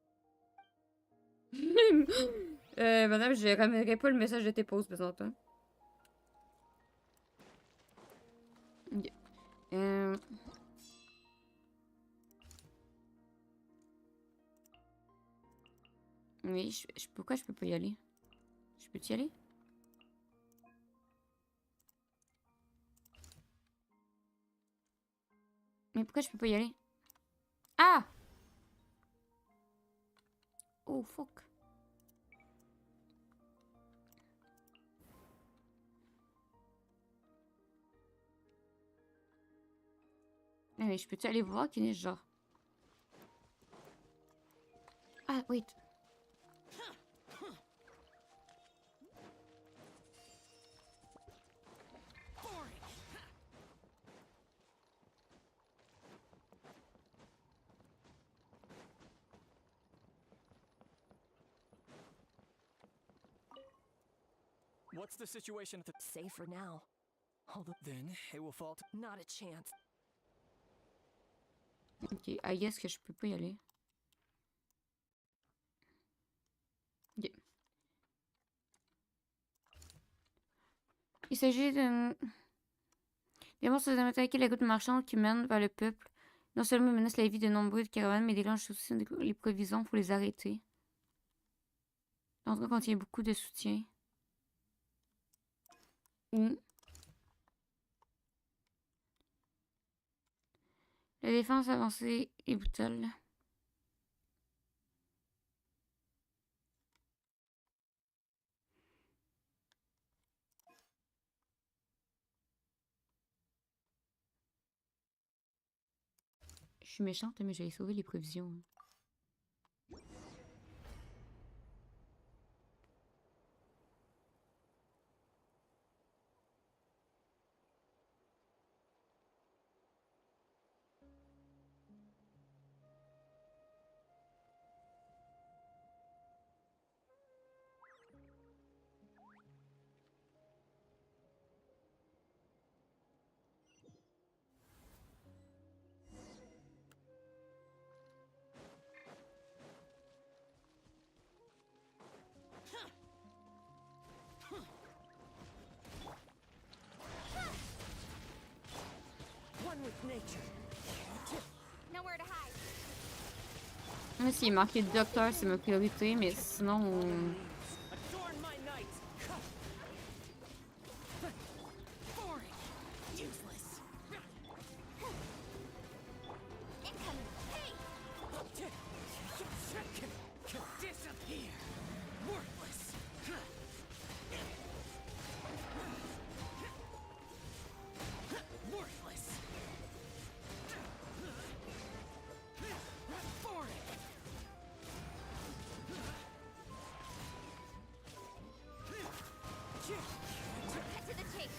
Madame, je ramènerai pas le message de tes pauses présentement. Ok. Oui, pourquoi je peux pas y aller? Je peux-tu y aller? Mais pourquoi je peux pas y aller? Ah! Oh, fuck. Ah, mais je peux-tu aller voir qui est genre? Ah, wait. What's the situation at the... Safe for now. Although Then it will fall to... not a chance. Ok, I guess que je peux pas y aller. Ok. Il s'agit d'une... Des monstres attaquent la route marchande qui mène vers le peuple. Non seulement ils menacent la vie de nombreuses caravanes, mais déclenchent aussi les provisions pour les arrêter. L'endroit contient beaucoup de soutien. La défense avancée est brutale. Je suis méchante, mais j'allais sauver les provisions. One with nature. Nowhere to hide. Moi, s'il est marqué docteur, c'est ma priorité, mais sinon... Adorn my night. Boring. Useless. Incoming. Hey! Disappear. Worthless. Worthless. Boring. Cut to the chase.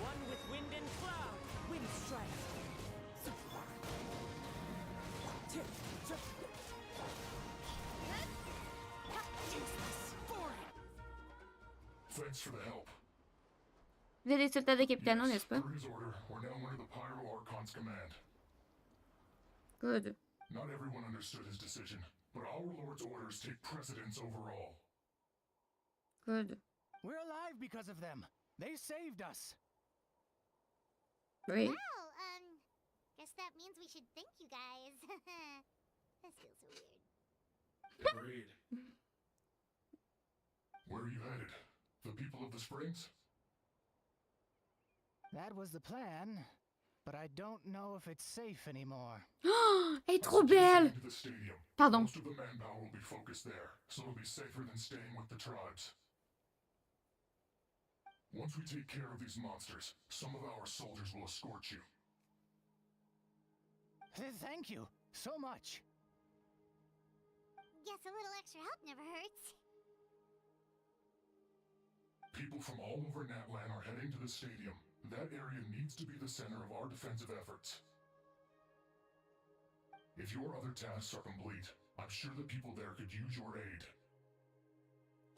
One with wind and cloud. Wind strike. Useless. Boring. Thanks for the help. Vous êtes des soldats de Capitano, n'est-ce pas? Per his order, we're now under the Pyro Archon's command. Good. Not everyone understood his decision, but our Lord's orders take precedence over all. Good. We're alive because of them. They saved us. Oui. Well, guess that means we should thank you guys. This feels so weird. Agreed. Where are you headed? The people of the Springs? That was the plan, but I don't know if it's safe anymore. Elle est trop belle! To the stadium. Pardon. Most of the manpower will be focused there, so it'll be safer than staying with the tribes. Once we take care of these monsters, some of our soldiers will escort you. Thank you so much. Guess a little extra help never hurts. People from all over Natlan are heading to the stadium. That area needs to be the center of our defensive efforts. If your other tasks are complete, I'm sure the people there could use your aid.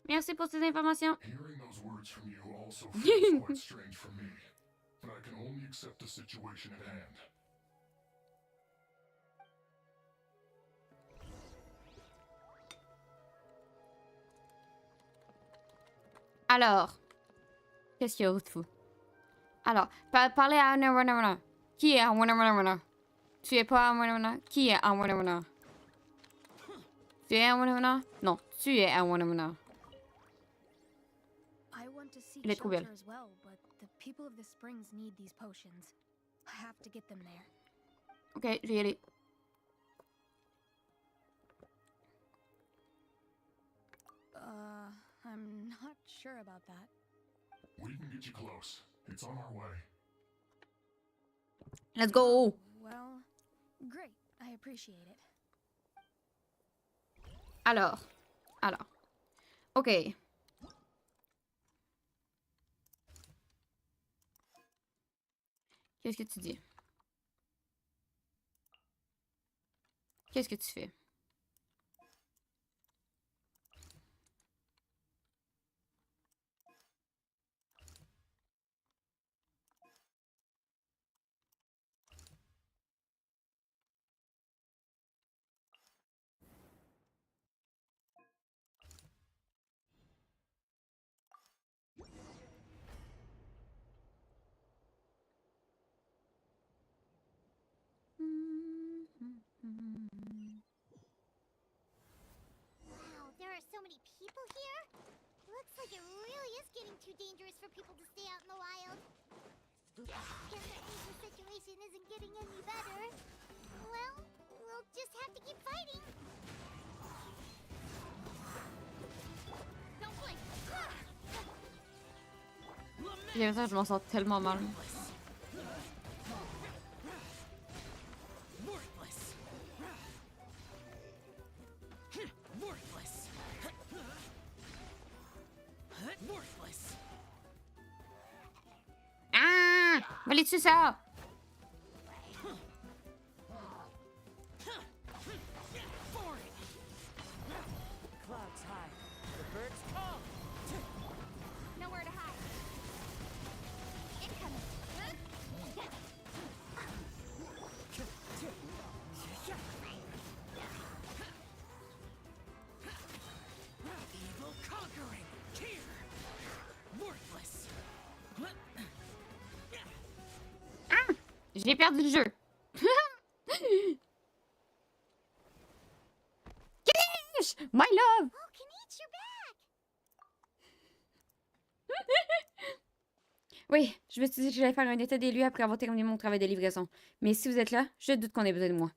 Merci pour ces informations. Hearing those words from you also feels quite strange for me, but I can only accept the situation at hand. Alors, qu'est-ce qu'il y a de fou? Alors, parlez à un. Qui est un? Tu es pas un. Qui est un? Tu es un? Non, tu es un. I want to seek Elle est trop belle. shelter as well, but the people of the springs need these potions. I have to get them there. Ok, je vais y aller. I'm not sure about that. We can get you close. It's on our way. Let's go! Well, great. I appreciate it. Alors. Ok. Qu'est-ce que tu dis? Qu'est-ce que tu fais? Wow, there are so many people here. Looks like it really is getting too dangerous for people to stay out in the wild. Guess that means the situation isn't getting any better. Well, we'll just have to keep fighting. Don't blink. J'ai l'impression que je m'en sens tellement mal. Ah! Va aller dessus ça! Clouds high. The birds call. Nowhere to hide. Incoming. Evil conquering. Here. Worthless. Ah! J'ai perdu le jeu. Kish! My love! Oh, Kenichi, you're back! Oui, je me suis dit que j'allais faire un état des lieux après avoir terminé mon travail de livraison. Mais si vous êtes là, je doute qu'on ait besoin de moi.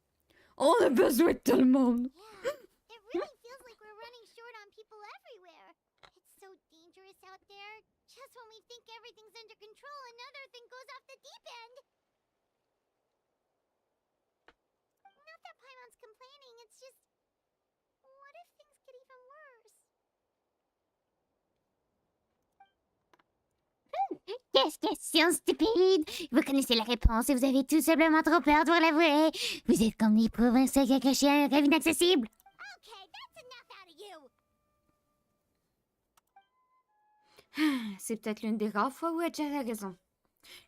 On a besoin de tout le monde! It really feels like we're running short on people everywhere. It's so dangerous out there. Just when we think everything's under control, another thing goes off the deep end. Not that Paimon's complaining, it's just... What if things get even worse? Question stupide! Vous connaissez la réponse et vous avez tout simplement trop peur de vous l'avouer. Vous êtes comme des provinciaux qui ont caché un rêve inaccessible. Okay, that's enough out of you! C'est peut-être l'une des rares fois où Edger a raison.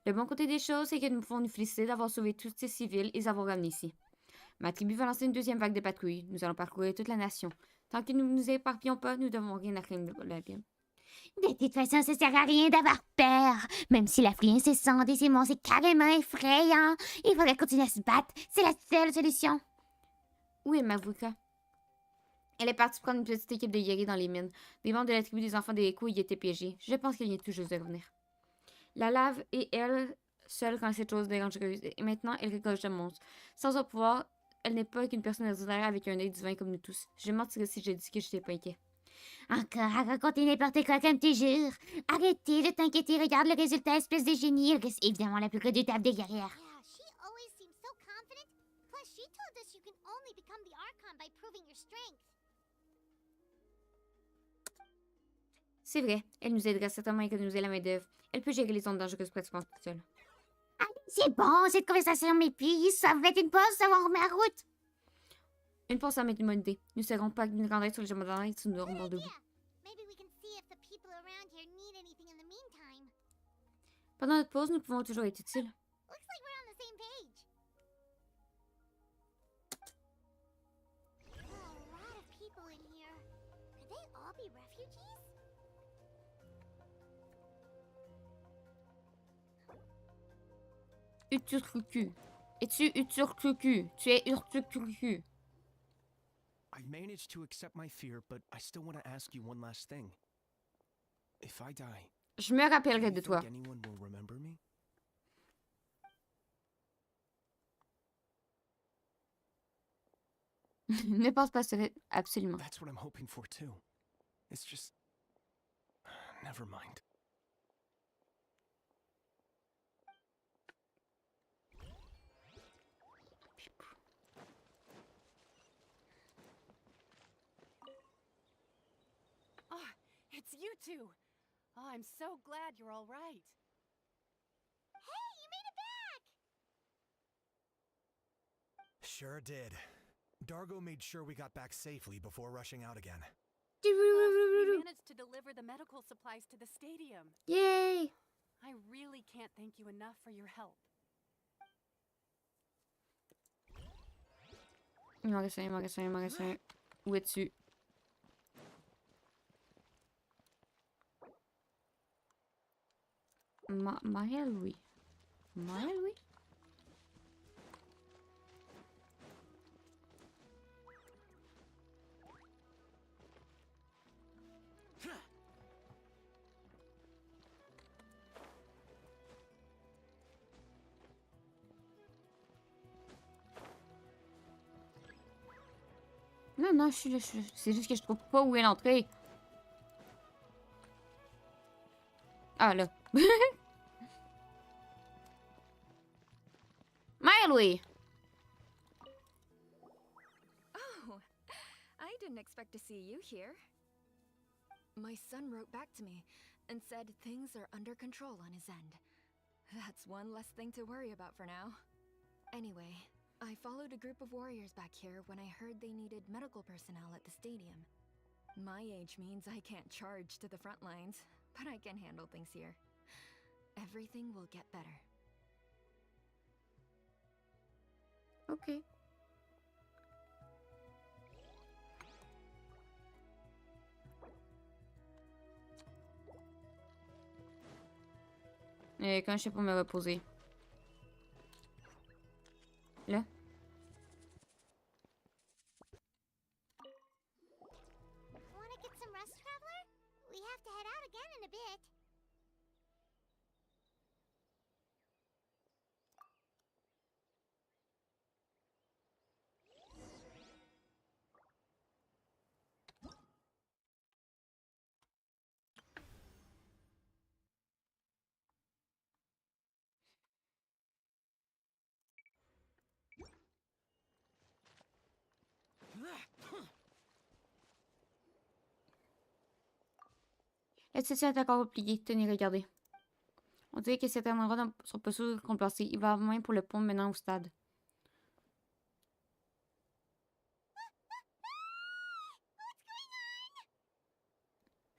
Le bon côté des choses, c'est que nous pouvons nous féliciter d'avoir sauvé tous ces civils et les avoir ramenés ici. Ma tribu va lancer une deuxième vague de patrouilles. Nous allons parcourir toute la nation. Tant que nous ne nous éparpillons pas, nous devons rien à craindre de la vie. De toute façon, ça sert à rien d'avoir peur. Même si la pluie incessante et ces monstres est carrément effrayant, il faudrait continuer à se battre. C'est la seule solution. Où est Mavuka? Elle est partie prendre une petite équipe de guerriers dans les mines. Des membres de la tribu des enfants des échos y étaient piégés. Je pense qu'elle vient tout juste de revenir. La lave et elle, seule quand cette chose dangereuse. Et maintenant, elle récolte le monstre. Sans son pouvoir, elle n'est pas qu'une personne ordinaire avec un œil divin comme nous tous. Je mentirais si je dis que je n'étais pas inquiet. Encore à raconter n'importe quoi comme tu jures. Arrêtez de t'inquiéter, regarde le résultat, espèce de génie. Elle reste évidemment la plus redoutable des guerrières. Yeah, she always seems so confident. Plus, she told us you can only become the Archon by proving your strength. C'est vrai, elle nous aidera certainement à économiser la main-d'œuvre. Elle peut gérer les ondes dangereuses pratiquement toute seule. C'est bon, cette conversation m'épuise. Ça va être une pause, ça va en remettre en route. Une pause, ça m'est une bonne idée. Nous serons pas d'une grandeur sur le jardin si nous nous remontons debout. Maybe we can see if the people around here need anything in the meantime. Pendant notre pause, nous pouvons toujours être utiles. Looks like we're on the same page. There are a lot of people in here. Could they all be refugees? Uturkuku. Es-tu Uturkuku? Tu es Uturkuku. I managed to accept my fear, but I still want to ask you one last thing. If I die, Je me rappellerai do de you toi. think anyone will remember me? Ne pense pas à cela, absolument. That's what I'm hoping for too. It's just never mind. Oh, it's you two! Oh, I'm so glad you're all right. Hey, you made it back! Sure did. Dargo made sure we got back safely before rushing out again. Plus, we managed to deliver the medical supplies to the stadium. Yay! I really can't thank you enough for your help. Magasin. Où es-tu? Maël, oui. Maël, oui. Non, je suis là. C'est juste que je trouve pas où est l'entrée. Ah, là. Maël, oui. Oh, I didn't expect to see you here. My son wrote back to me and said things are under control on his end. That's one less thing to worry about for now. Anyway, I followed a group of warriors back here when I heard they needed medical personnel at the stadium. My age means I can't charge to the front lines, but I can handle things here. Everything will get better. Ok. Et quand je sais pas me reposer. Là. Wanna get some rest, Traveler? We have to head out again in a bit. La situation est encore compliquée. Tenez, regardez. On dirait que certains endroits sont pas sûrs qu'on peut passer. Il va y avoir moins pour le pont maintenant au stade.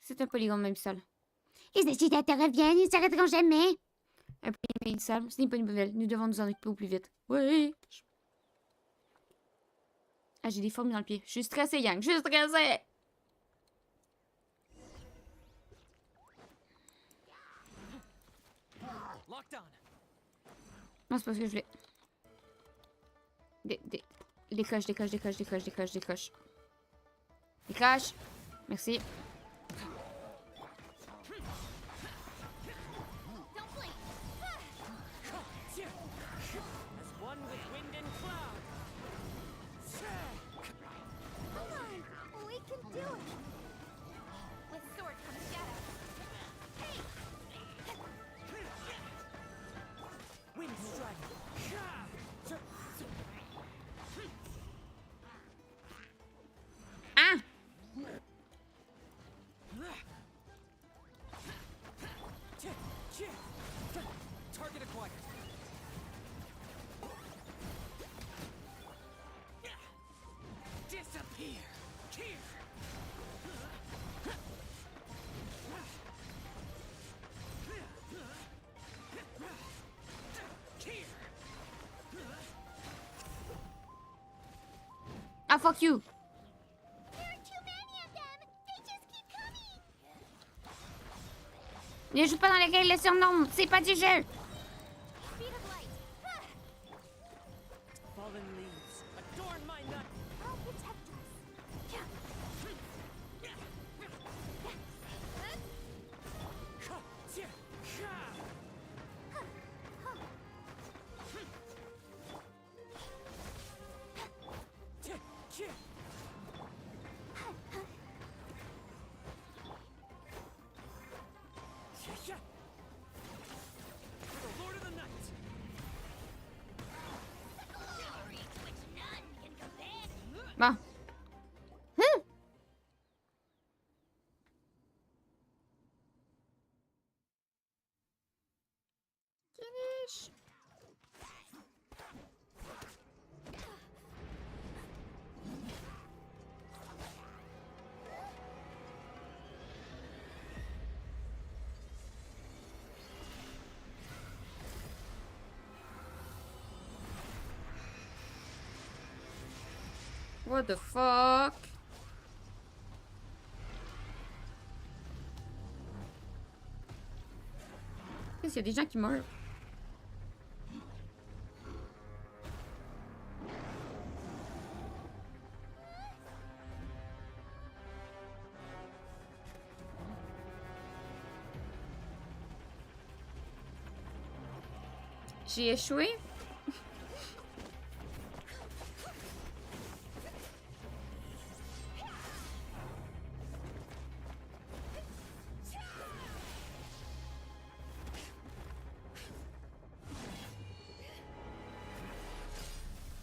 C'est un polygone même sale. Les agitateurs reviennent, ils ne s'arrêteront jamais. Un polygone sale, ce n'est pas une nouvelle. Nous devons nous en occuper au plus vite. Oui. Ah, j'ai des fourmis dans le pied. Je suis stressée, Yang. Je suis stressée. Locked on. Non, c'est pas ce que je voulais. Décoche, décoche, décoche, décoche, décoche, décoche. Décoche. Merci. As one with wind and cloud. Come on, we can do it. With sword comes shadow. Wind strike. Ah! Target acquired. Disappear. Here. Ah, fuck you! Ne joue pas dans les règles surnoms, c'est pas du jeu! Fallen leaves. Adorn my nut. I'll protect For the Lord of the Night. Bon. What the fuck? Qu'est-ce qu'il y a des gens qui meurent? J'ai échoué?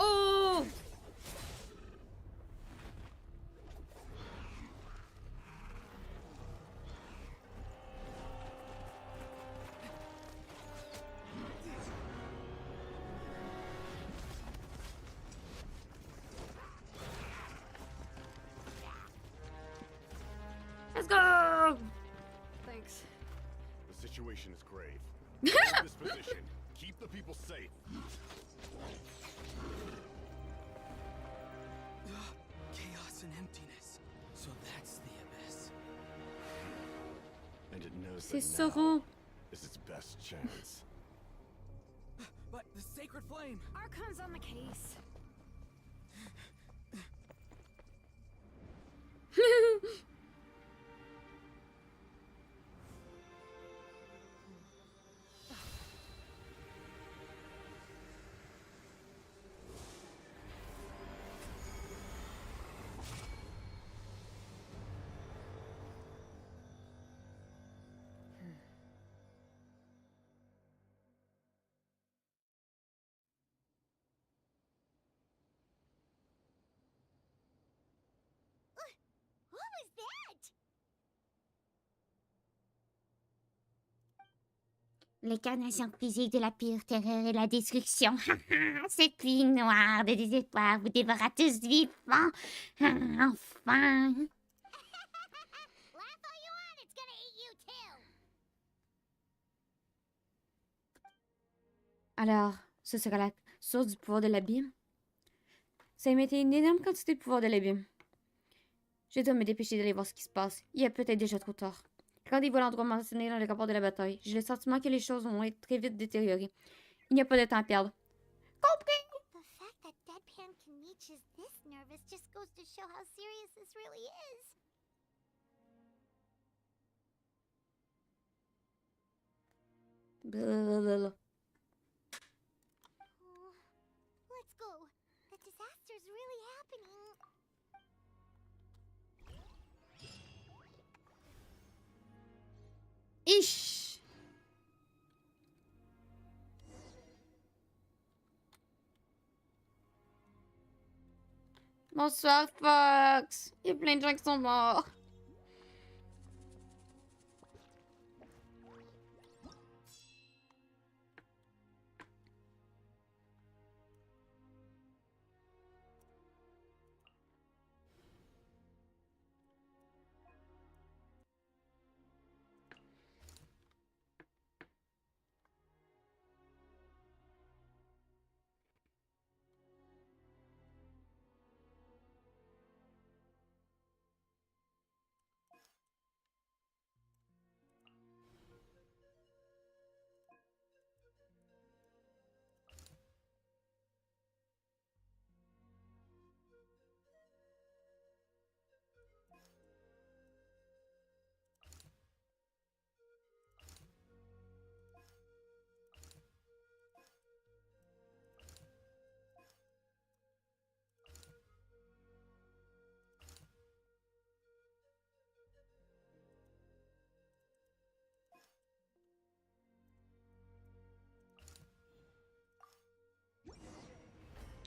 Oh! Let's go! Thanks. The situation is grave. Hold this position. Keep the people safe. Chaos and emptiness. So that's the abyss. And it knows C'est that now Sauron. is its best chance. But the sacred flame. Archon's on the case. What was that? L'incarnation physique de la pure terreur et la destruction. Cette pluie noire de désespoir vous dévora tous vivants. Enfin. Laugh all you want, it's gonna eat you too. Alors, ce sera la source du pouvoir de l'abîme. Ça émettait une énorme quantité de pouvoir de l'abîme. Je dois me dépêcher d'aller voir ce qui se passe. Il est peut-être déjà trop tard. Rendez-vous à l'endroit mentionné dans le rapport de la bataille. J'ai le sentiment que les choses vont être très vite détériorées. Il n'y a pas de temps à perdre. Compris! The fact that Deadpan Kenichi is this nervous just goes to show how serious this really is. Blablabla. Oh, let's go. The disaster's really happening. Ich! Bonsoir, Fox! Il y a plein de gens qui sont morts.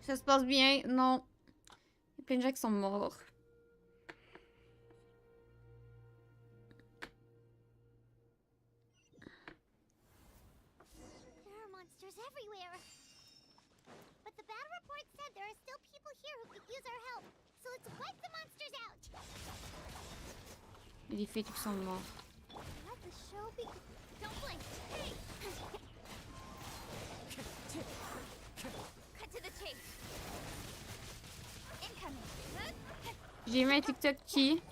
Ça se passe bien? Non. Il y a plein de gens qui sont morts. There are monsters everywhere. But the battle report said there are still people here who could use our help. So let's wipe the monsters out. Il y a des filles qui sont morts. Let the show begin. Don't blink. Hey! Cut to the chase. Incoming. J'ai vu un TikTok qui...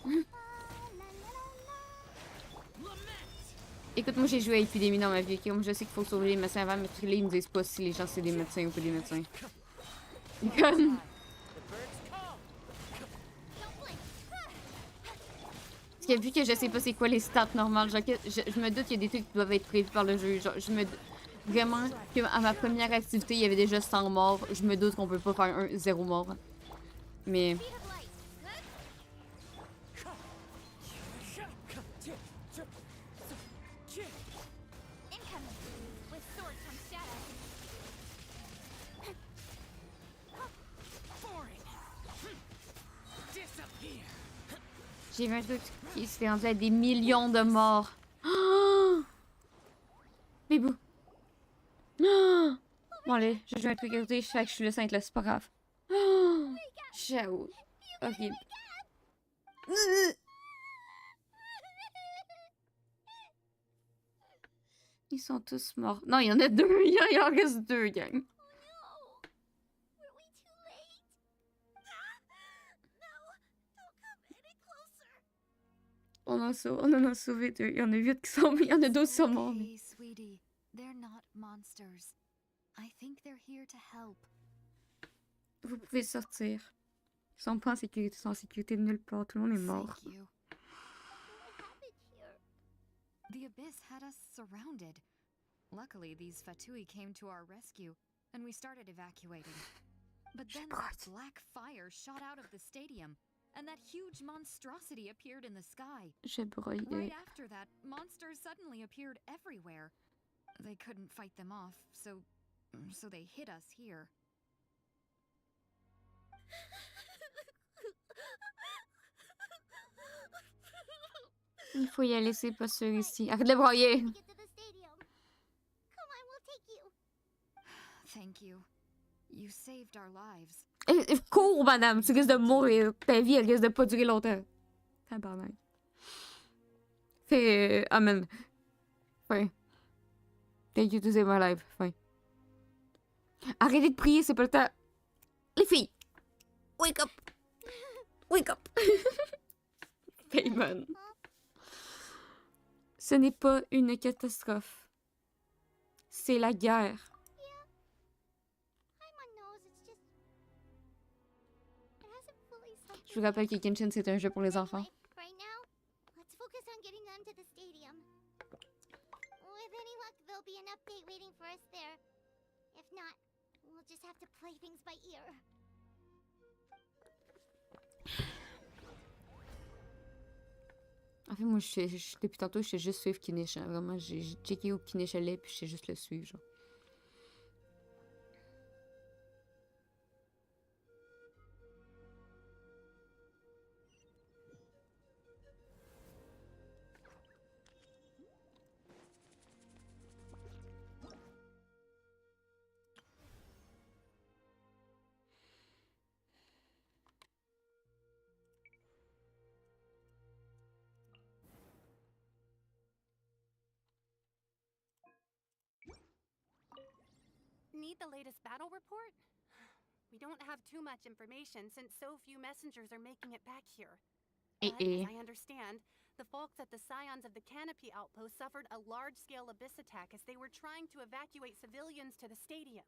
Écoute, moi j'ai joué à Épidémie dans ma vie, ok? Moi je sais qu'il faut sauver les médecins avant, mais là ils me disent pas si les gens c'est des médecins ou pas des médecins. Comme... Parce que vu que je sais pas c'est quoi les stats normales, genre je me doute qu'il y a des trucs qui doivent être prévus par le jeu. Genre, je me vraiment que à ma première activité il y avait déjà 100 morts. Je me doute qu'on peut pas faire un 0 mort. Mais... J'ai vu un truc qui s'était rendu à des millions de morts. Oh! Bébou. Oh! Bon allez, j'ai joué un truc à côté, je fais que je suis le sainte là, c'est pas grave. Oh! Ciao. Ok. Ils sont tous morts. Non, il y en a deux. Il en reste deux, gang. On en a sauvé deux. Il y en a 8 qui sont... Il y en a 12 qui sont morts. Okay, sweetie. They're not monsters. I think they're here to help. Vous pouvez sortir. Ils sont pas en sécurité. Ils sont en sécurité de nulle part. Tout le monde est mort. Thank you. The abyss had us surrounded. Luckily, these Fatui came to our rescue, and we started evacuating. But then that black fire shot out of the stadium, and that huge monstrosity appeared in the sky. J'ai broyé. Right after that, monsters suddenly appeared everywhere. They couldn't fight them off, so they hit us here. Il faut y aller, c'est pas sûr ici. Arrête de broyer. Thank you. You saved our lives. Cours, madame. Tu risques de mourir. Ta vie, elle risque de pas durer longtemps. Tabarnak. Fais... Amen. Fin. Thank you to save my life. Fin. Arrêtez de prier, c'est pas le temps. Les filles. Wake up. Wake up. Payman. Ce n'est pas une catastrophe. C'est la guerre. Je vous rappelle que Genshin, c'est un jeu pour les enfants. Right now, let's focus on getting them to the stadium. With any luck, there'll be an update waiting for us there. If not, we'll just have to play things by ear. En fait, moi, depuis tantôt, je sais juste suivre Kinish. Hein. Vraiment, j'ai checké où Kinish allait, puis je sais juste le suivre, genre. Need the latest battle report? We don't have too much information since so few messengers are making it back here. But as I understand, the folks at the Scions of the Canopy outpost suffered a large-scale abyss attack as they were trying to evacuate civilians to the stadium.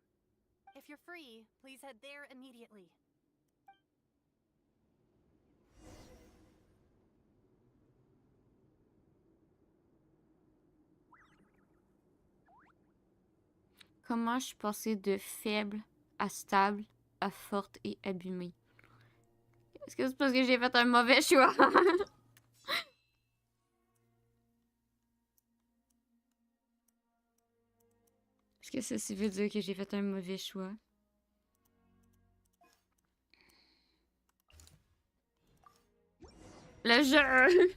If you're free, please head there immediately. Comment je suis passée de faible à stable à forte et abîmée? Est-ce que c'est parce que j'ai fait un mauvais choix? Est-ce que ça veut dire que j'ai fait un mauvais choix? Le jeu!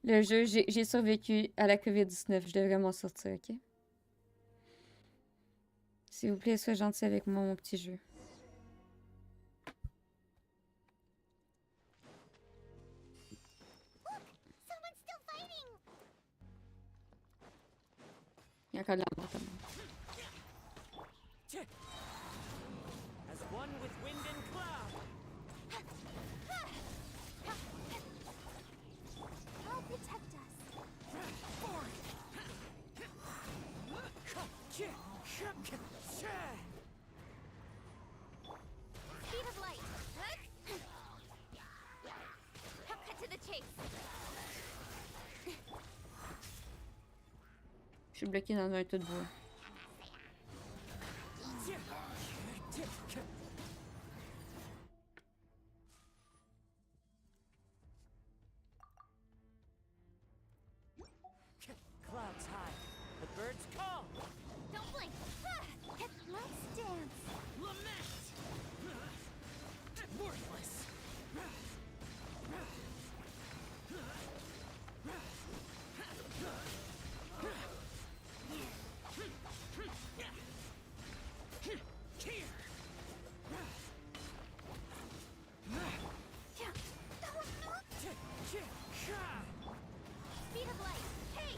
Le jeu, j'ai survécu à la COVID-19. Je devrais m'en sortir, ok? S'il vous plaît, sois gentil avec moi, mon petit jeu. Il y a encore de la mort, As one with wind and cloud. Help protect us. Speed of light. Cut to the chase. Je suis bloquée dans un tas de bois. Clouds high. The birds call. Don't blink. Let's dance. Lament. Worthless. Speed of light. Hey!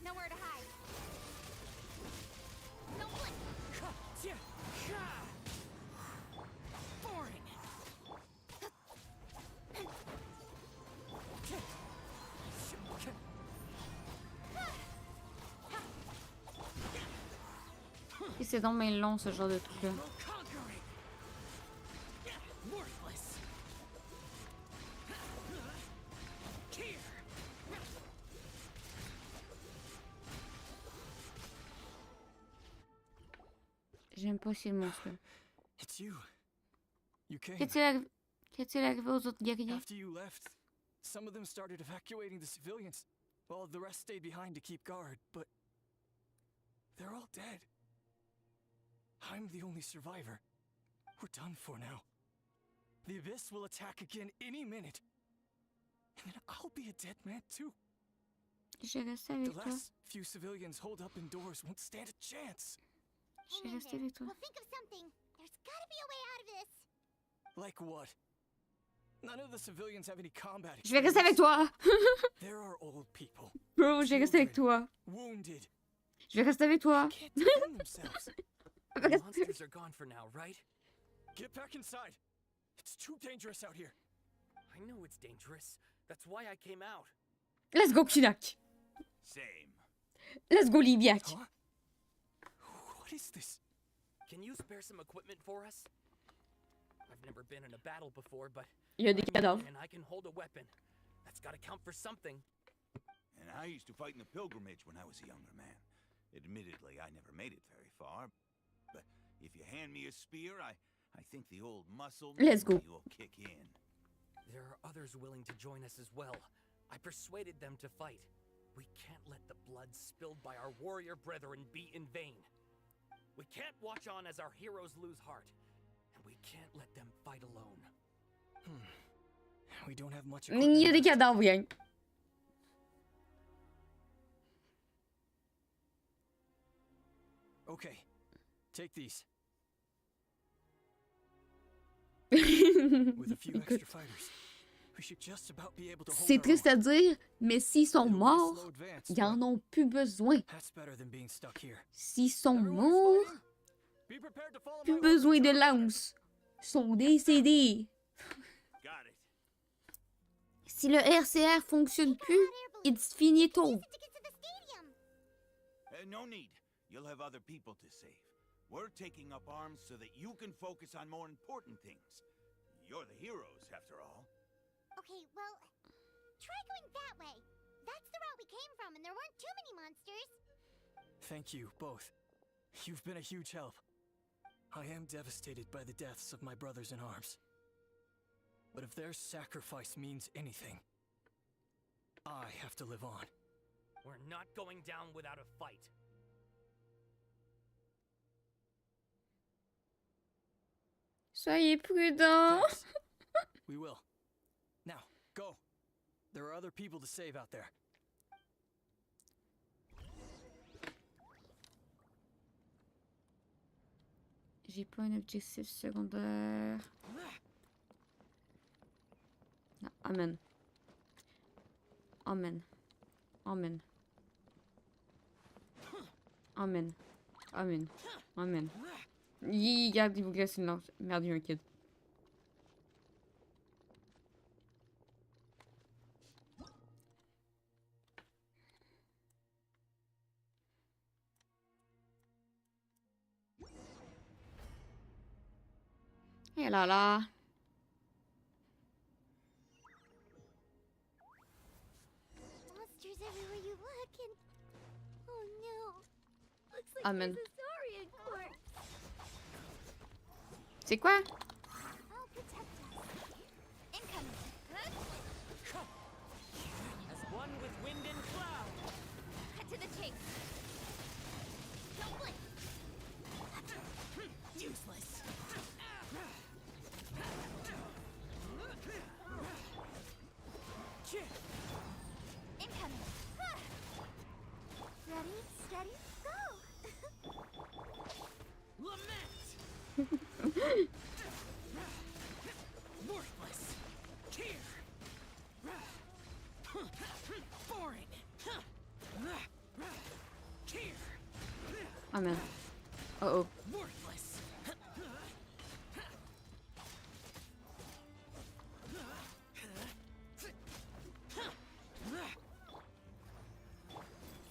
Nowhere to hide. No blink. Boring. Et c'est donc bien long, ce genre de truc-là. J'aime pas ces monstres-là. It's you. You came. Qu'est-il arrivé aux autres guerriers? After you left, some of them started evacuating the civilians, while the rest stayed behind to keep guard, but they're all dead. I'm the only survivor. We're done for now. The Abyss will attack again any minute. And then I'll be a dead man too. Je vais rester avec The toi. last few civilians holed up indoors won't stand a chance. Je vais rester avec toi. We'll think of something. There's gotta be a way out of this. Like what? None of the civilians have any combat Je vais rester avec toi. There are old people. Bro, je vais rester avec toi. Wounded. Je vais rester avec toi. Defend themselves. Je vais The rester- monsters are gone for now, right? Get back inside. It's too dangerous out here. I know it's dangerous. That's why I came out. Let's go, Kinak. Same. Let's go, Libiak. What is this? Can you spare some equipment for us? I've never been in a battle before, but Il y a des cadavres. and I can hold a weapon. That's gotta count for something. And I used to fight in the pilgrimage when I was a younger man. Admittedly, I never made it very far. But if you hand me a spear, I think the old muscle Let's go. memory will kick in. There are others willing to join us as well. I persuaded them to fight. We can't let the blood spilled by our warrior brethren be in vain. We can't watch on as our heroes lose heart. And we can't let them fight alone. We don't have much Il y a des equipment. cadavres, gang. Okay, take these. With a few extra fighters, we should just about be able to hold C'est our triste own. à dire, mais s'ils sont It'll be a morts, slow advance, ils en but ont plus besoin. that's better than being stuck here. S'ils sont morts, Be prepared to follow plus my besoin de lance. Ils sont décédés. Got it. Si le RCR fonctionne plus, it's finito. No need. You'll have other people to save. We're taking up arms so that you can focus on more important things. You're the heroes, after all. Okay, well, try going that way. That's the route we came from, and there weren't too many monsters. Thank you, both. You've been a huge help. I am devastated by the deaths of my brothers in arms. But if their sacrifice means anything, I have to live on. We're not going down without a fight. Soyez prudents. Thanks. We will. Now, go. There are other people to save out there. J'ai pas un objectif secondaire. Non, amen. Amen. Amen. Amen. Amen. Amen. Regarde, il vous glace une lance. Merde, il y a un kid. Et là là. Monsters everywhere you look, and oh no, looks like Amen. there's a saurian corpse. C'est quoi? I'll protect us. Incoming. As one with wind and cloud. Cut to the chase. Don't blink. Useless. Incoming. Ready, steady, go. Lament! Worthless! Here! Boring! Here! Amen. Uh-oh. Worthless!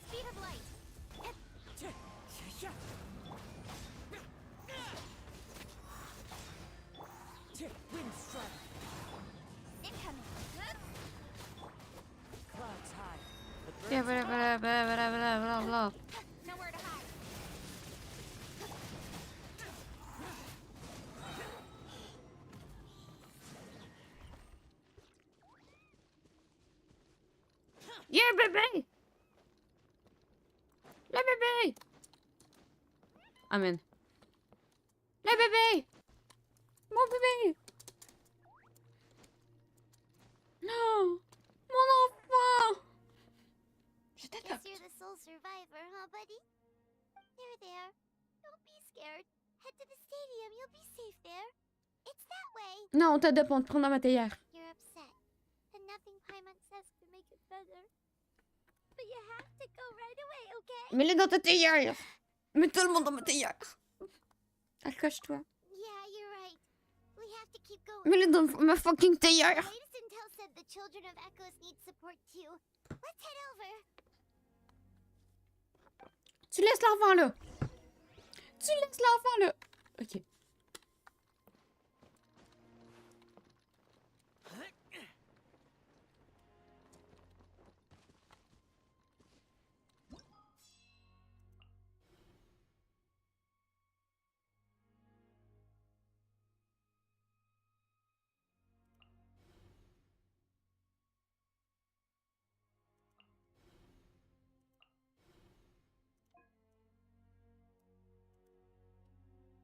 Speed of light. Wind strike. Incoming. Clouds high. The birds Yeah, blah, blah, blah, blah, blah, blah, blah. Nowhere to hide. Yeah, bébé! Le bébé! Amen. Le bébé! Mon bébé! Non! Mon enfant! Je Guess t'adopte. you're the sole survivor, huh, buddy? There. Don't be scared. Head to the stadium. You'll be safe there. It's that way. Non, on t'adopte, on te prend dans ma théière. You're feather. But you have to go right away, okay? Mets-le dans ta théière! Mets tout le monde dans ma théière! Accroche-toi. Yeah, you're right. We have to keep going. Mets-le dans ma fucking théière! The latest intel said the children of Echoes need support too. Let's head over. Tu laisses l'enfant là! Tu laisses l'enfant là! Ok.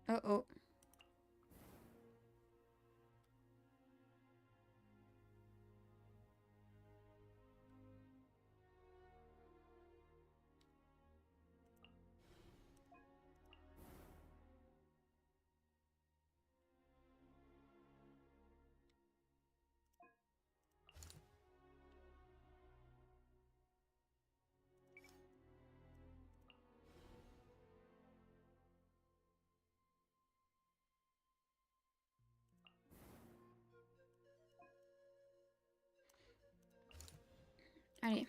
Oh oh. Allez.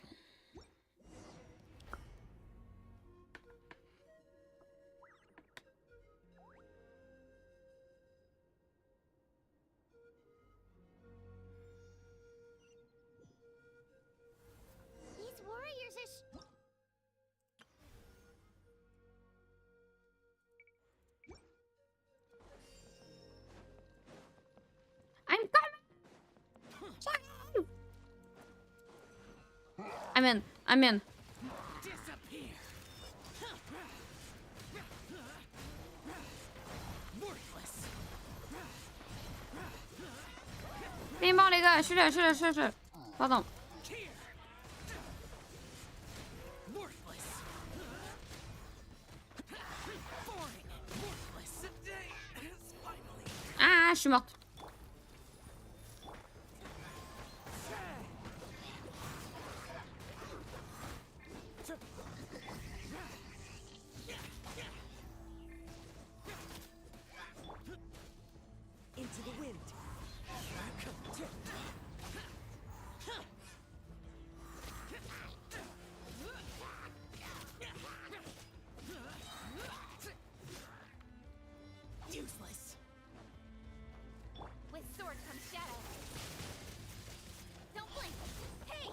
These warriors are. I'm coming! I'm in. I'm in. Disappear. Worthless. C'est bon les gars, je suis là, je suis là, je suis là, je suis là. Pardon. Worthless. Boring. Worthless. The day is finally. Ah, je suis morte. Into the wind. Useless. With sword comes shadow. Don't blink. Hey!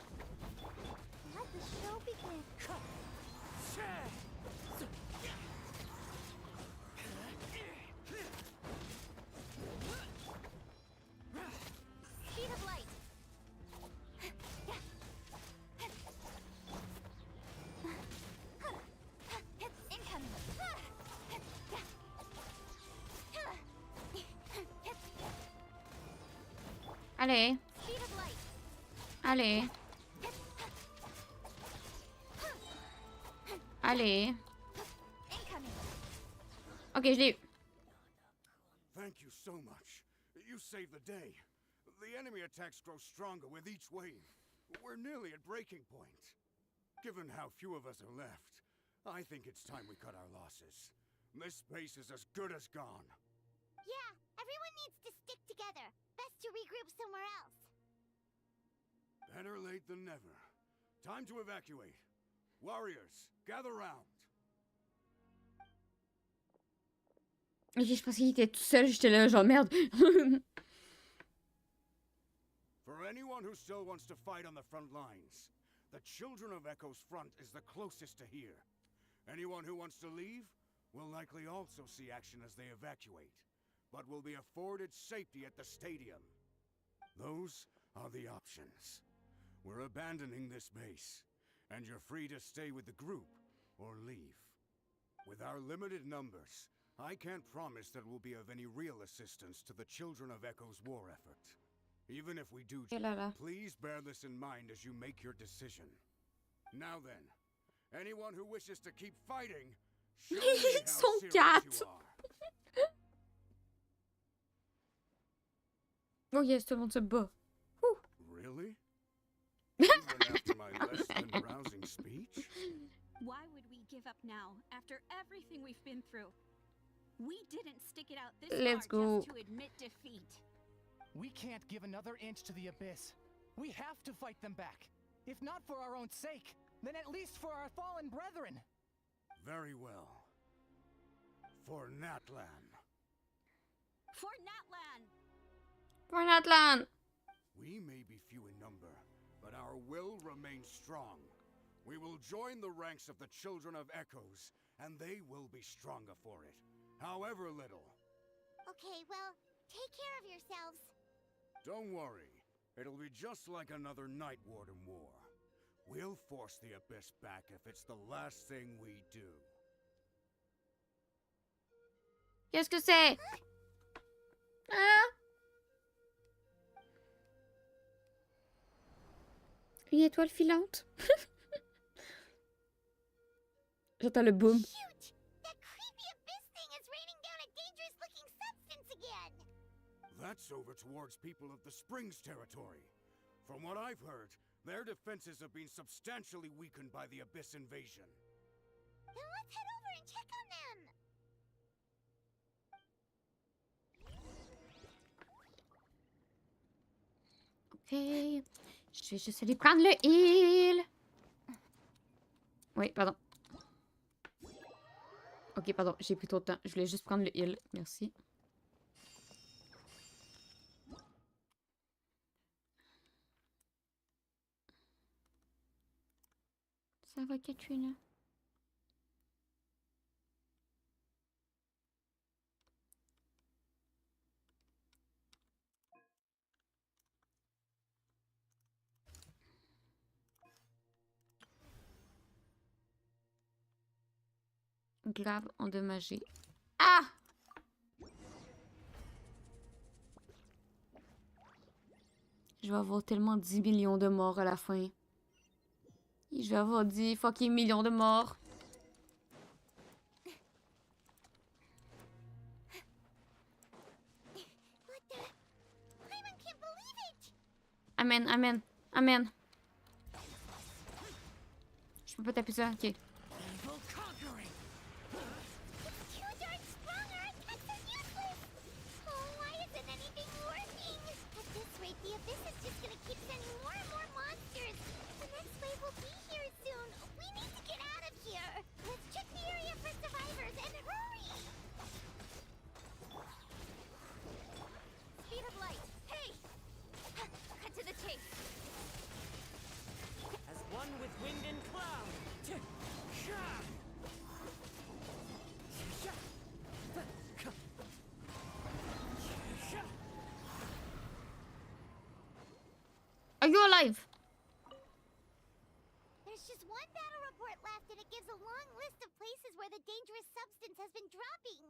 Let the show begin. Speed of light. Incoming. Allez. Speed of light. Allez. Allez. Incoming. Ok, je l'ai eu. Thank you so much. You saved the day. The enemy attacks grow stronger with each wave. We're nearly at breaking point. Given how few of us are left, I think it's time we cut our losses. This base is as good as gone. Yeah, everyone needs to stick together. Best to regroup somewhere else. Better late than never. Time to evacuate. Warriors, gather round. Ok, je pensais qu'il était tout seul, j'étais là, genre merde. For anyone who still wants to fight on the front lines, the Children of Echo's front is the closest to here. Anyone who wants to leave will likely also see action as they evacuate, but will be afforded safety at the stadium. Those are the options. We're abandoning this base, and you're free to stay with the group or leave. With our limited numbers, I can't promise that we'll be of any real assistance to the Children of Echo's war effort. Even if we do, please bear this in mind as you make your decision. Now then, anyone who wishes to keep fighting, show me Ils how sont serious quatre. you are. Oh yes, tout le monde se bat. Really? You went after my speech? Why would we give up now after everything we've been through? We didn't stick it out this Let's far go. just to admit defeat. We can't give another inch to the Abyss. We have to fight them back. If not for our own sake, then at least for our fallen brethren. Very well. For Natlan. For Natlan! For Natlan! We may be few in number, but our will remains strong. We will join the ranks of the Children of Echoes, and they will be stronger for it, however little. Okay, well, take care of yourselves. Don't worry. It'll be just like another Night Warden war. We'll force the Abyss back if it's the last thing we do. Qu'est-ce que c'est? Hein? Une étoile filante. J'entends le boom. Shoot! That creepy abyss thing is raining down a dangerous-looking substance again! That's over towards people of the Springs territory. From what I've heard, their defenses have been substantially weakened by the Abyss invasion. Then let's head over and check on them! Ok. Je vais juste aller prendre le heal. Oui, pardon. Ok, pardon, j'ai pris trop de temps. Je voulais juste prendre le heal. Merci. Ça va, Katrina? Grave endommagé. Ah! Je vais avoir tellement 10 millions de morts à la fin. Je vais avoir 10 fucking millions de morts. What the? Paimon can't believe it! Amen, amen, amen. Je peux pas taper ça, ok. It's too darn strong, our attacks are useless! Oh, why isn't anything working? At this rate, the Abyss is just gonna keep sending more and more monsters. The next wave will be here soon. We need to get out of here. Let's check the area for survivors and hurry! Speed of light. Hey! Cut to the chase. As one with wind and cloud. Are you alive? There's just one battle report left, and it gives a long list of places where the dangerous substance has been dropping.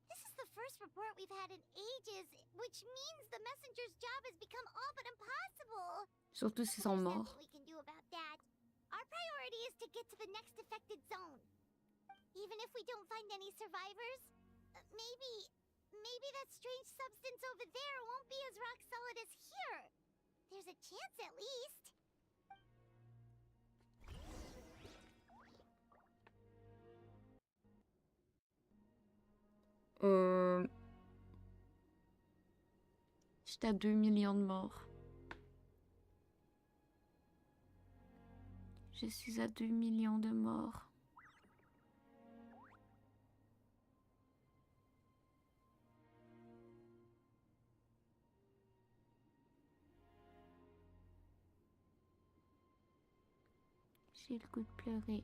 This is the first report we've had in ages, which means the messenger's job has become all but impossible. Surtout s'ils sont There's morts. nothing we can do about that. Our priority is to get to the next affected zone. Even if we don't find any survivors, maybe that strange substance over there won't be as rock solid as here. There's a chance at least. J'étais à 2 millions de morts. Je suis à 2 millions de morts. J'ai le goût de pleurer.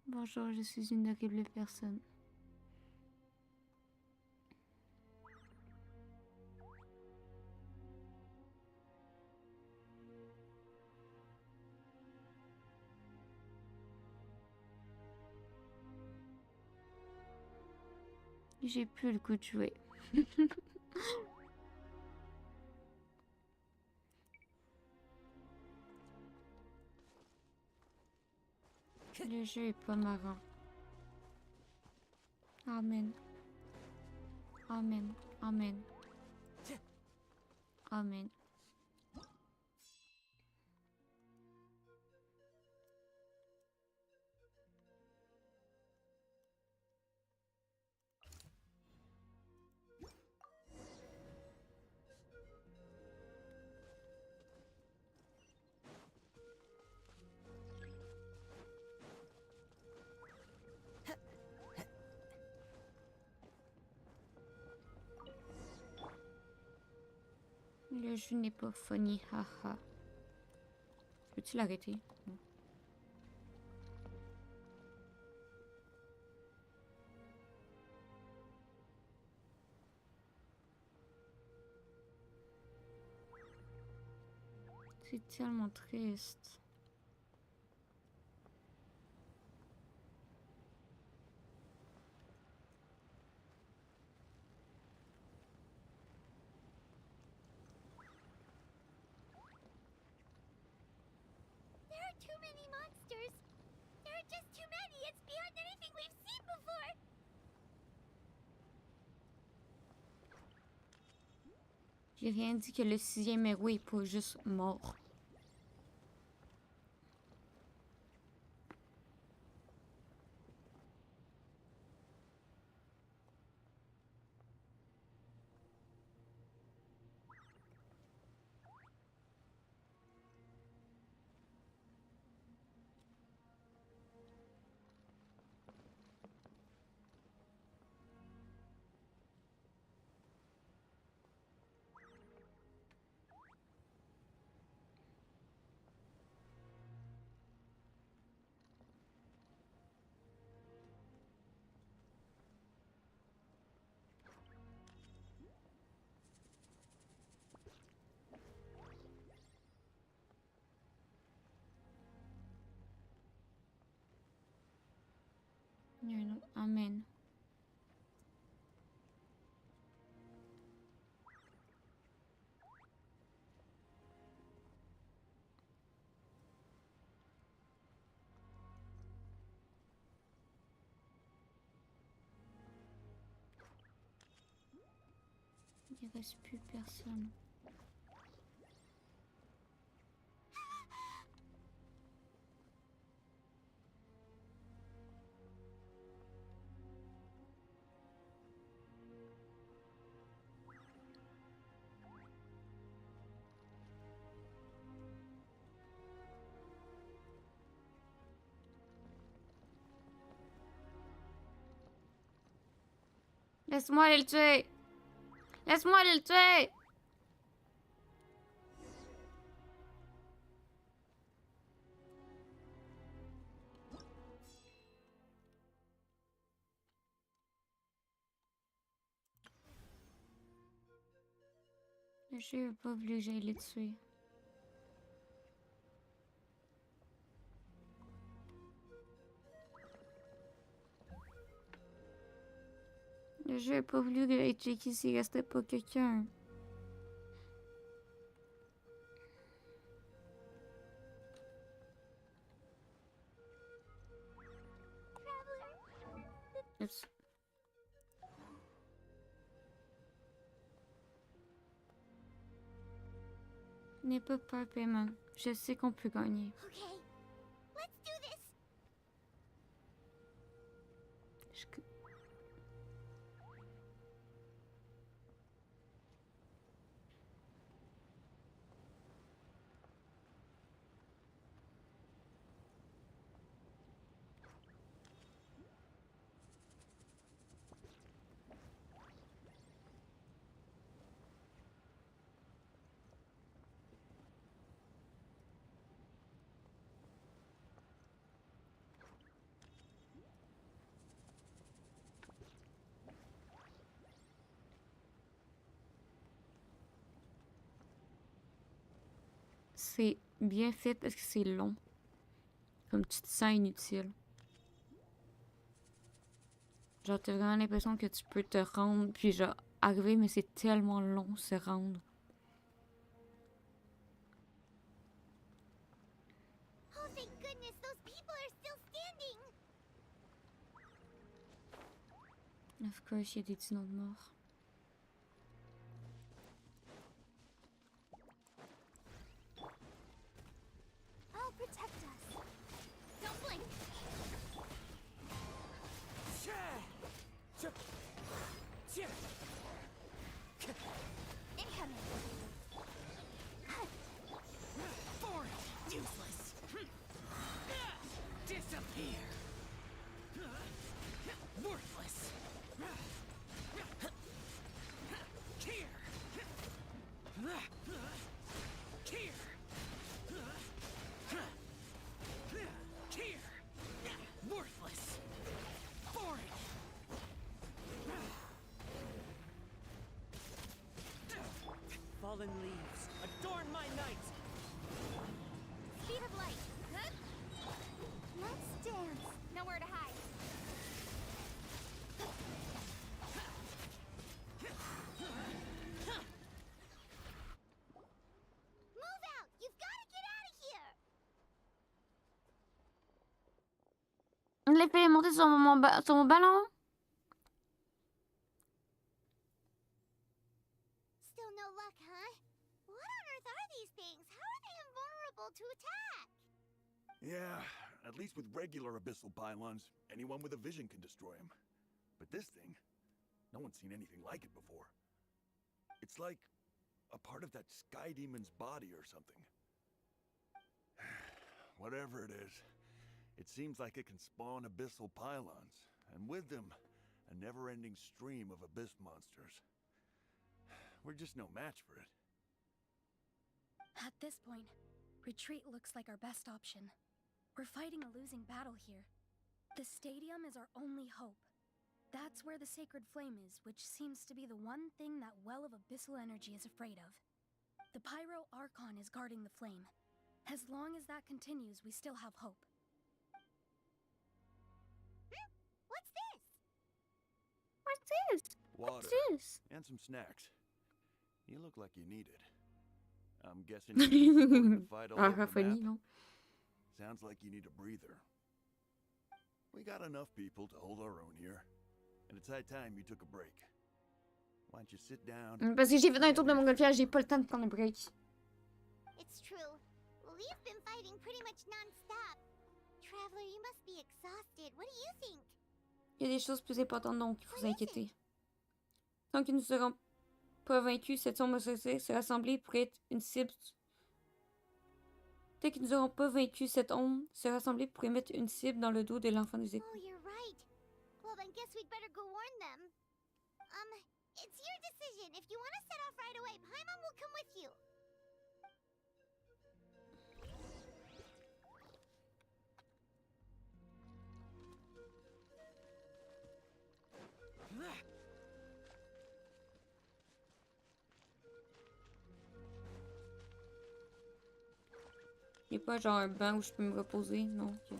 Bonjour, je suis une horrible personne. J'ai plus le goût de jouer. Le jeu est pas marrant. Oh Amen. Amen. Amen. Amen. Le jeu n'est pas funny, haha. Peux-tu l'arrêter? Non. C'est tellement triste. There are too many monsters. There are just too many. It's beyond anything we've seen before. J'ai rien dit que le 6e héros est pas juste mort. Il y a un autre. Amen. Il reste plus personne. Laisse-moi aller le tuer! Laisse-moi aller le tuer! Le jeu n'a pas voulu que j'aille le tuer. Le jeu n'a pas voulu que j'aille checker s'il restait pas quelqu'un. Oups. N'aie pas peur, Paiement. Je sais qu'on peut gagner. Okay, let's do this. Je- C'est bien fait parce que c'est long. Comme tu te sens inutile. Genre, t'as vraiment l'impression que tu peux te rendre, puis genre, arriver, mais c'est tellement long se rendre. Oh, thank goodness those people are still standing. Of course, il y a des dinos de mort. I'll protect us. Don't blink. Incoming. Boring! Useless! Disappear! Worthless! Here! Here! Here! Worthless! Boring! Fallen leaves, adorn my night! Speed of light. Huh? Let's dance. Nowhere to hide. Move out! You've got to get out of here! L'épée est montée sur mon ballon. Still no luck, huh? What on earth are these things? How are they invulnerable to attack? Yeah, at least with regular abyssal pylons, anyone with a vision can destroy them. But this thing, no one's seen anything like it before. It's like a part of that sky demon's body or something. Whatever it is, it seems like it can spawn abyssal pylons, and with them, a never-ending stream of abyss monsters. We're just no match for it. At this point, retreat looks like our best option. We're fighting a losing battle here. The stadium is our only hope. That's where the sacred flame is, which seems to be the one thing that well of abyssal energy is afraid of. The Pyro Archon is guarding the flame. As long as that continues, we still have hope. What's this? What's this? Water. What's this? And some snacks. You look like you need it. I'm guessing you're supporting the fight all over the map. Non? Sounds like you need a breather. We got enough people to hold our own here. And it's high time you took a break. Why don't you sit down? Parce que j'ai fait un tour de montgolfière, j'ai pas le temps de prendre un break. It's true. We've been fighting pretty much non-stop. Traveler, you must be exhausted. What do you think? Il y a des choses plus importantes donc il faut s'inquiéter. Tant que nous ne serons pas vaincus, cette sombre société se rassembler pour être une cible. Tant que nous n'aurons pas vaincu cette ombre, se rassembler pour émettre une cible dans le dos de l'enfant des échos. Oh, you're right. Well, then guess we'd better go warn them. It's your decision. If you want to set off right away, Paimon will come with you. Il n'y a pas genre un banc où je peux me reposer, non? Okay.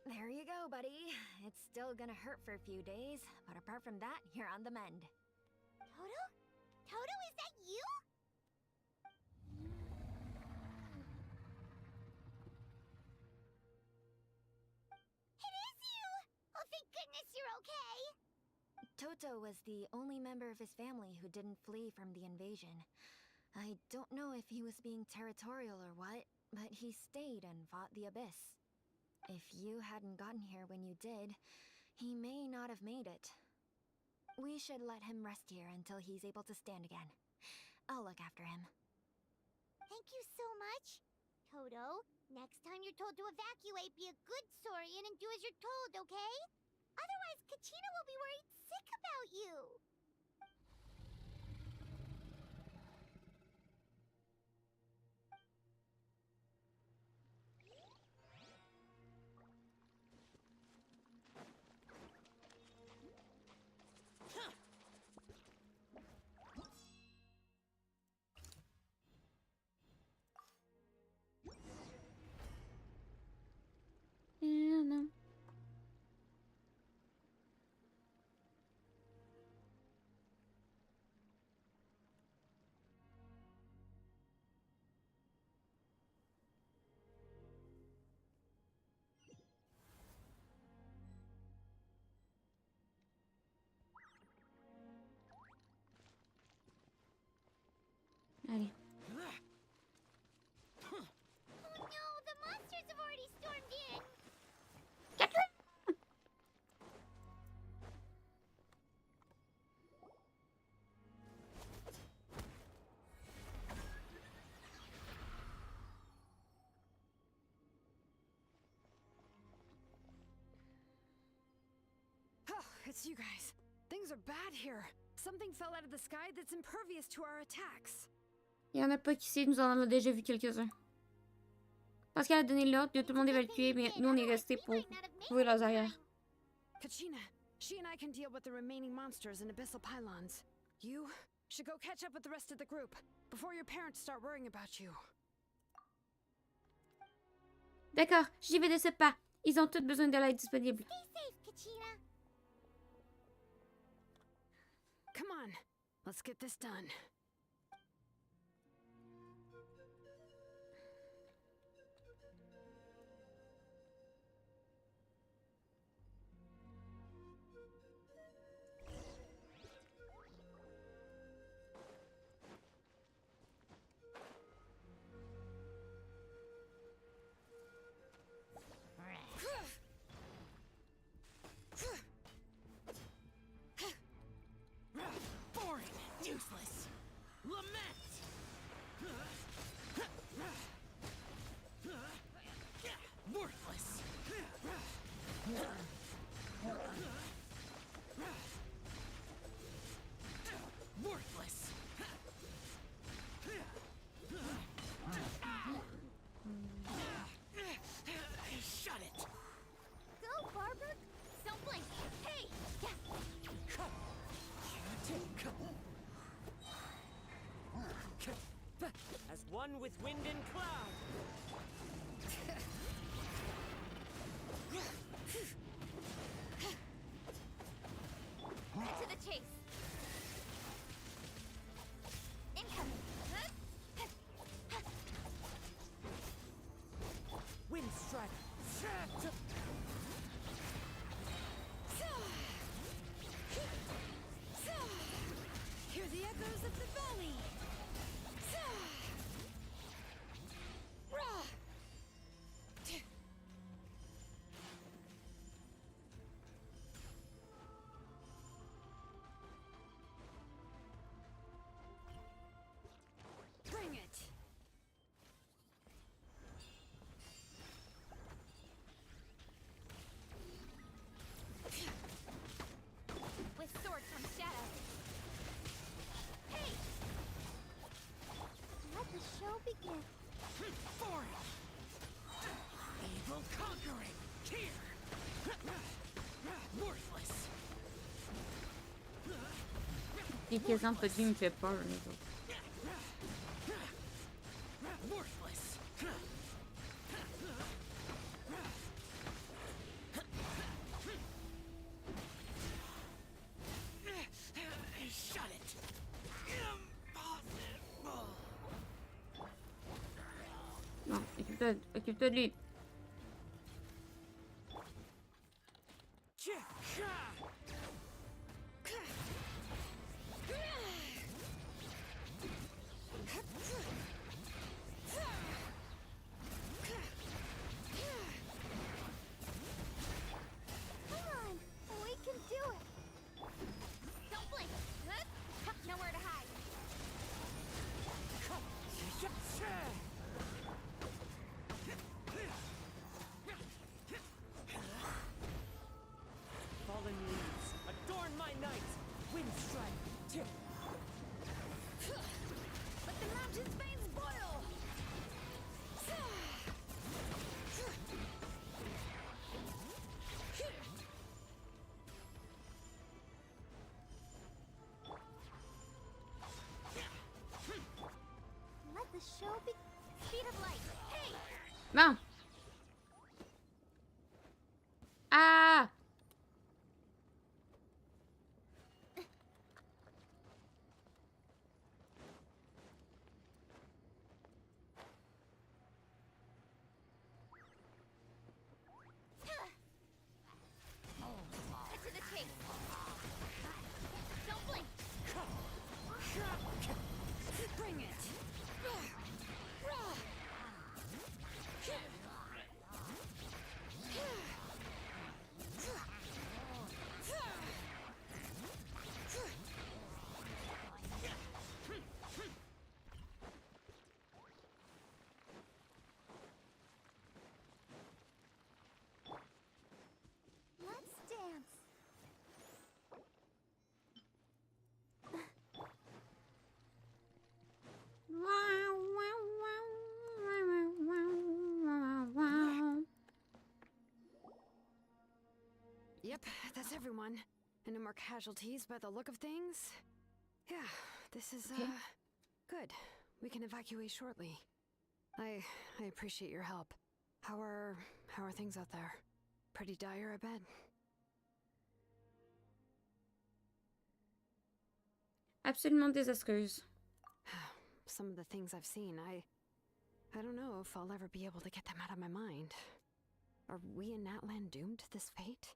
There you go, buddy. It's still gonna hurt for a few days, but apart from that, you're on the mend. Toto? Toto, is that you? It is you! Oh, thank goodness you're okay! Toto was the only member of his family who didn't flee from the invasion. I don't know if he was being territorial or what, but he stayed and fought the Abyss. If you hadn't gotten here when you did, he may not have made it. We should let him rest here until he's able to stand again. I'll look after him. Thank you so much. Toto, next time you're told to evacuate, be a good saurian and do as you're told, okay? Otherwise, Kachina will be worried sick about you. Yeah, no. it's you guys. Things are bad here. Something fell out of the sky that's impervious to our attacks. Il y en a pas qu'ici, nous en avons déjà vu quelques-uns. Parce qu'elle a donné l'ordre de tout le monde évacuer, mais nous on est restés pour trouver leurs arrières. Kachina, she and I can deal with the remaining monsters and abyssal pylons. You should go catch up with the rest of the group before your parents start worrying about you. D'accord, j'y vais de ce pas. Ils ont tous besoin de l'aide disponible. Stay safe, Kachina. Come on, let's get this done. Boring! Useless! Lament! Worthless! Worthless! Shut it! Go, Barber. Don't blink. Hey! As one with wind and cloud. To the chase. Incoming. Wind strike. Hear the echoes of the valley. Bring it. With sword from shadow. Hey! Let the show begin. For it! Evil conquering! Here! Worthless! Quelques-uns peut-être me fait peur, les autres. Worthless! Shut it! Impossible! Non, occupe-toi de lui. Come on, we can do it. Don't blink. Nowhere to hide. Fallen leaves, adorn my night. Wind strike. Let the mountain's veins boil. Let the show be. Speed of light. Hey! Bon. Ah! Cut to the chase. Don't blink. Bring it. Yep, that's everyone. And no more casualties by the look of things. Yeah, this is, good. We can evacuate shortly. I appreciate your help. How are things out there? Pretty dire, I bet. Absolument désastreuse. Some of the things I've seen, I don't know if I'll ever be able to get them out of my mind. Are we in Natlan doomed to this fate?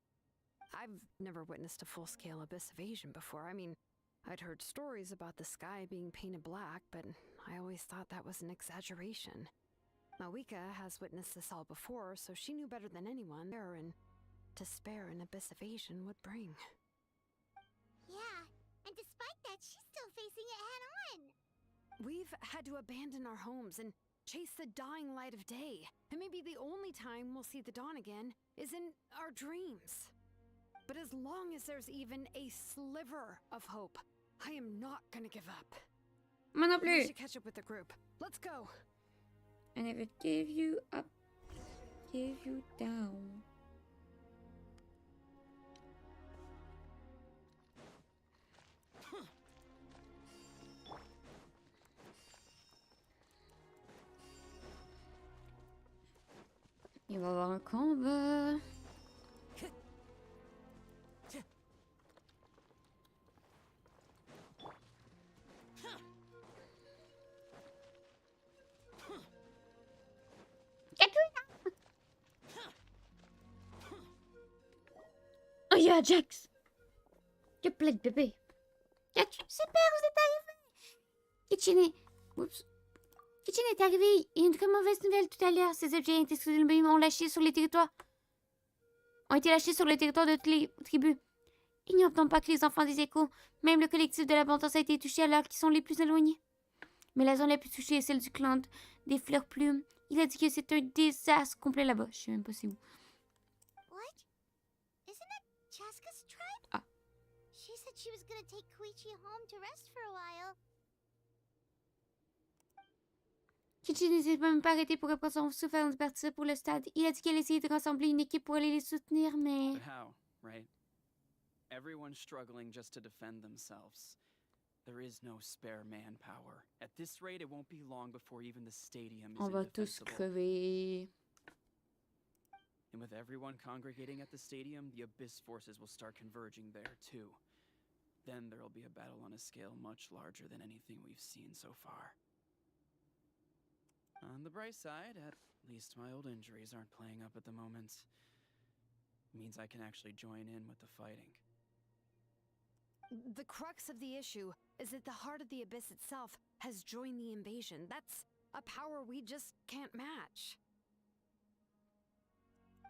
I've never witnessed a full-scale abyss invasion before. I mean, I'd heard stories about the sky being painted black, but I always thought that was an exaggeration. Malika has witnessed this all before, so she knew better than anyone terror and despair an abyss invasion would bring. Yeah, and despite that, she's still facing it head-on. We've had to abandon our homes and chase the dying light of day. And maybe the only time we'll see the dawn again is in our dreams. But as long as there's even a sliver of hope, I am not gonna give up. Moi non We plus. should catch up with the group. Let's go. And if it give you up, give you down. Il va y avoir un combat. Oh, il y a Jax. Il y a plein de bébés. Super, vous êtes arrivés! Kitchen est arrivé. Il y a une très mauvaise nouvelle tout à l'heure. Ces objets indestructibles ont lâché sur les territoires. Ont été lâchés sur le territoire de toutes les tribus. Ignorons pas que les enfants des échos, même le collectif de l'abondance a été touché alors qu'ils sont les plus éloignés. Mais la zone la plus touchée est celle du clan des fleurs plumes. Il a dit que c'est un désastre complet là-bas. Je sais même pas c'est où. What? Isn't that Chaska's tribe? Ah. She said she was gonna take Koichi home to rest for a while. Kichi n'hésite même pas arrêté pour reprendre son souffle avant de partir pour le stade. Il a dit qu'elle essayait de rassembler une équipe pour aller les soutenir, mais... But how, right? Everyone's struggling just to defend themselves. There is no spare manpower. At this rate, it won't be long before even the stadium is On va tous indefensible. crever. And with everyone congregating at the stadium, the Abyss forces will start converging there too. Then there'll be a battle on a scale much larger than anything we've seen so far. On the bright side, at least my old injuries aren't playing up at the moment. Means I can actually join in with the fighting. The crux of the issue is that the heart of the Abyss itself has joined the invasion. That's a power we just can't match.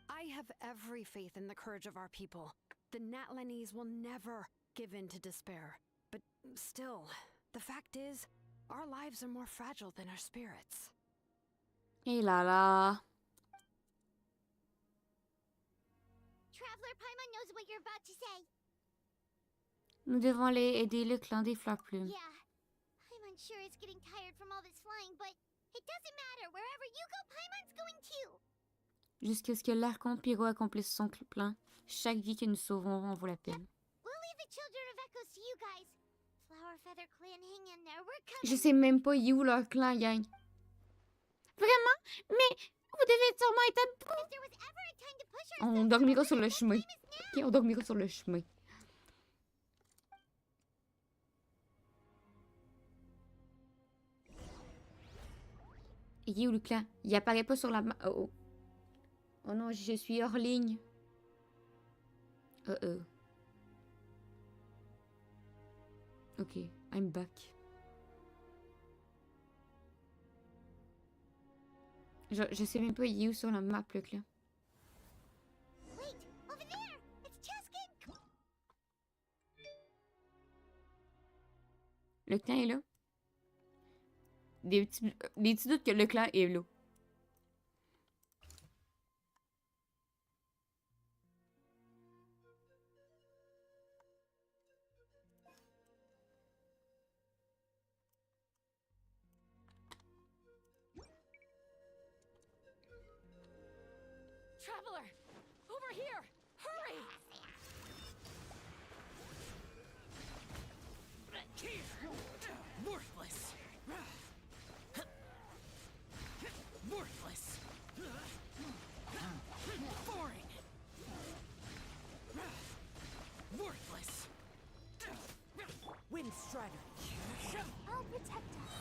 I have every faith in the courage of our people. The Natlanese will never give in to despair. But still, the fact is, our lives are more fragile than our spirits. Et là là. Traveler Paimon knows what you're about to say. Nous devons aller aider le clan des fleurs plumes. Yeah, Paimon's sure is getting tired from all this flying, but it doesn't matter. Wherever you go, Paimon's going too. Jusqu'à ce que l'Archon Pyro accomplisse son plan, chaque vie que nous sauvons en vaut la peine. We'll leave the children of Echoes to you guys. Flower Feather Clan, hang in there. We're coming. Je sais même pas où leur clan gagne. Vraiment? Mais vous devez sûrement être à bout. If there was ever a time to push On ourselves, dormira sur le chemin. Ok, on dormira sur le chemin. Il est où le clan? Il apparaît pas sur la map. Oh oh. Oh non, je suis hors ligne. Ok, I'm back. Je sais même pas il est où sur la map le clan. Wait, over there. It's Cheskin. Le clan est là. Des petits doutes que le clan est là. Traveler! Over here! Hurry! Strider. I'll protect us.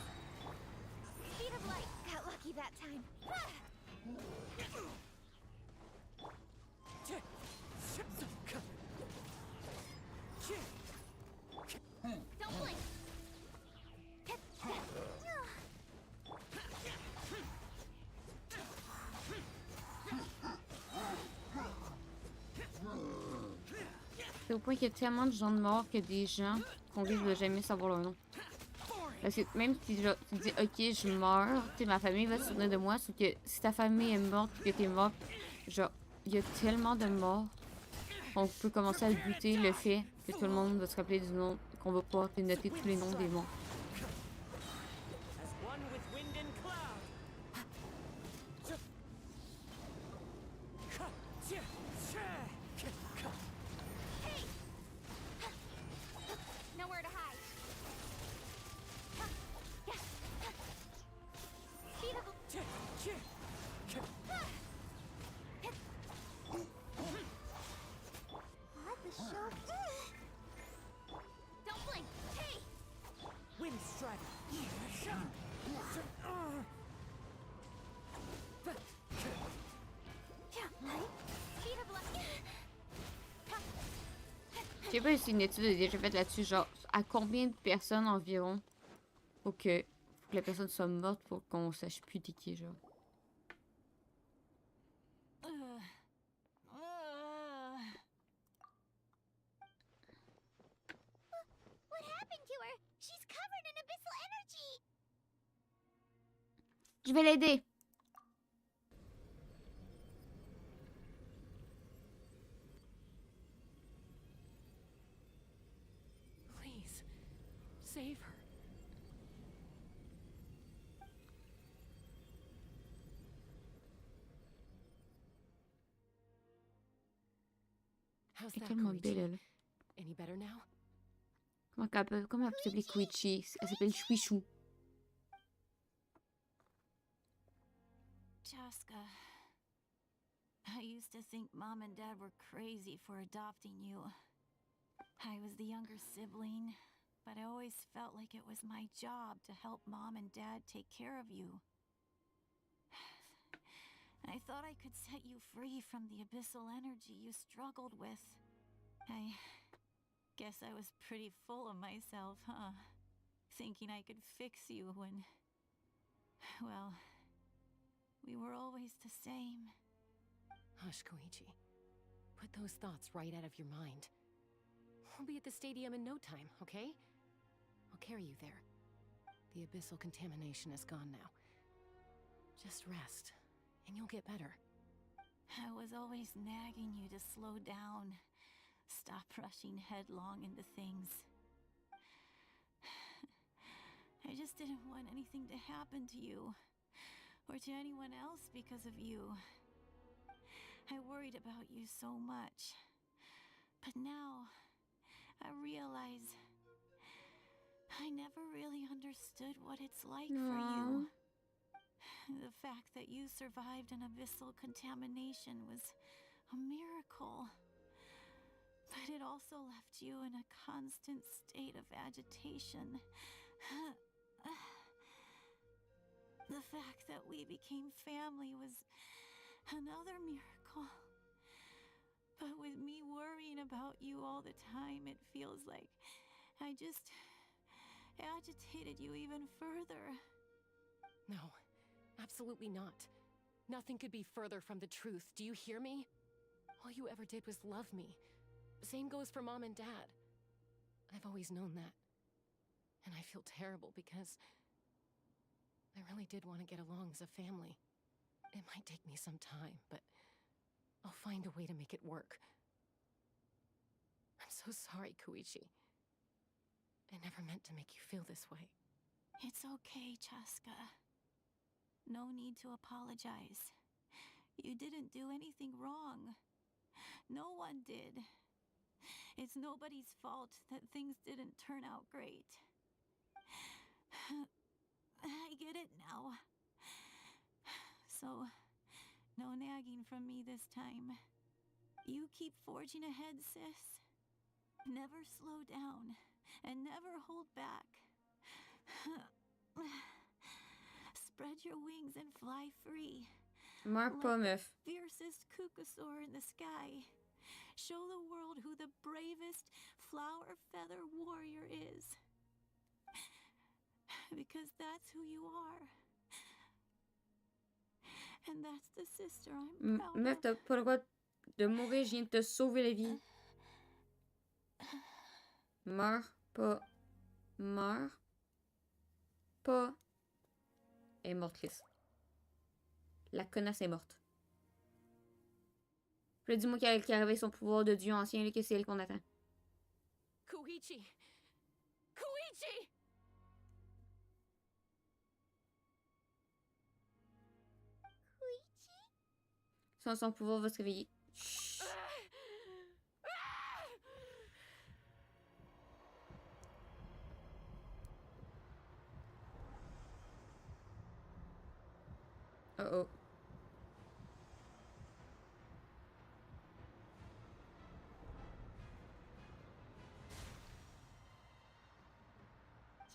Speed of light. Got lucky that time. Don't blink. C'est au point qu'il y a tellement de gens de morts que des gens qu'on risque de jamais savoir leur nom. Parce que même si genre, tu dis ok je meurs, tu sais, ma famille va se souvenir de moi, sauf que si ta famille est morte et que t'es mort, genre il y a tellement de morts qu'on peut commencer à buter le fait que tout le monde va se rappeler du nom, qu'on va pouvoir te noter tous les noms des morts. As one with wind and cloud. Hey! Nowhere to hide. Speed of What the show? Don't blink. Hey! Wind Strider. Speed of light. Je sais pas si une étude est déjà faite là-dessus, genre à combien de personnes environ faut que la personne soit morte pour qu'on sache plus t'es qui, genre. What happened to her? She's covered in abyssal energy. Je vais l'aider. Please, save her. How's Elle est that, tellement Koichi? belle, elle. Any better now? Comment elle peut s'appeler Koichi? Elle s'appelle Shuishu. Chaska, I used to think Mom and Dad were crazy for adopting you. I was the younger sibling, but I always felt like it was my job to help Mom and Dad take care of you. I thought I could set you free from the abyssal energy you struggled with. I guess I was pretty full of myself, huh? Thinking I could fix you when... well... we were always the same. Hush, Koichi. Put those thoughts right out of your mind. We'll be at the stadium in no time, okay? I'll carry you there. The abyssal contamination is gone now. Just rest, and you'll get better. I was always nagging you to slow down. Stop rushing headlong into things. I just didn't want anything to happen to you. Or to anyone else because of you. I worried about you so much. But now, I realize I never really understood what it's like for you. The fact that you survived an abyssal contamination was a miracle. But it also left you in a constant state of agitation. The fact that we became family was another miracle. But with me worrying about you all the time, it feels like I just agitated you even further. No, absolutely not. Nothing could be further from the truth. Do you hear me? All you ever did was love me. Same goes for Mom and Dad. I've always known that. And I feel terrible because I really did want to get along as a family. It might take me some time, but I'll find a way to make it work. I'm so sorry, Koichi. I never meant to make you feel this way. It's okay, Chaska. No need to apologize. You didn't do anything wrong. No one did. It's nobody's fault that things didn't turn out great. I get it now. So, no nagging from me this time. You keep forging ahead, sis. Never slow down. and never hold back. Spread your wings and fly free. Meurs pas, Like the meuf. fiercest kukasaur in the sky. Show the world who the bravest flower feather warrior is. Because that's who you are. And that's the sister I'm proud Meuf, of. t'as pas le droit de mourir, je viens de te sauver la vie. Meurs pas. Meurs pas. Elle est morte, Chris. La connasse est morte. Puis là, dis-moi qu'elle a réveillé son pouvoir de dieu ancien, là, que c'est elle qu'on attend. Koichi! Koichi! Son pouvoir va se réveiller. Chut. Oh oh.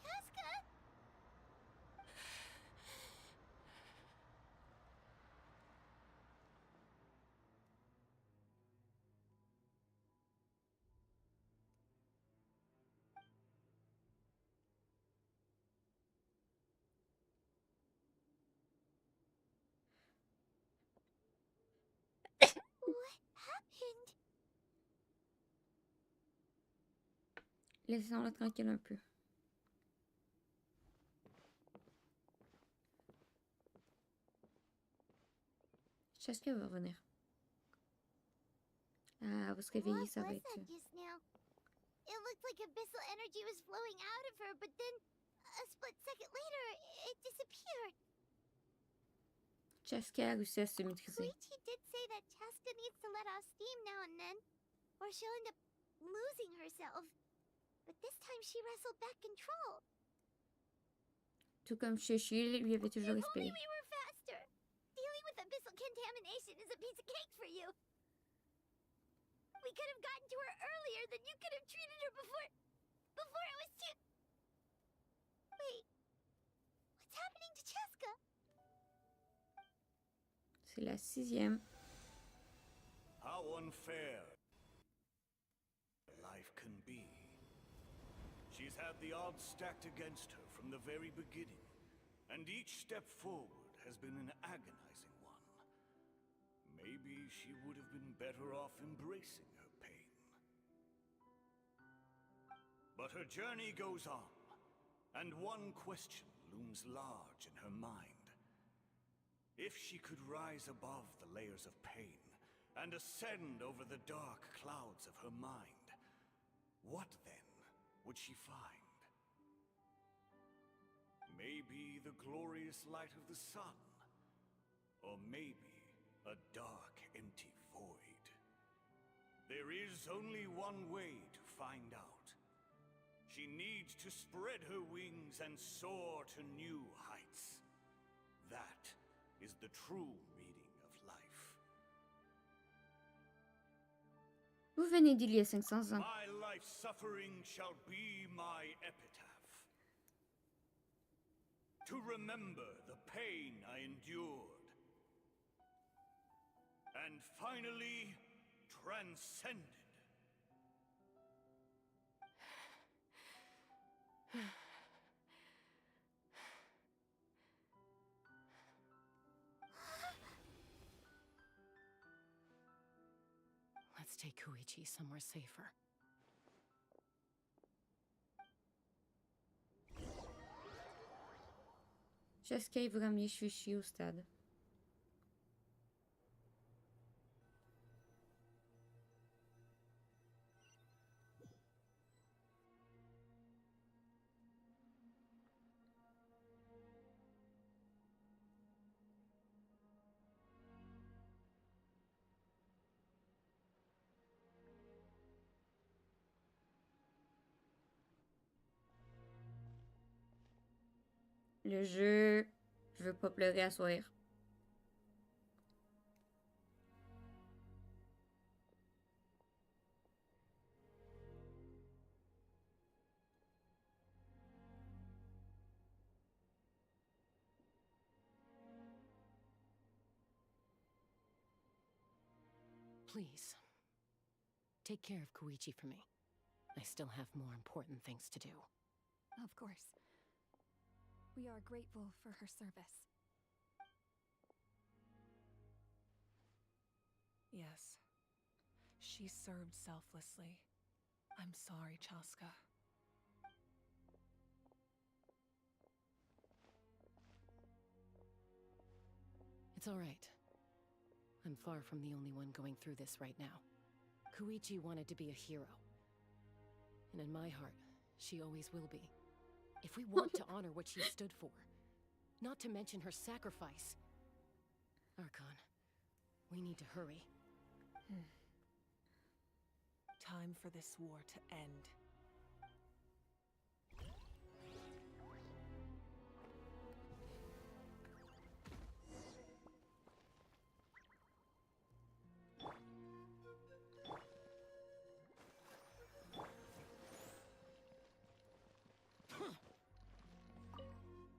Chaska! What happened? Laissons-la tranquille un peu. Chaska va revenir. Ah, elle va se réveiller, ça va What was être... that just now? It looked like abyssal energy was flowing out of her, but then a split second later, it disappeared. Chaska a réussi à se maîtriser. Koichi did say that Chaska needs to let off steam now and then, or she'll end up losing herself. But this time she wrestled back control. Tout comme Chéchi, lui avait toujours If only espéré. we were faster. Dealing with abyssal contamination is a piece of cake for you. We could have gotten to her earlier, then you could have treated her before it was too... Wait. What's happening to Chaska? C'est la 6e. How unfair life can be. She's had the odds stacked against her from the very beginning, and each step forward has been an agonizing one. Maybe she would have been better off embracing her pain. But her journey goes on, and one question looms large in her mind. If she could rise above the layers of pain and ascend over the dark clouds of her mind, what then would she find? Maybe the glorious light of the sun, or maybe a dark, empty void. There is only one way to find out. She needs to spread her wings and soar to new heights. That is the true meaning of life. Vous venez d'il y a 500 ans. My life suffering shall be my epitaph. To remember the pain I endured. And finally, transcended. Let's take Koichi somewhere safer. Chaska, il veut ramener Chuchi au stade. Le jeu... Je veux pas pleurer à soir. Please. Take care of Koichi for me. I still have more important things to do. Of course. We are grateful for her service. Yes. She served selflessly. I'm sorry, Chaska. It's all right. I'm far from the only one going through this right now. Koichi wanted to be a hero. And in my heart, she always will be. If we want to honor what she stood for, not to mention her sacrifice. Archon, we need to hurry. Time for this war to end.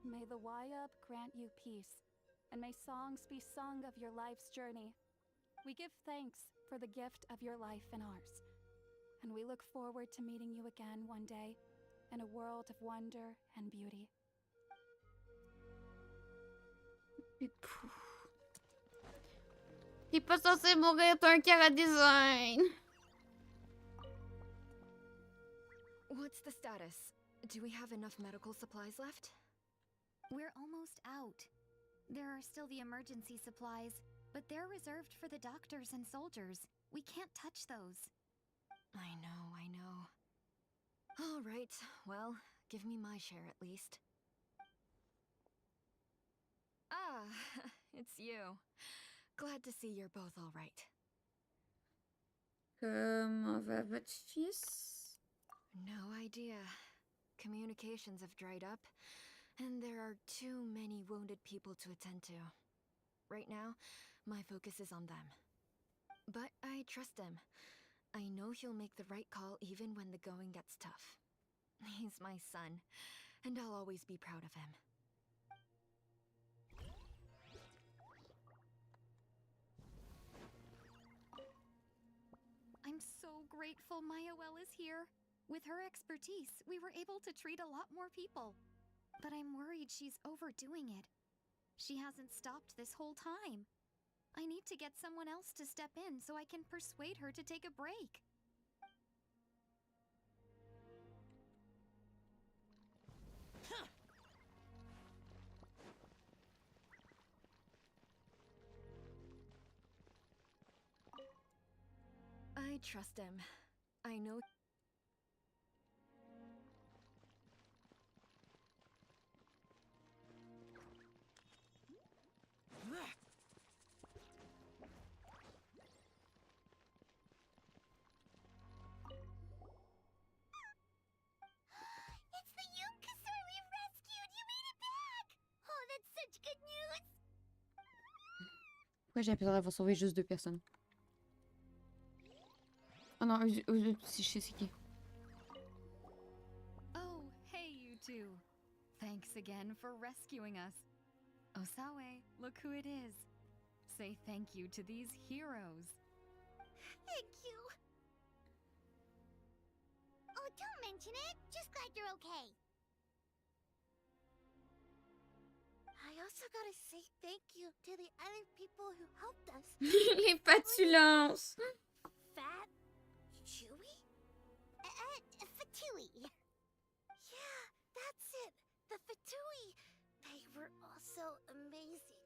May the Wayub grant you peace, and may songs be sung of your life's journey. We give thanks for the gift of your life and ours, and we look forward to meeting you again one day in a world of wonder and beauty. T'es pas censé mourir, t'as un cara design. What's the status? Do we have enough medical supplies left? We're almost out. There are still the emergency supplies, but they're reserved for the doctors and soldiers. We can't touch those. I know. All right, well, give me my share at least. Ah, it's you. Glad to see you're both all right. Comment va votre fils? No idea. Communications have dried up, and there are too many wounded people to attend to. Right now, my focus is on them. But I trust him. I know he'll make the right call even when the going gets tough. He's my son, and I'll always be proud of him. I'm so grateful Mayawell is here. With her expertise, we were able to treat a lot more people. But I'm worried she's overdoing it. She hasn't stopped this whole time. I need to get someone else to step in so I can persuade her to take a break. I trust him. I know. It's the Yunkasur we've rescued! You made it back! Oh, that's such good news! Pourquoi j'ai l'impression d'avoir sauvé juste 2 personnes? Oh non, je sais c'est qui. Oh, hey you two. Thanks again for rescuing us. Osawe, look who it is. Say thank you to these heroes. Thank you! Oh, don't mention it! Just glad you're okay. I also gotta say thank you to the other people who helped us. Les patulences! Fat? Chewy? Fatui. Yeah, that's it. The Fatui. They were also amazing.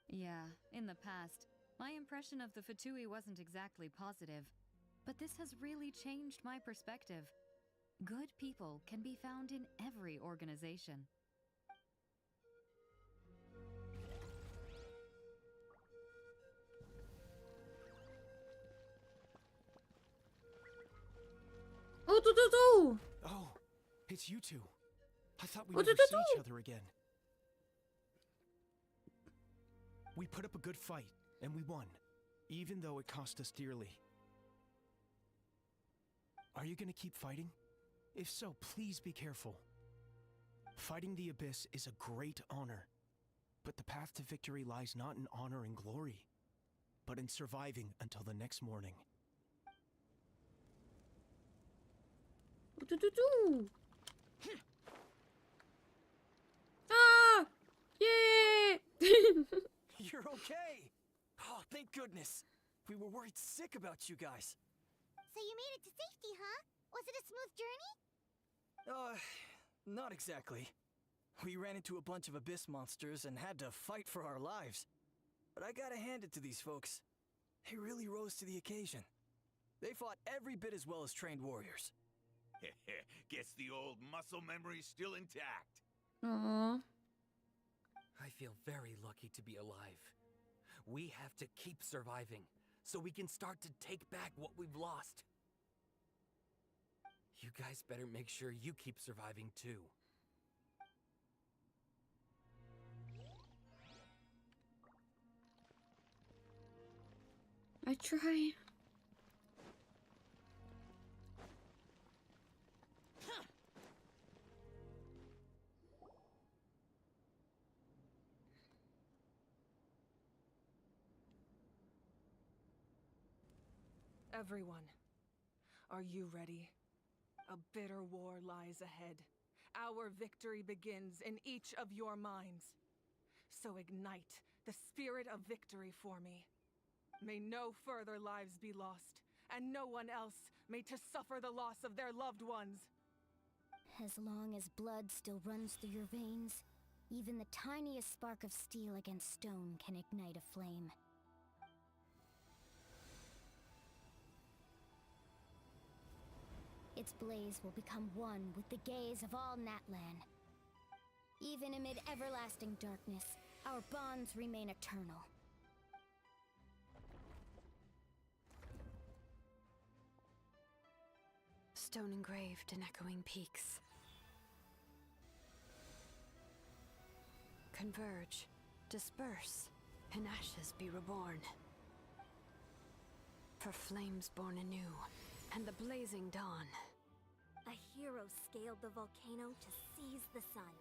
Yeah, in the past, my impression of the Fatui wasn't exactly positive. But this has really changed my perspective. Good people can be found in every organization. Oh, Tututu! Oh, it's you two. I thought we'd Oh, never see Tututu! each other again. We put up a good fight, and we won, even though it cost us dearly. Are you gonna keep fighting? If so, please be careful. Fighting the Abyss is a great honor, but the path to victory lies not in honor and glory. but in surviving until the next morning. Ah! Yeah! You're okay! Oh, thank goodness! We were worried sick about you guys. So you made it to safety, huh? Was it a smooth journey? Not exactly. We ran into a bunch of abyss monsters and had to fight for our lives. But I gotta hand it to these folks. They really rose to the occasion. They fought every bit as well as trained warriors. Guess the old muscle memory's still intact. Aww. I feel very lucky to be alive. We have to keep surviving, so we can start to take back what we've lost. You guys better make sure you keep surviving too. I try. Everyone, are you ready? A bitter war lies ahead. Our victory begins in each of your minds. So ignite the spirit of victory for me. May no further lives be lost, and no one else may to suffer the loss of their loved ones. As long as blood still runs through your veins, even the tiniest spark of steel against stone can ignite a flame. Its blaze will become one with the gaze of all Natlan. Even amid everlasting darkness, our bonds remain eternal. Stone engraved in echoing peaks. Converge, disperse, in ashes be reborn. For flames born anew, and the blazing dawn. A hero scaled the volcano to seize the sun.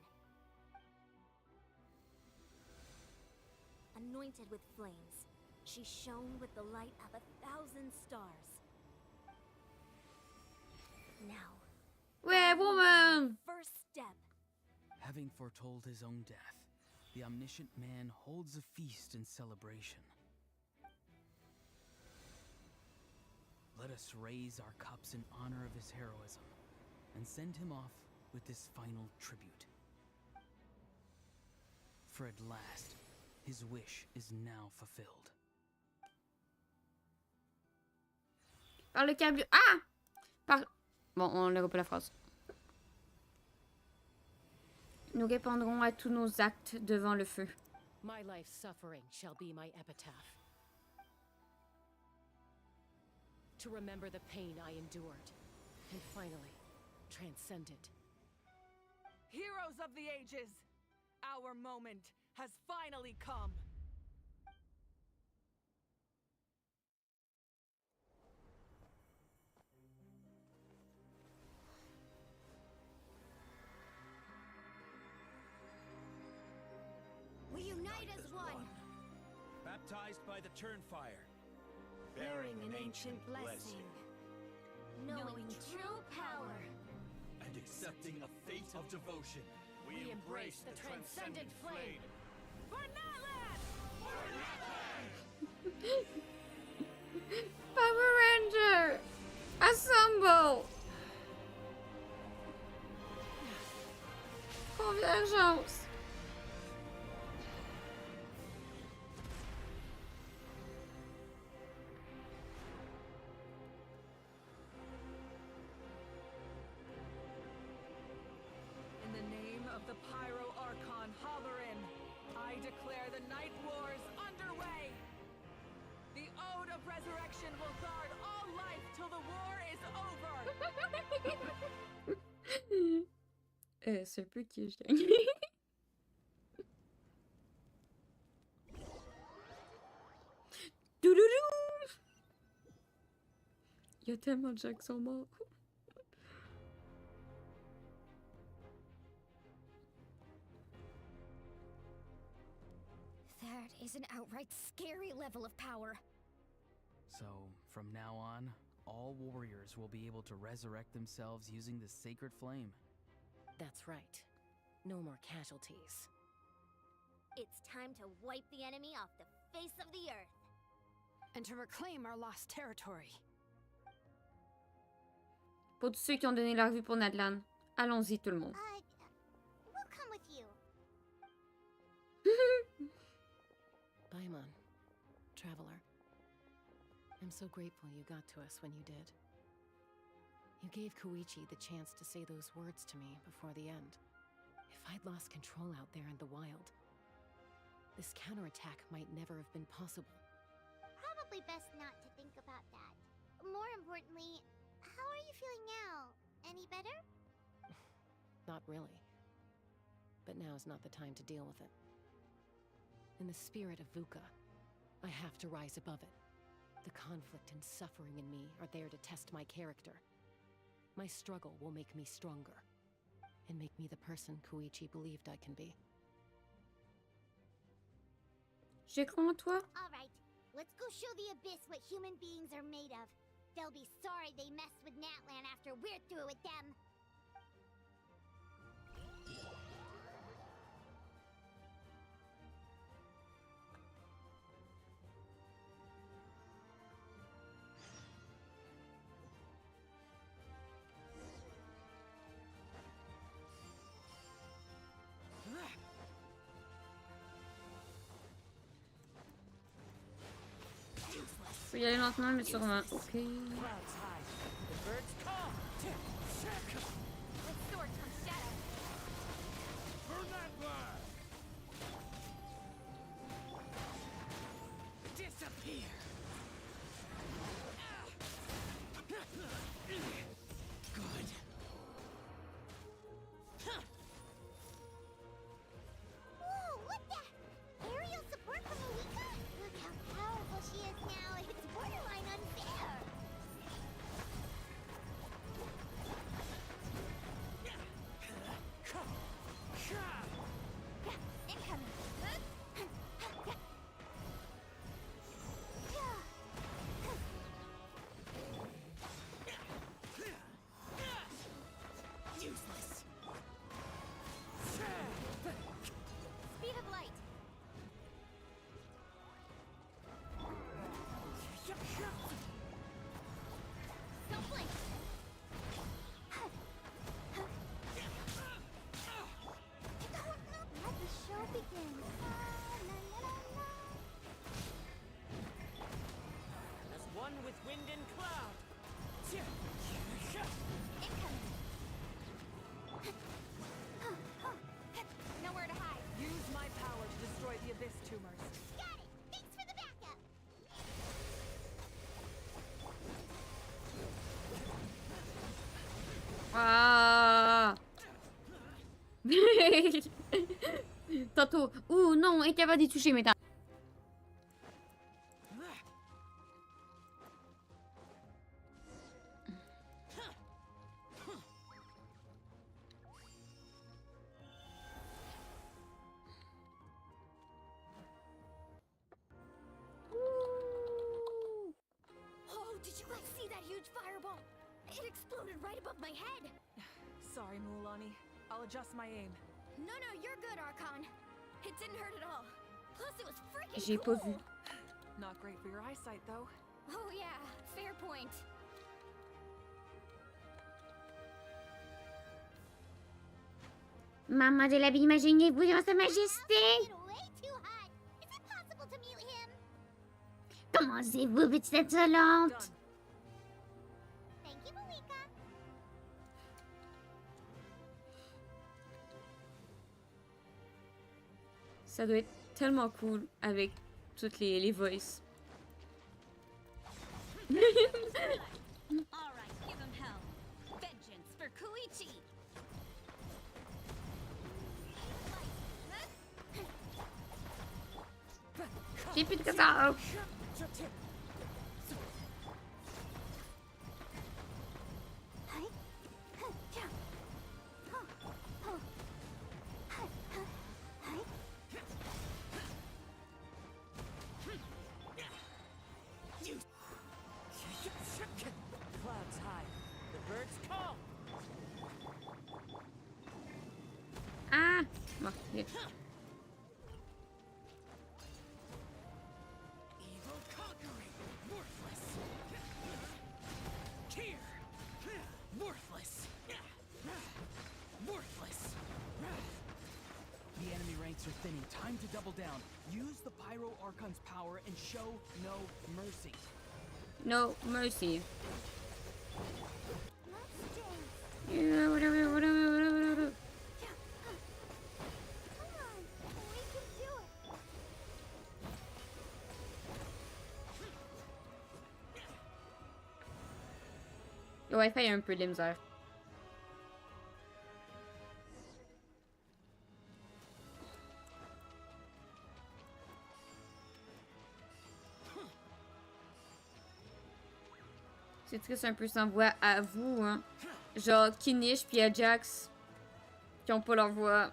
Anointed with flames, she shone with the light of 1,000 stars. Now, Woman! First step. Having foretold his own death, the omniscient man holds a feast in celebration. Let us raise our cups in honor of his heroism and send him off with this final tribute. For at last, his wish is now fulfilled. Par le câble. Ah! Bon, on ne pas la phrase. Nous répondrons à tous nos actes devant le feu. My life's suffering shall be my epitaph. To remember the pain I endured, and finally, transcend it. Heroes of the ages, our moment has finally come. We unite as one. Baptized by the Turnfire. Bearing an ancient blessing. Knowing true power. And accepting a fate of devotion. We embrace the transcendent flame. For Natlan! Power Ranger! Assemble! Convergence! In the name of the Pyro Archon Halloran, I declare the Night Wars underway! The Ode of Resurrection will guard all life till the war is over! C'est un peu qui je gagne. Doudoudou! Il y a tellement de gens qui sont morts. That is an outright scary level of power. So, from now on, all warriors will be able to resurrect themselves using this sacred flame. That's right. No more casualties. It's time to wipe the enemy off the face of the earth. And to reclaim our lost territory. Pour tous ceux qui ont donné leur vie pour Nadlan, allons-y tout le monde. We'll come with you. Paimon, traveler. I'm so grateful you got to us when you did. You gave Koichi the chance to say those words to me before the end. If I'd lost control out there in the wild, this counterattack might never have been possible. Probably best not to think about that. More importantly, how are you feeling now? Any better? Not really. But now's not the time to deal with it. In the spirit of VUCA, I have to rise above it. The conflict and suffering in me are there to test my character. My struggle will make me stronger, and make me the person Koichi believed I can be. Je crois en toi. All right, let's go show the Abyss what human beings are made of. They'll be sorry they messed with Natlan after we're through with them. Faut y aller lentement, mais sûrement. Ok. Whoa, what the? Aerial support from Malika? Look how powerful she is now. It's borderline unfair. Incoming. Useless. Speed of light. Don't blink. Let the show begin. As one with wind and cloud. Nowhere to hide. Use my power to destroy the Abyss tumors. Got it. Thanks for the backup. Ah! Tantôt. Ouh, non, incapable d'y toucher maintenant. Oh, did you guys see that huge fireball? It exploded right above my head. Sorry, Mulan. I'll adjust my aim. No, you're good, Archon. It didn't hurt at all. Plus, it was freaking J'ai cool. pas vu. Not great for your eyesight, though. Oh yeah, fair point. Maman de l'abîme imaginez vous dans sa majesté. Way too hot. Is it possible to mute him? Commencez-vous, petite insolente. Thank you, Malika. Ça doit être tellement cool avec toutes les voices. All right, give him hell. Vengeance for Koichi. J'ai plus de ça. Ok. Evil conquering, worthless. Here, worthless. Worthless. The enemy ranks are thinning. Time to double down. Use the Pyro Archon's power and show no mercy. No mercy. Yeah, whatever, whatever, whatever, whatever. Le Wi-Fi a un peu de misère. C'est triste un peu sans voix à vous, hein. Genre Kinish puis Ajax qui ont pas leur voix.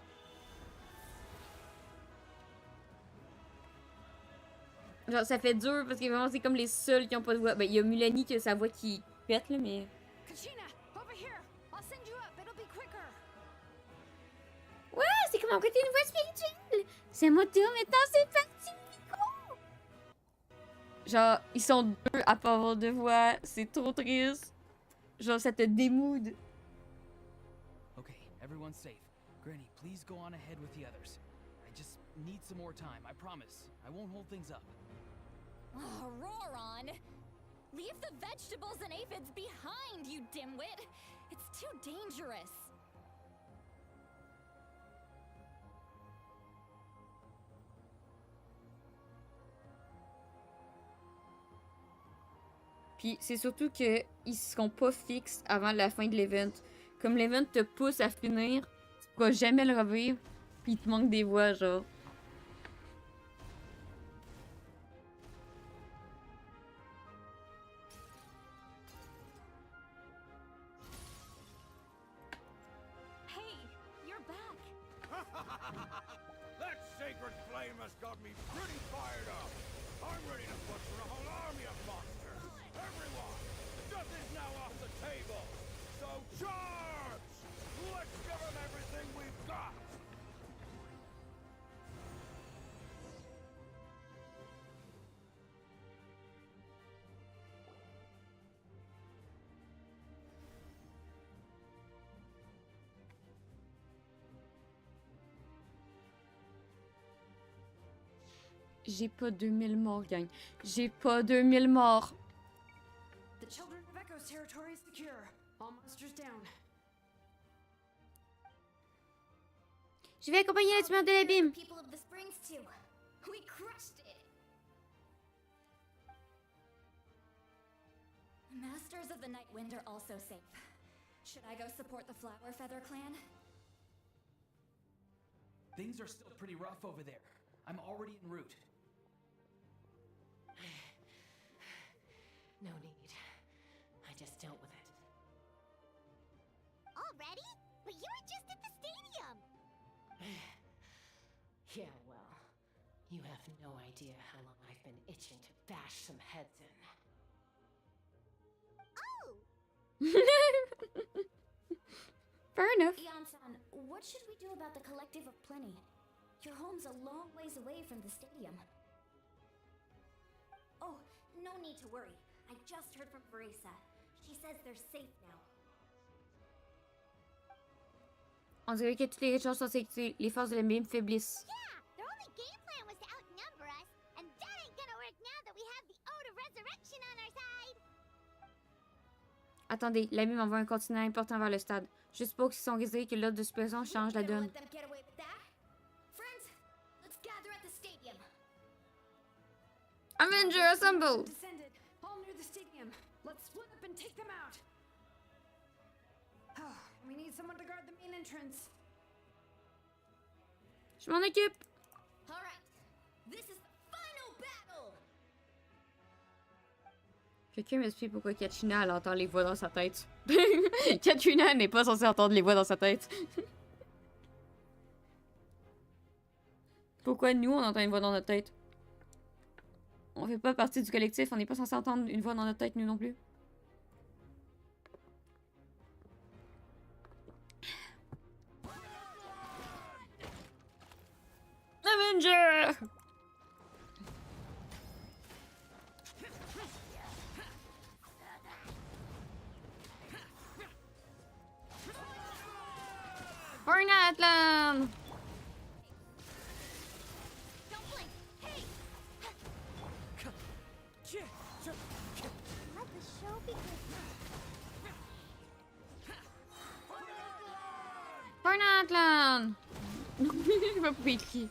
Genre ça fait dur parce que vraiment c'est comme les seuls qui ont pas de voix. Ben il y a Mulani qui a sa voix qui pète là mais. Ouais, c'est comme côté une voix spirituelle. C'est mon tour maintenant, c'est parti. Genre, ils sont deux à pas avoir de voix. C'est trop triste. Genre, ça te démood. Okay, everyone's safe. Granny, please go on ahead with the others. I just need some more time, I promise. I won't hold things up. Oh, Roron! Leave the vegetables and aphids behind, you dimwit! It's too dangerous. Puis c'est surtout que ils seront pas fixes avant la fin de l'event. Comme l'event te pousse à finir, tu pourras jamais le revivre. Puis il te manque des voix, genre. Hey, you're back. That sacred flame has got me pretty fired up. I'm ready to butcher a whole army of monsters. Everyone, death is now off the table. So charge! Let's give them everything we've got. J'ai pas 2000 morts, gang. J'ai pas 2000 morts. The Children of Echo's territory is secure. All monsters down. Je vais accompagner la tumeur de l'abîme. People of the Springs too. We crushed it. The Masters of the Night Wind are also safe. Should I go support the Flower Feather clan? Things are still pretty rough over there. I'm already en route. No need. I just dealt with it. Already? But you were just at the stadium. Yeah, well, you have no idea how long I've been itching to bash some heads in. Fair enough. Ian-san, what should we do about the Collective of Plenty? Your home's a long ways away from the stadium. Oh, no need to worry. I just heard from Verisa. She says they're safe now. On dirait que toutes les richesses sont sécurées. Les forces de l'abîme faiblissent. Yeah, their only game plan was to outnumber us, and that ain't gonna work now that we have the Ode of Resurrection on our side. Attendez, l'abîme envoie un continent important vers le stade. Juste pour qu'ils sont risqués que l'ordre de suppression change la donne. Let them get away with that? Friends, let's gather at the stadium. Avenger assemble! Descended, all near the stadium. Let's split up and take them out. We need someone to guard the main entrance. Je m'en occupe! All right, this is the final battle. Quelqu'un m'explique pourquoi Katrina elle entend les voix dans sa tête. Katrina n'est pas censée entendre les voix dans sa tête. Pourquoi nous on entend une voix dans notre tête? On fait pas partie du collectif, on n'est pas censé entendre une voix dans notre tête nous non plus. messenger! Burn Atlan! Don't blink. Hey! Let the show begin. Burn Atlan! Je vais pas écrire.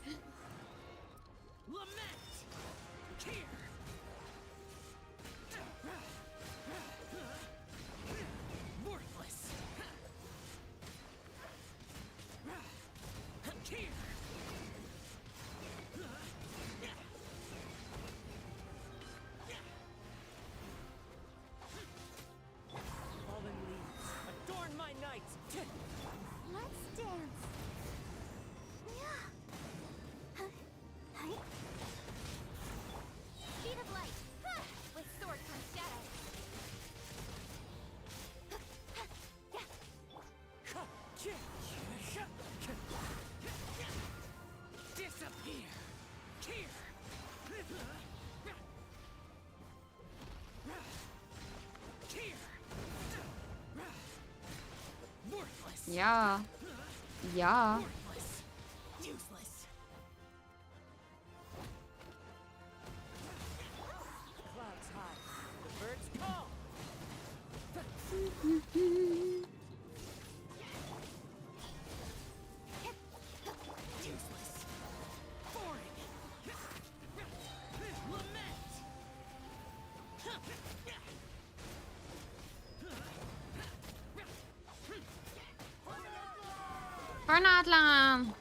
Fallen leaves, adorn my night. Let's dance. Speed of light. With sword comes shadow. Disappear. Here. Here. Worthless. Yeah. Yeah. Worthless. Useless. Clouds high. The birds call. Useless. Foreign. Lament. Burn Atlan!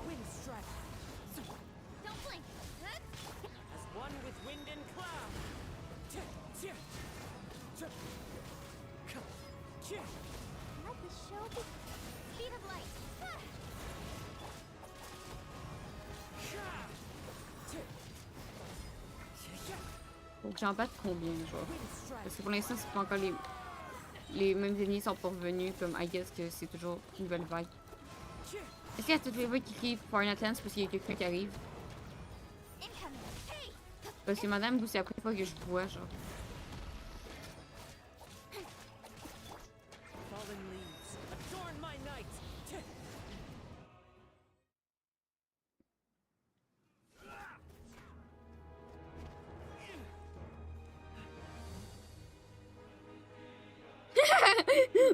Wind strike. Don't blink. As one with wind and cloud. Let the show begin. Speed of light. Faut que j'en batte combien, genre? Parce que pour l'instant, c'est pas encore les mêmes ennemis sont pas revenus, comme I guess que c'est toujours une nouvelle vague. Est-ce qu'il y a toutes les fois qui crient Foreign Atlantis parce qu'il y a quelqu'un qui arrive? Parce que madame, c'est la première fois que je vois, genre. Fallen leaves, adorn my night.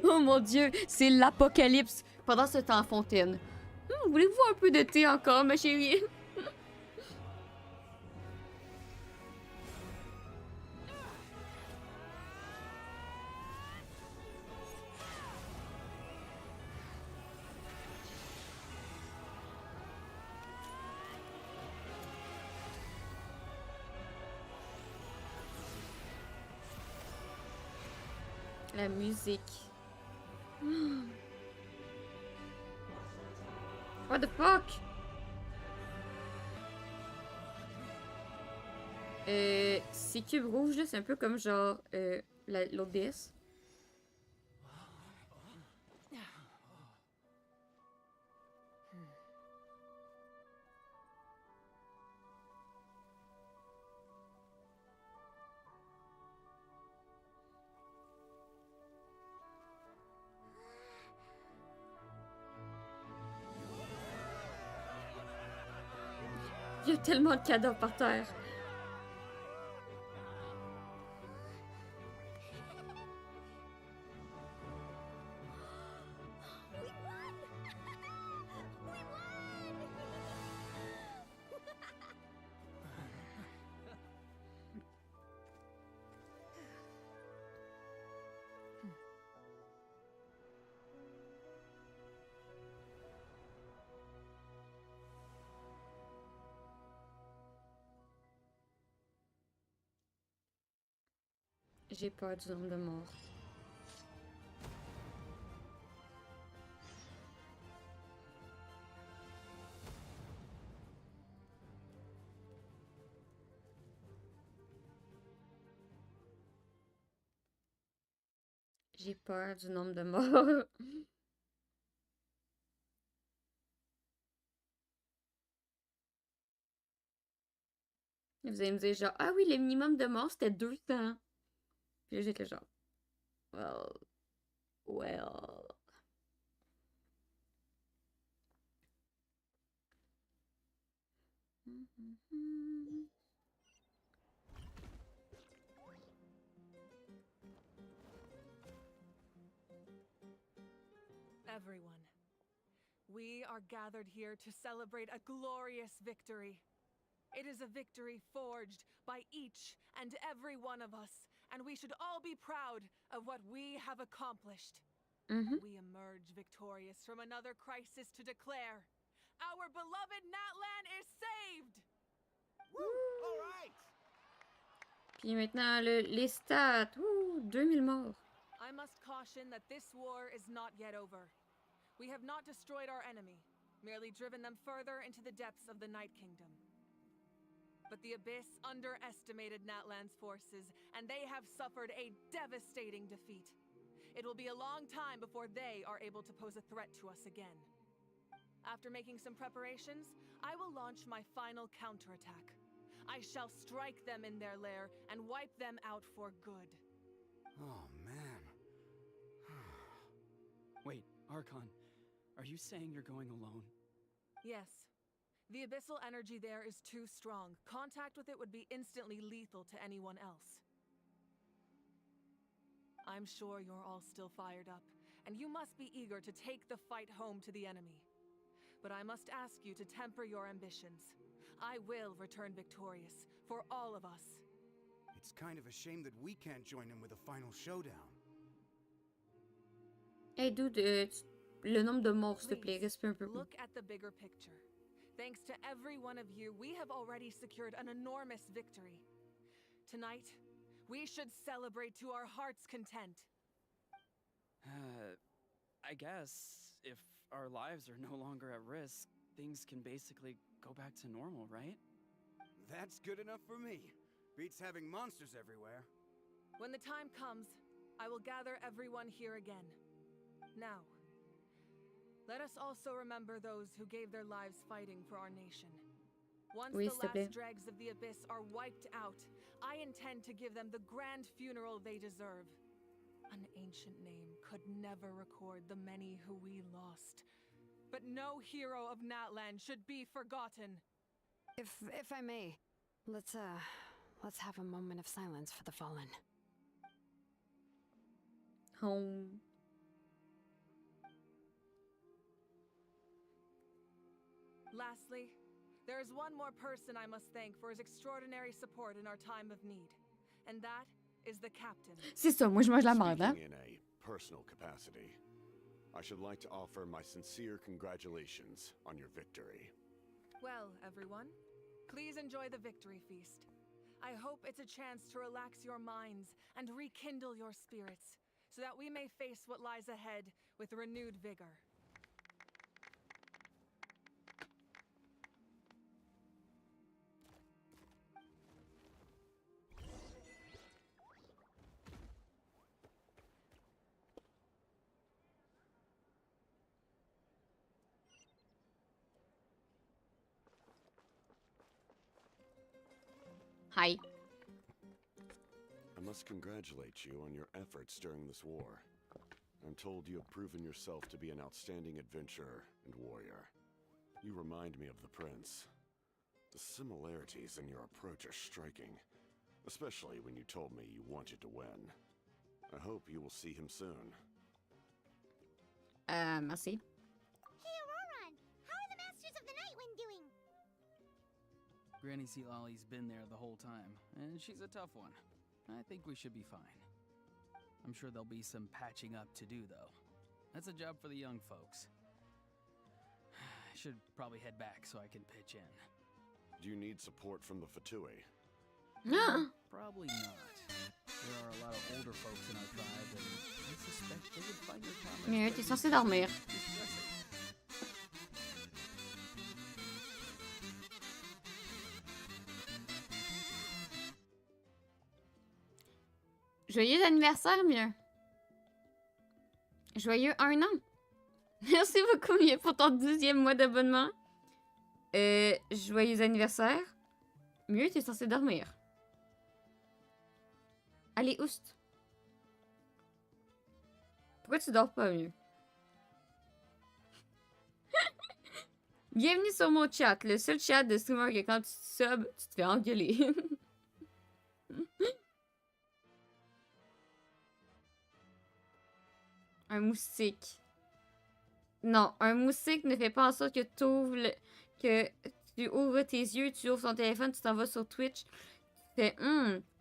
Oh mon dieu, c'est l'apocalypse pendant ce temps en fontaine. Voulez-vous un peu de thé encore, ma chérie? La musique. What the fuck? Ces cubes rouges là, c'est un peu comme genre l'autre déesse. Il y a tellement de cadavres par terre. J'ai peur du nombre de morts. J'ai peur du nombre de morts. Vous allez me dire genre, ah oui, le minimum de morts, c'était 200. Puis là, j'étais genre, well. Everyone, we are gathered here to celebrate a glorious victory. It is a victory forged by each and every one of us, and we should all be proud of what we have accomplished. We emerge victorious from another crisis to declare, our beloved Natlan is saved! Woo! All right! Puis maintenant, les stats. Ouh, 2000 morts. I must caution that this war is not yet over. We have not destroyed our enemy, merely driven them further into the depths of the Night Kingdom. But the Abyss underestimated Natlan's forces, and they have suffered a devastating defeat. It will be a long time before they are able to pose a threat to us again. After making some preparations, I will launch my final counterattack. I shall strike them in their lair and wipe them out for good. Oh, man. Wait, Archon, are you saying you're going alone? Yes. The abyssal energy there is too strong. Contact with it would be instantly lethal to anyone else. I'm sure you're all still fired up, and you must be eager to take the fight home to the enemy. But I must ask you to temper your ambitions. I will return victorious, for all of us. It's kind of a shame that we can't join him with a final showdown. Hey dude, le nombre de morts, s'il te plaît, respire un peu. Look at the bigger picture. Thanks to every one of you, we have already secured an enormous victory. Tonight, we should celebrate to our heart's content. I guess if our lives are no longer at risk, things can basically go back to normal, right? That's good enough for me. Beats having monsters everywhere. When the time comes, I will gather everyone here again. Now, let us also remember those who gave their lives fighting for our nation. Once Oui, the s'il te plaît. last dregs of the Abyss are wiped out, I intend to give them the grand funeral they deserve. An ancient name could never record the many who we lost. But no hero of Natlan should be forgotten. If I may, let's have a moment of silence for the fallen. Home. Lastly, there is one more person I must thank for his extraordinary support in our time of need. And that is the captain. C'est ça, moi je mange la merde, hein? Speaking in a personal capacity, I should like to offer my sincere congratulations on your victory. Well, everyone, please enjoy the victory feast. I hope it's a chance to relax your minds and rekindle your spirits, so that we may face what lies ahead with renewed vigor. Hi. I must congratulate you on your efforts during this war. I'm told you have proven yourself to be an outstanding adventurer and warrior. You remind me of the prince. The similarities in your approach are striking, especially when you told me you wanted to win. I hope you will see him soon. Merci. Hey, Auroron! How are the Masters of the Nightwind doing? Granny Sealolly's been there the whole time, and she's a tough one. I think we should be fine. I'm sure there'll be some patching up to do, though. That's a job for the young folks. I should probably head back so I can pitch in. Do you need support from the Fatui? Probably not. There are a lot of older folks in our tribe, and I suspect they would find your comments... Mais t'es censé dormir. Joyeux anniversaire, mieux. Joyeux 1 an! Merci beaucoup, Mia, pour ton 12e mois d'abonnement. Joyeux anniversaire. Mieux, t'es censé dormir. Allez, oust. Pourquoi tu dors pas, mieux? Bienvenue sur mon chat, le seul chat de streamer que quand tu te subs, tu te fais engueuler. Un moustique. Non, un moustique ne fait pas en sorte que que tu ouvres tes yeux, tu ouvres ton téléphone, tu t'en vas sur Twitch, tu fais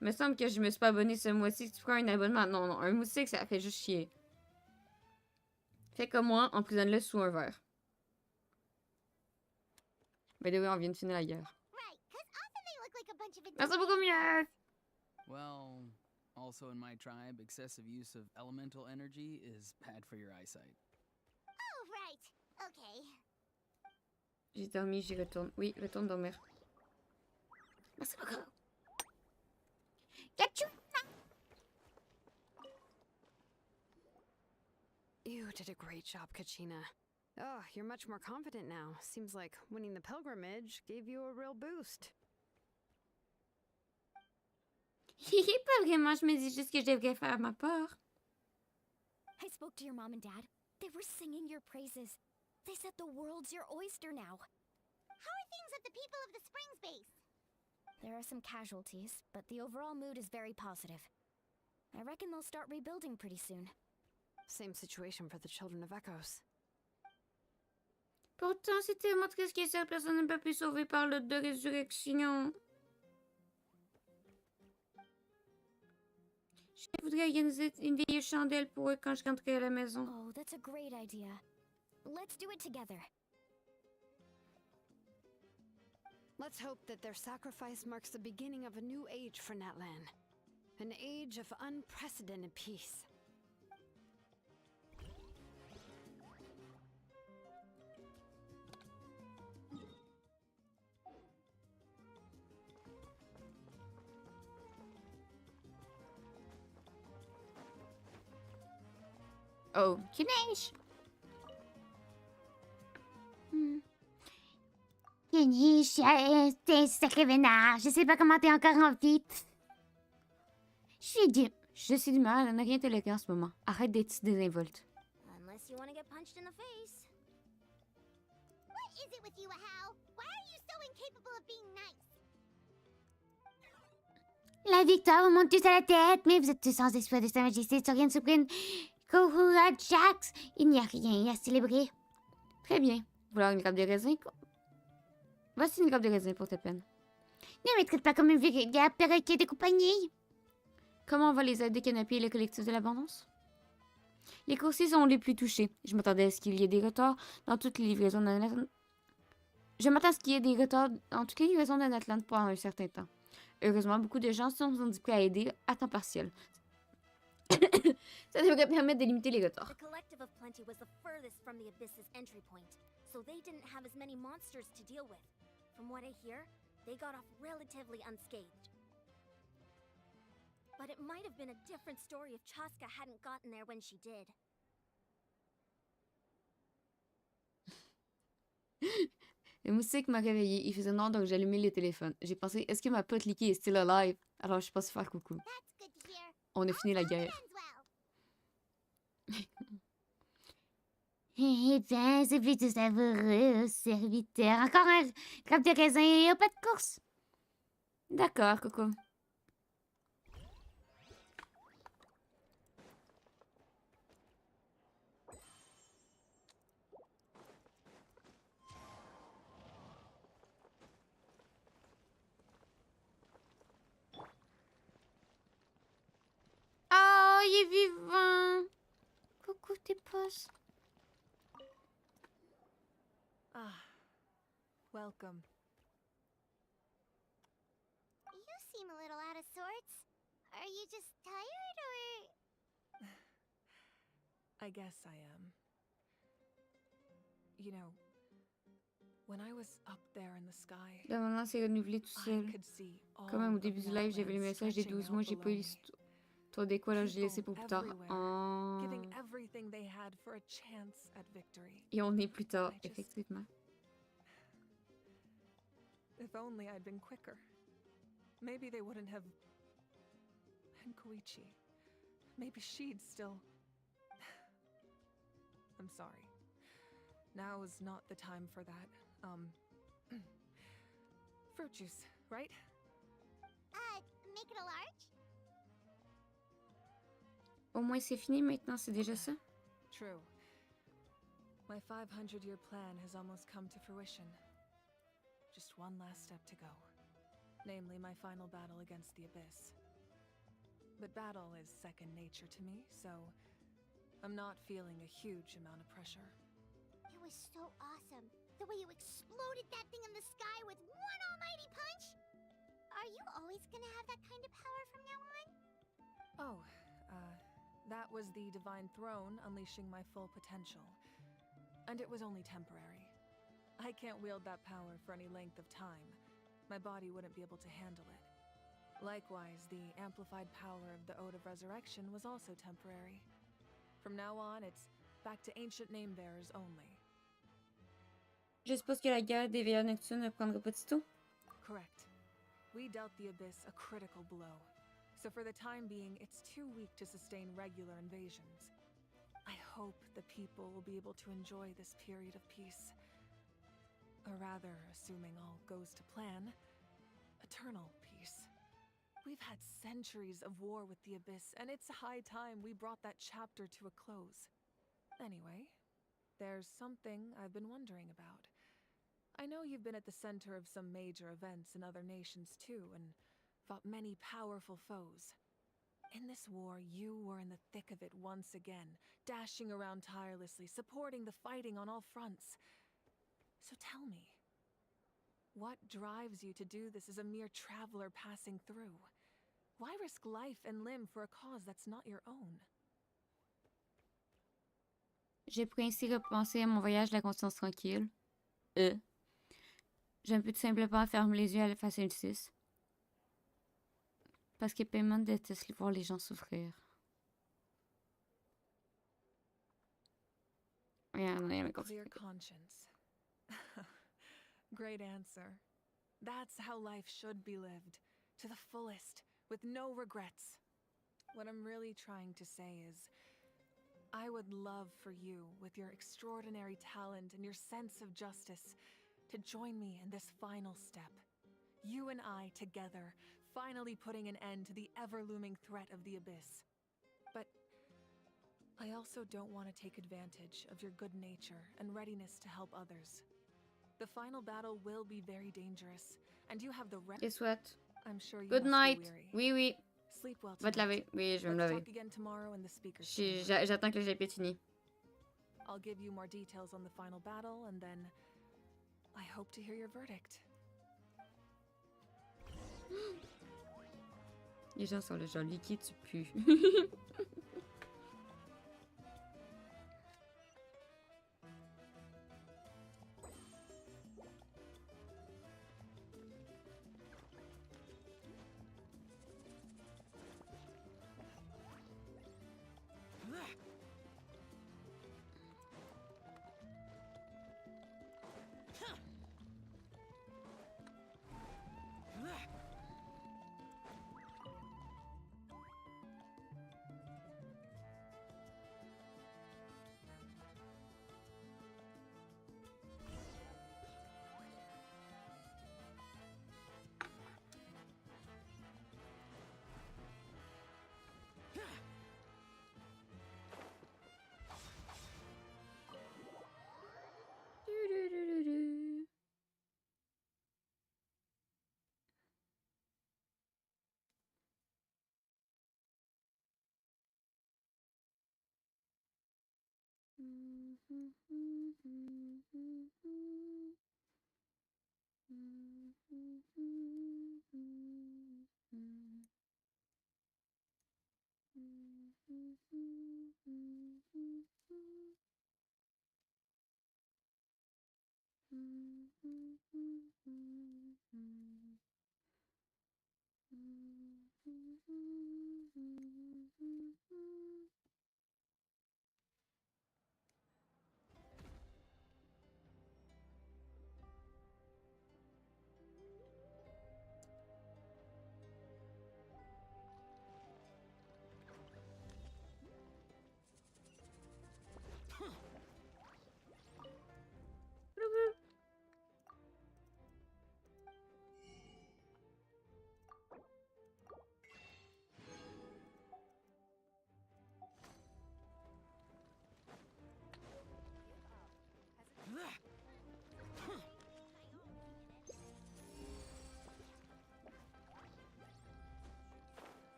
me semble que je me suis pas abonné ce mois-ci, tu prends un abonnement. Non, non, un moustique, ça fait juste chier. Fais comme moi, emprisonne-le sous un verre. Mais oui, on vient de finir la guerre. Merci beaucoup, mieux! Well, also in my tribe, excessive use of elemental energy is bad for your eyesight. Oh, right. Okay. J'ai dormi, j'y retourne. Oui, retourne dormir. Merci beaucoup. You did a great job, Kachina. Oh, you're much more confident now. Seems like winning the pilgrimage gave you a real boost. Pas vraiment, je me dis juste que je devrais faire ma part. I spoke to your mom and dad. They were singing your praises. They said the world's your oyster now. How are things at the People of the Springs base? There are some casualties, but the overall mood is very positive. I reckon they'll start rebuilding pretty soon. Same situation for the Children of Echoes. Pourtant, c'est tellement triste que cette personne n'a pas pu sauver par l'autre de résurrection. Je voudrais organiser une vieille chandelle pour eux quand je rentrerai à la maison. Oh, that's a great idea. Let's do it together. Let's hope that their sacrifice marks the beginning of a new age for Natlan. An age of unprecedented peace. Oh, que neige! Kenny, t'es un sacré vénard. Je sais pas comment t'es encore en vie. Je suis d'humeur à ne rien te léguer en ce moment. Arrête d'être si désinvolte. Unless you want to get punched in the face. What is it with you, Ahau? Why are you so incapable of being nice? La victoire vous monte tous à la tête, mais vous êtes tous sans espoir de sa majesté, sur rien de surprendre. Kohura Jax, il n'y a rien à célébrer. Très bien. Vous voulez une grappe de raisin? Voici une grappe de raisin pour ta peine. Ne me traite pas comme une vulgaire perroquet de compagnie. Comment va les aides des canapés et le collectif de l'abondance? Les coursiers sont les plus touchés. Je m'attendais à ce qu'il y ait des retards dans toutes les livraisons d'un Atlant. Je m'attends à ce qu'il y ait des retards dans toutes les livraisons d'un Atlant pendant un certain temps. Heureusement, beaucoup de gens sont prêts à aider à temps partiel. Ça devrait permettre de limiter les retards. The Collective of Plenty was the furthest from the Abyss's entry point, so they didn't have as many monsters to deal with. From what I hear, they got off relatively unscathed. But it might have been a different story if Chaska hadn't gotten there when she did. Le moustique m'a réveillé. Il faisait noir, donc j'ai allumé le téléphone. J'ai pensé, est-ce que ma pote Licky est still alive? Alors je suis passée faire coucou. On a fini la guerre. Eh bien, c'est plutôt savoureux, serviteur. Encore un grappe de raisin et un pas de course. D'accord, Coco. Oh, il est vivant. Coucou tes poches. Ah, welcome. You seem a little out of sorts. Are you just tired, or...? I guess I am. You know, when I was up there in the sky, Là, maintenant, c'est renouvelé tout seul. Quand même, au début du live, j'avais le message des 12 mois, j'ai pas eu Toi, des quoi, là, j'ai laissé People pour plus tard. everywhere, giving everything they had for a chance at victory. Et on est plus tard, I just- effectivement. If only I'd been quicker. Maybe they wouldn't have... And Koichi. Maybe she'd still... I'm sorry. Now is not the time for that. Fruit juice, right? Make it a large? Au moins, c'est fini maintenant, c'est déjà ça. True. My 500-year plan has almost come to fruition. Just one last step to go. Namely, my final battle against the Abyss. But battle is second nature to me, so I'm not feeling a huge amount of pressure. It was so awesome. The way you exploded that thing in the sky with one almighty punch. Are you always gonna have that kind of power from now on? Oh, that was the Divine Throne unleashing my full potential. And it was only temporary. I can't wield that power for any length of time. My body wouldn't be able to handle it. Likewise, the amplified power of the Ode of Resurrection was also temporary. From now on, it's back to ancient name-bearers only. Je suppose que la guerre des veilleurs nocturnes ne prendra pas de sitôt. Correct. We dealt the Abyss a critical blow. So for the time being, it's too weak to sustain regular invasions. I hope the people will be able to enjoy this period of peace. Or rather, assuming all goes to plan, eternal peace. We've had centuries of war with the Abyss, and it's high time we brought that chapter to a close. Anyway, there's something I've been wondering about. I know you've been at the center of some major events in other nations too, and fought many powerful foes. In this war, you were in the thick of it once again, dashing around tirelessly, supporting the fighting on all fronts. So tell me, what drives you to do this as a mere traveler passing through? Why risk life and limb for a cause that's not your own? J'ai pu ainsi repenser à mon voyage de la conscience tranquille. Je peux tout simplement fermer les yeux à la face une 6. Parce que Paiement déteste voir les gens souffrir. A clear conscience. Great answer. That's how life should be lived, to the fullest, with no regrets. What I'm really trying to say is, I would love for you, with your extraordinary talent and your sense of justice, to join me in this final step. You and I together, finally putting an end to the ever-looming threat of the Abyss. But I also don't want to take advantage of your good nature and readiness to help others. The final battle will be very dangerous, and you have the Guess what? I'm sure you Good must night. be weary. Oui, oui. Sleep well Va te laver. Oui, je vais me Let's laver. talk again tomorrow in the speaker's chamber. J'attends que le GP fini. I'll give you more details on the final battle, and then I hope to hear your verdict. Les gens sont là, genre, liquide, tu pues.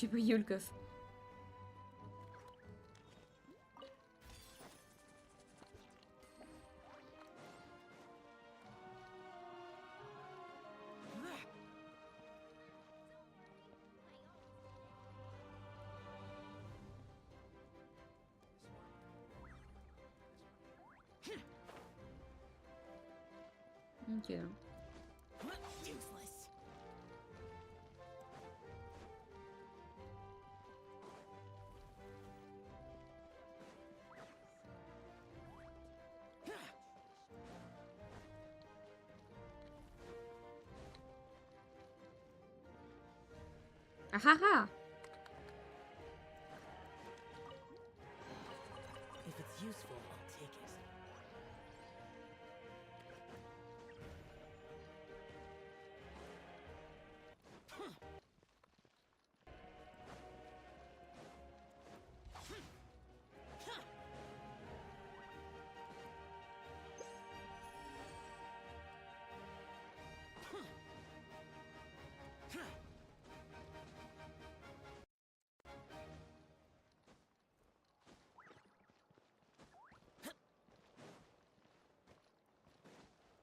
sais pas, il est où le coffre? Ok. Useless. Ah ah ah! If it's useful, I'll take it.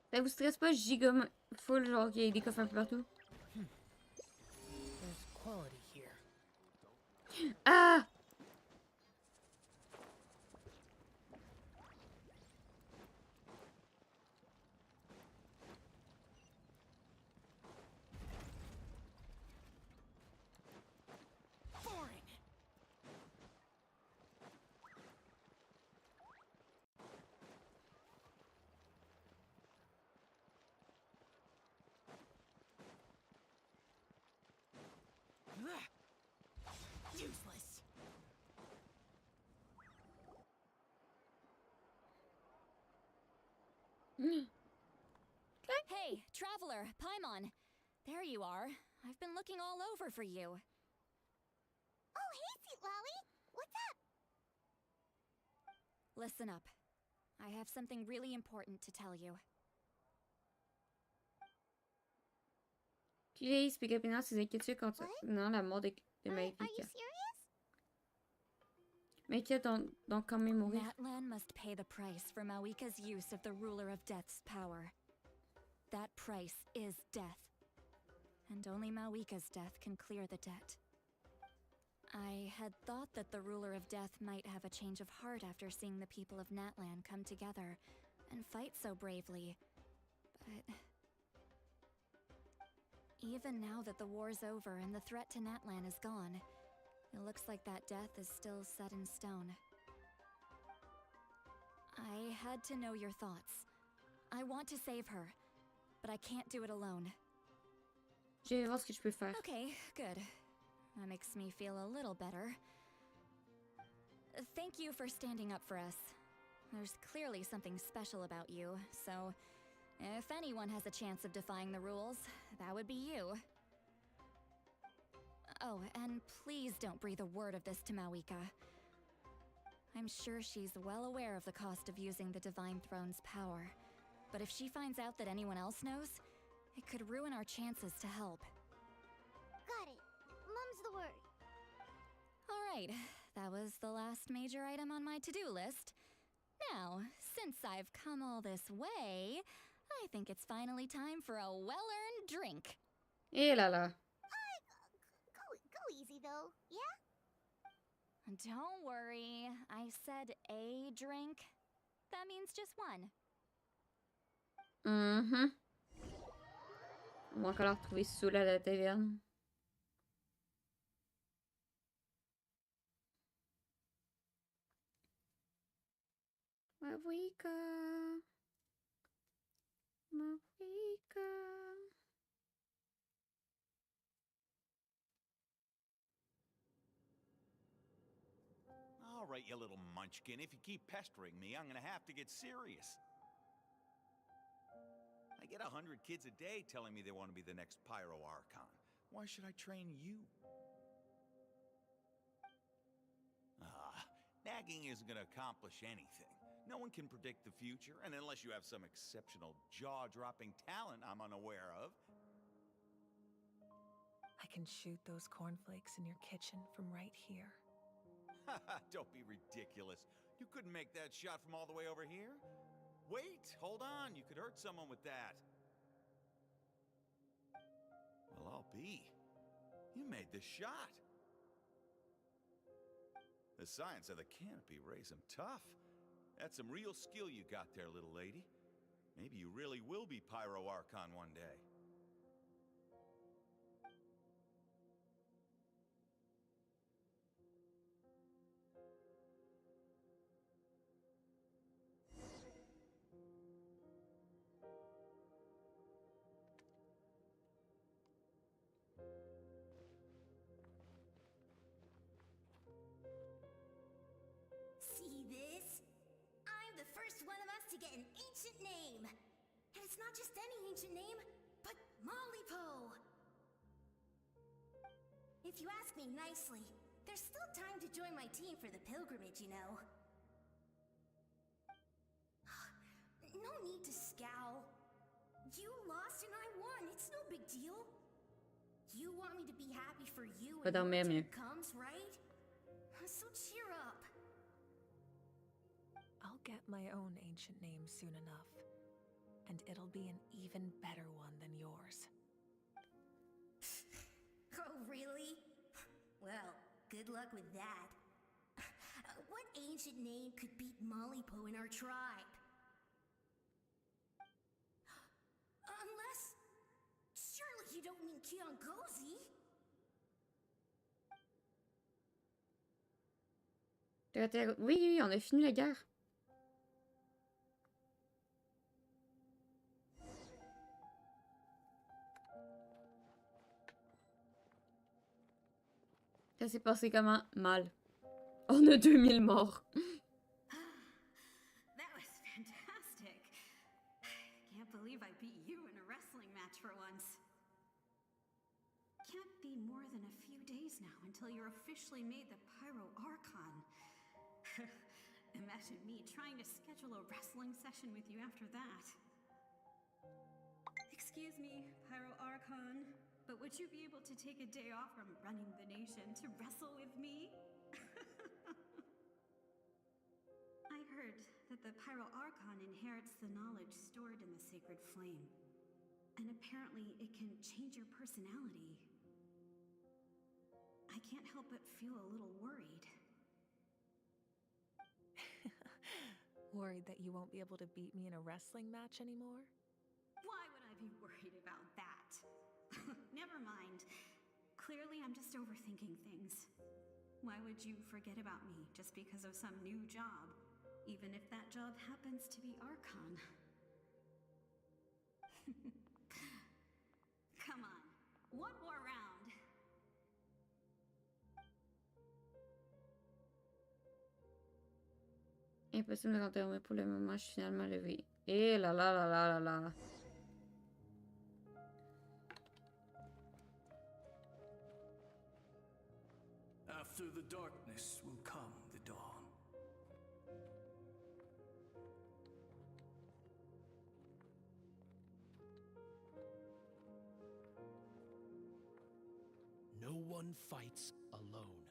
Ça vous stresse pas giga full, genre qu'il y ait des coffres un peu partout? There's quality here. Ah! Boring. Useless. Hey, traveler, Paimon. There you are. I've been looking all over for you. Oh, hey, Sweet Lolly. What's up? Listen up. I have something really important to tell you. Puis là, il explique rapidement ses inquiétudes concernant la mort de Mavica. Are you serious? Mavica donc quand même mourir. Natlan must pay the price for Mawika's use of the Ruler of Death's power. That price is death. And only Mawika's death can clear the debt. I had thought that the Ruler of Death might have a change of heart after seeing the people of Natlan come together and fight so bravely. But even now that the war's over and the threat to Natlan is gone, it looks like that death is still set in stone. I had to know your thoughts. I want to save her, but I can't do it alone. Je vais voir ce que je peux faire. Okay, good. That makes me feel a little better. Thank you for standing up for us. There's clearly something special about you, so if anyone has a chance of defying the rules, that would be you. Oh, and please don't breathe a word of this to Mawika. I'm sure she's well aware of the cost of using the Divine Throne's power, but if she finds out that anyone else knows, it could ruin our chances to help. Got it. Mum's the word. Alright, that was the last major item on my to-do list. Now, since I've come all this way, I think it's finally time for a well-earned drink. Eh là là. Go easy, though, yeah? Don't worry, I said a drink. That means just one. On va encore la retrouver sous à la taverne. Mawika. Mawika. All right, you little munchkin. If you keep pestering me, I'm gonna have to get serious. I get 100 kids a day telling me they want to be the next Pyro Archon. Why should I train you? Nagging isn't gonna accomplish anything. No one can predict the future, and unless you have some exceptional jaw-dropping talent I'm unaware of. I I can shoot those cornflakes in your kitchen from right here. Don't be ridiculous. You couldn't make that shot from all the way over here. Wait, hold on. You could hurt someone with that. Well, I'll be. You made the shot. The science of the canopy raised him tough. That's some real skill you got there, little lady. Maybe you really will be Pyro Archon one day. See this? I'm the first one of us to get an ancient name. And it's not just any ancient name, but Mollypo. If you ask me nicely, there's still time to join my team for the pilgrimage, you know. No need to scowl. You lost and I won. It's no big deal. You want me to be happy for you Va when your dormir mieux. turn comes, right? So cheer up. I'll get my own ancient name soon enough. And it'll be an even better one than yours. Oh, really? Well, good luck with that. What ancient name could beat Mollypo in our tribe? Unless... Surely you don't mean Kiangozi? Oui, oui, on a fini la guerre. Ça s'est passé comment? Mal. On a 2000 morts. That was fantastic. Can't believe I beat you in a wrestling match for once. Can't be more than a few days now until you're officially made the Pyro Archon. Imagine me trying to schedule a wrestling session with you after that. Excuse me, Pyro Archon, but would you be able to take a day off from running the nation to wrestle with me? I heard that the Pyro Archon inherits the knowledge stored in the sacred flame. And apparently it can change your personality. I can't help but feel a little worried. Worried that you won't be able to beat me in a wrestling match anymore? Why would I be worried about that? Never mind. Clearly I'm just overthinking things. Why would you forget about me just because of some new job? Even if that job happens to be Archon. Come on, one more round. Impossible de t'interrompre pour le moment, je suis finalement levée. Et là là là là là là. After the darkness will come the dawn. No one fights alone.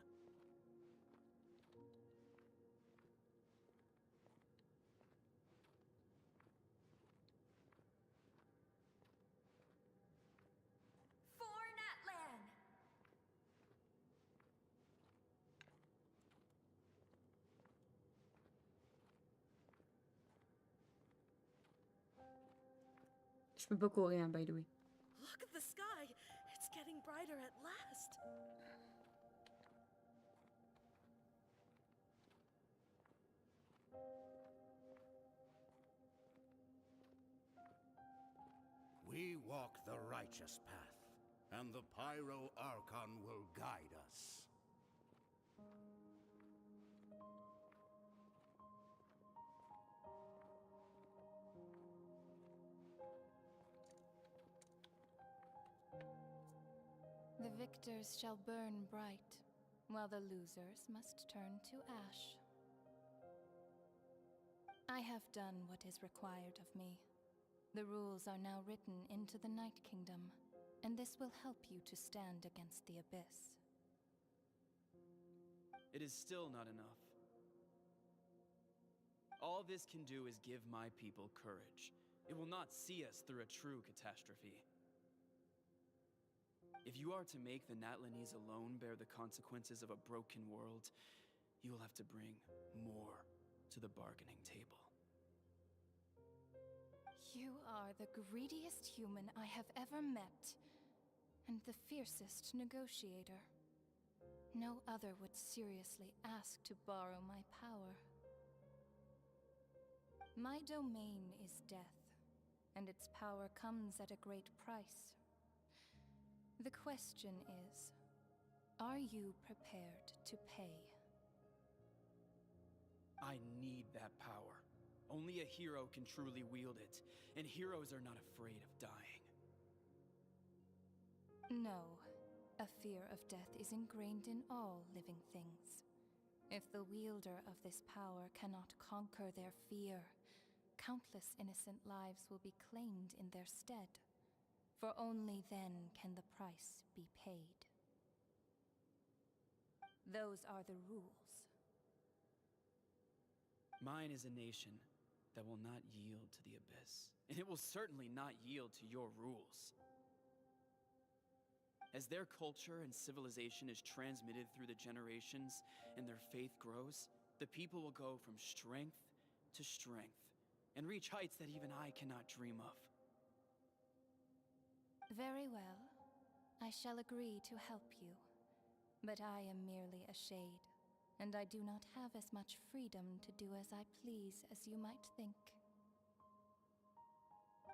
For Natlan! Je peux pas courir, hein, by the way. Look at the sky. It's getting brighter at last. We walk the righteous path, and the Pyro Archon will guide us. The victors shall burn bright, while the losers must turn to ash. I have done what is required of me. The rules are now written into the Night Kingdom, and this will help you to stand against the abyss. It is still not enough. All this can do is give my people courage. It will not see us through a true catastrophe. If you are to make the Natlanese alone bear the consequences of a broken world, you will have to bring more to the bargaining table. You are the greediest human I have ever met, and the fiercest negotiator. No other would seriously ask to borrow my power. My domain is death, and its power comes at a great price. The question is, are you prepared to pay? I need that power. Only a hero can truly wield it, and heroes are not afraid of dying. No, a fear of death is ingrained in all living things. If the wielder of this power cannot conquer their fear, countless innocent lives will be claimed in their stead. For only then can the price be paid. Those are the rules. Mine is a nation that will not yield to the abyss, and it will certainly not yield to your rules. As their culture and civilization is transmitted through the generations and their faith grows, the people will go from strength to strength and reach heights that even I cannot dream of. Very well. I shall agree to help you. But I am merely a shade, and I do not have as much freedom to do as I please as you might think.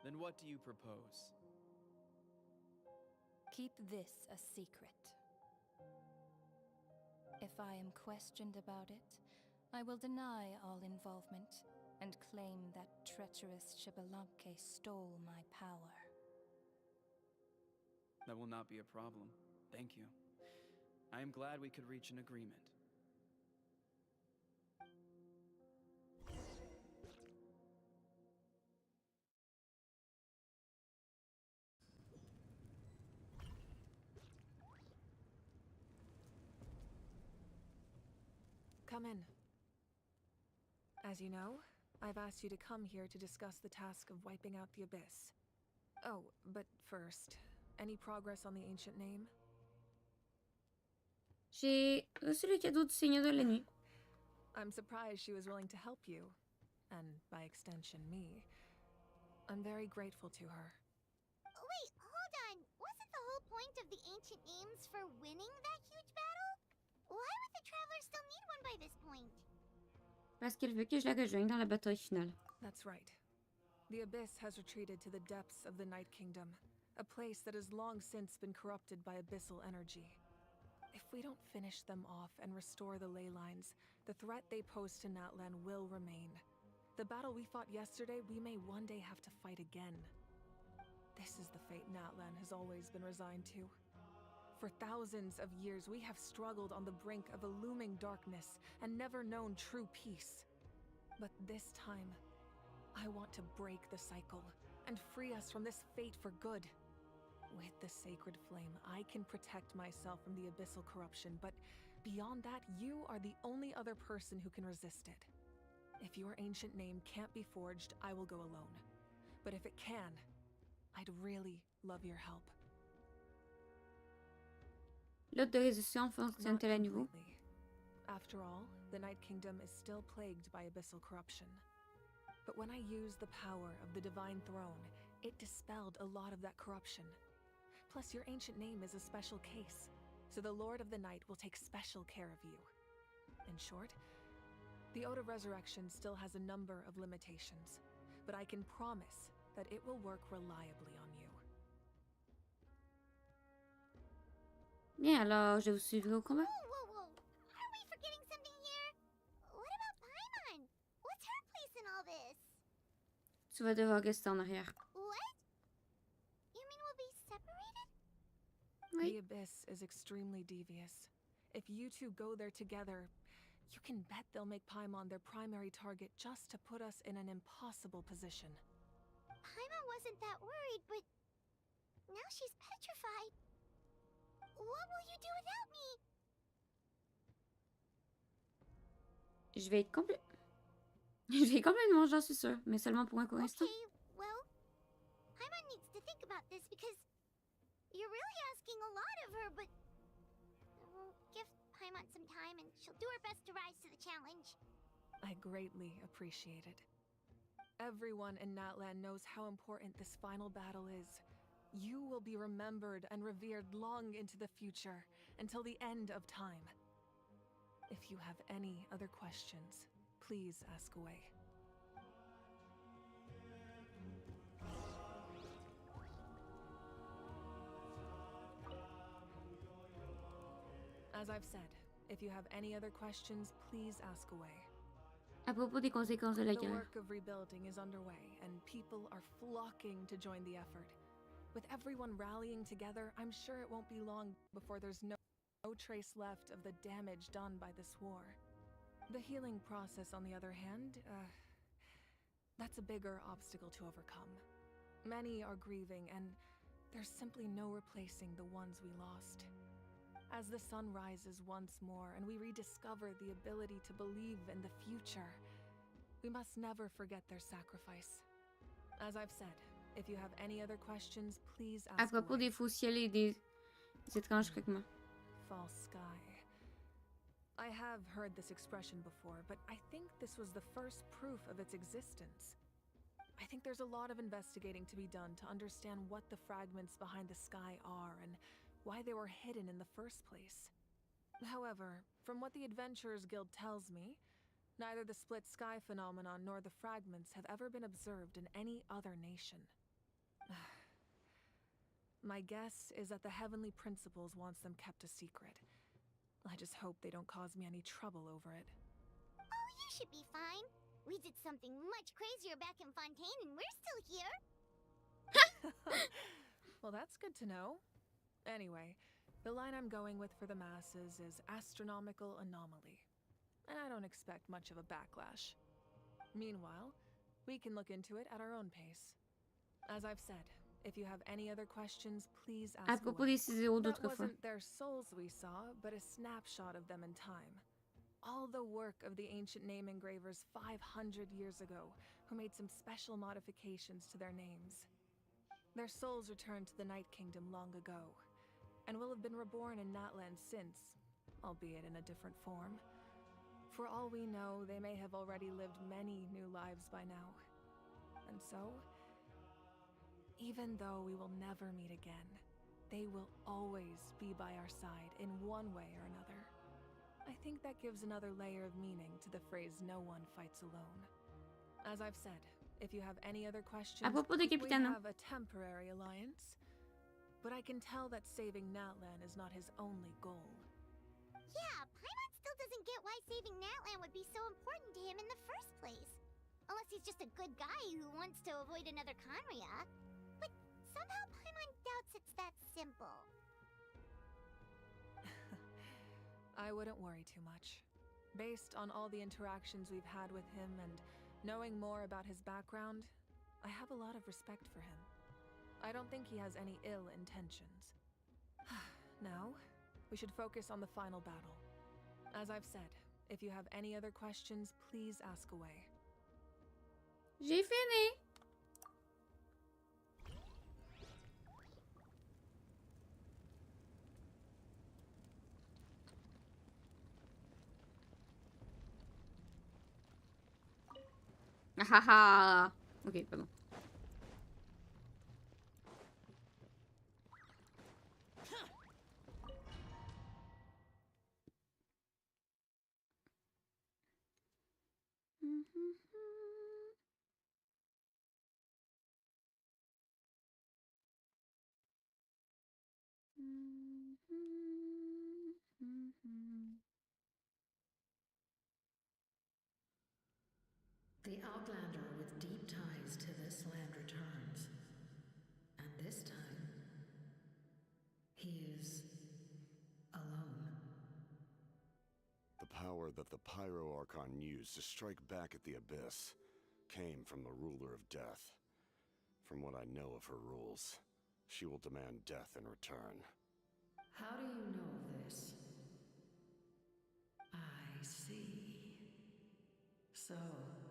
Then what do you propose? Keep this a secret. If I am questioned about it, I will deny all involvement and claim that treacherous Xbalanque stole my power. That will not be a problem. Thank you. I am glad we could reach an agreement. Come in. As you know, I've asked you to come here to discuss the task of wiping out the Abyss. Oh, but first, any progress on the ancient name? J'ai reçu le cadeau du Seigneur de la Nuit. I'm surprised she was willing to help you, and by extension me. I'm very grateful to her. Wait, hold on. Wasn't the whole point of the ancient names for winning that huge battle? Why would the Traveler still need one by this point? Parce qu'elle veut que je la rejoigne dans la bataille finale. That's right. The Abyss has retreated to the depths of the Night Kingdom, a place that has long since been corrupted by abyssal energy. If we don't finish them off and restore the ley lines, the threat they pose to Natlan will remain. The battle we fought yesterday, we may one day have to fight again. This is the fate Natlan has always been resigned to. For thousands of years, we have struggled on the brink of a looming darkness and never known true peace. But this time, I want to break the cycle and free us from this fate for good. With the sacred flame, I can protect myself from the abyssal corruption, but beyond that, you are the only other person who can resist it. If your ancient name can't be forged, I will go alone. But if it can, I'd really love your help. L'autre de résistance fonctionne-t-elle à nouveau? After all, the Night Kingdom is still plagued by abyssal corruption. But when I used the power of the Divine Throne, it dispelled a lot of that corruption. Plus, your ancient name is a special case, so the Lord of the Night will take special care of you. In short, the Ode of Resurrection still has a number of limitations, but I can promise that it will work reliably on you. Bien, alors je vous suivrai au combat. Whoa. Are we forgetting something here? What about Paimon? What's her place in all this? Tu vas devoir rester en arrière. What? You mean we'll be separated? The Abyss is extremely devious. If you two go there together, you can bet they'll make Paimon their primary target just to put us in an impossible position. Paimon wasn't that worried, but Now she's petrified. What will you do without me? Je vais être Je vais complètement, j'en suis sûre, mais seulement pour un court instant. Okay, well, Paimon needs to think about this because you're really asking a lot of her, but we'll give Paimon some time and she'll do her best to rise to the challenge. I greatly appreciate it. Everyone in Natlan knows how important this final battle is. You will be remembered and revered long into the future, until the end of time. If you have any other questions, please ask away. As I've said, if you have any other questions, please ask away. À propos des conséquences de la The guerre. work of rebuilding is underway, and people are flocking to join the effort. With everyone rallying together, I'm sure it won't be long before there's no trace left of the damage done by this war. The healing process, on the other hand, that's a bigger obstacle to overcome. Many are grieving, and there's simply no replacing the ones we lost. As the sun rises once more and we rediscover the ability to believe in the future, we must never forget their sacrifice. As I've said, if you have any other questions, please À ask propos away. des faux ciels et des étranges fragments. False sky. I have heard this expression before, but I think this was the first proof of its existence. I think there's a lot of investigating to be done to understand what the fragments behind the sky are and why they were hidden in the first place. However, from what the Adventurers Guild tells me, neither the split sky phenomenon nor the fragments have ever been observed in any other nation. My guess is that the Heavenly Principles wants them kept a secret. I just hope they don't cause me any trouble over it. Oh, you should be fine. We did something much crazier back in Fontaine and we're still here. Well, that's good to know. Anyway, the line I'm going with for the masses is astronomical anomaly. And I don't expect much of a backlash. Meanwhile, we can look into it at our own pace. As I've said, if you have any other questions, please À ask propos away. des ciseaux That d'autrefois. wasn't their souls we saw, but a snapshot of them in time. All the work of the ancient name engravers 500 years ago, who made some special modifications to their names. Their souls returned to the Night Kingdom long ago, and will have been reborn in Natlan since, albeit in a different form. For all we know, they may have already lived many new lives by now. And so, even though we will never meet again, they will always be by our side in one way or another. I think that gives another layer of meaning to the phrase "no one fights alone." As I've said, if you have any other questions, À propos de we Capitano. have a temporary alliance. But I can tell that saving Natlan is not his only goal. Yeah, Paimon still doesn't get why saving Natlan would be so important to him in the first place. Unless he's just a good guy who wants to avoid another Conria. But somehow Paimon doubts it's that simple. I wouldn't worry too much. Based on all the interactions we've had with him and knowing more about his background, I have a lot of respect for him. I don't think he has any ill intentions. Now, we should focus on the final battle. As I've said, if you have any other questions, please ask away. J'ai fini. Ah ah. Ok, pardon. The Outlander with deep ties to this land returns. And this time, he is alone. The power that the Pyro Archon used to strike back at the Abyss came from the Ruler of Death. From what I know of her rules, she will demand death in return. How do you know this? I see. So,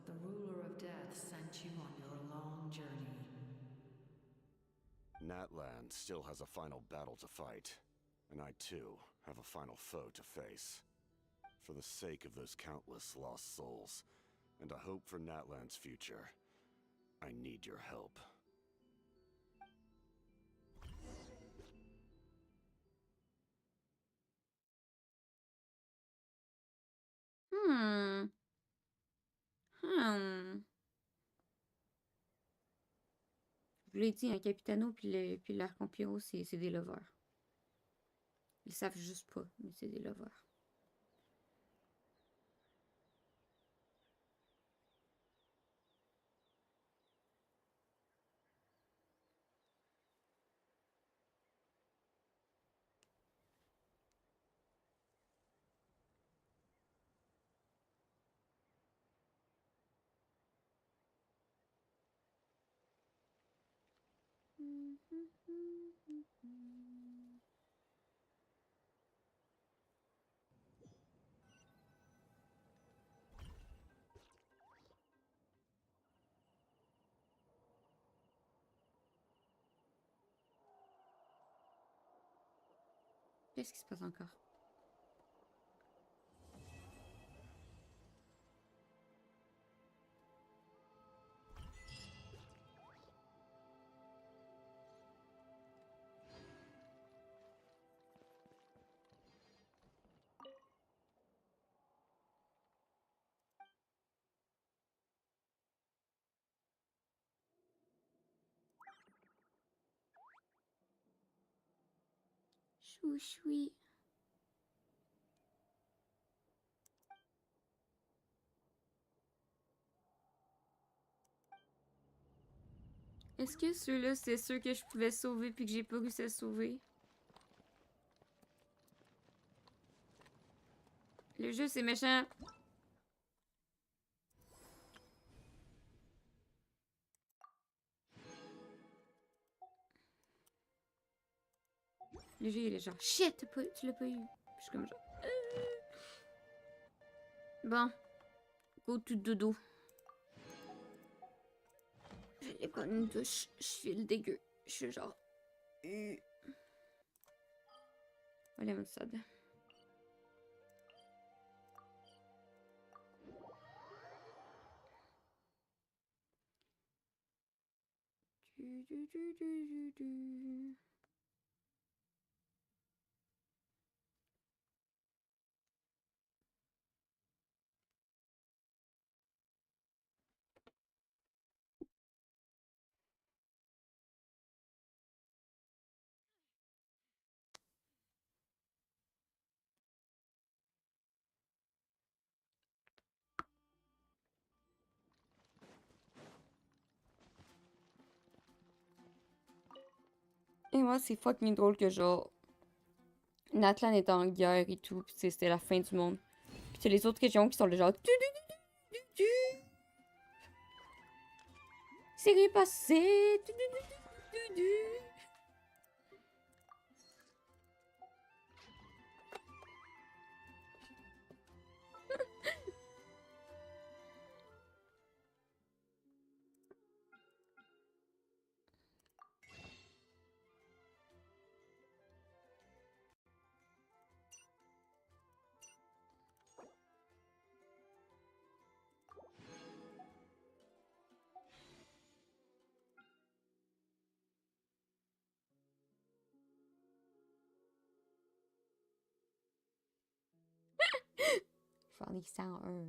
the ruler of death sent you on your long journey. Natland still has a final battle to fight, and I too have a final foe to face. For the sake of those countless lost souls, and a hope for Natland's future, I need your help. Hmm. Hmm. Je vous l'ai dit, un Capitano puis l'Arcompiro, c'est des lovers. Ils savent juste pas, mais c'est des lovers. Qu'est-ce qui se passe encore? Chouchoui. Est-ce que ceux-là, c'est ceux que je pouvais sauver puis que j'ai pas réussi à sauver? Le jeu, c'est méchant. Le jeu, il est genre, shit, tu l'as pas eu. Puis je suis comme genre. Bon. Go to dodo. J'allais prendre une douche. Je file dégueu. Je suis genre. Allez, mon stade. Et moi, c'est fucking drôle que genre. Natlan est en guerre et tout, pis c'était la fin du monde. Pis t'as les autres régions qui sont le genre. C'est rien passé. J'en ai 101.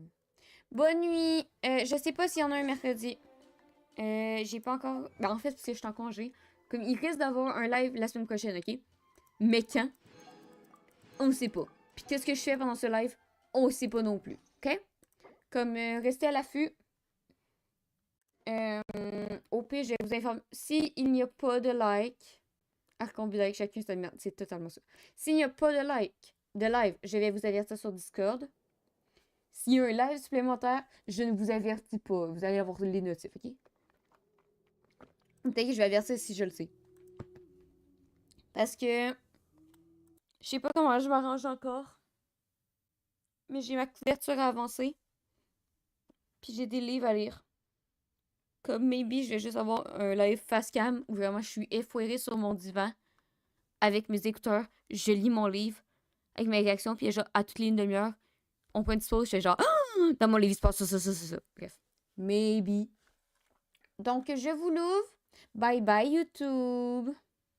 Bonne nuit! Je sais pas s'il y en a un mercredi. J'ai pas encore. Ben, en fait, parce que je suis en congé. Comme il risque d'avoir un live la semaine prochaine, ok? Mais quand? On ne sait pas. Puis qu'est-ce que je fais pendant ce live? On ne sait pas non plus. Ok? Comme restez à l'affût. Au pire, je vais vous informer. S'il n'y a pas de like. Arcombi like, chacun c'est merde. C'est totalement ça. S'il n'y a pas de like, de live, je vais vous avertir sur Discord. S'il y a un live supplémentaire, je ne vous avertis pas. Vous allez avoir les notifs, ok? Peut-être que je vais avertir si je le sais. Parce que je sais pas comment je m'arrange encore. Mais j'ai ma couverture à avancer. Puis j'ai des livres à lire. Comme maybe je vais juste avoir un live face cam où vraiment je suis effoirée sur mon divan avec mes écouteurs. Je lis mon livre avec mes réactions. Puis genre à toutes les une demi-heure, on prend une petite pause. Je fais genre dans mon livre il se passe ça. Bref. Maybe. Donc je vous l'ouvre. Bye bye YouTube.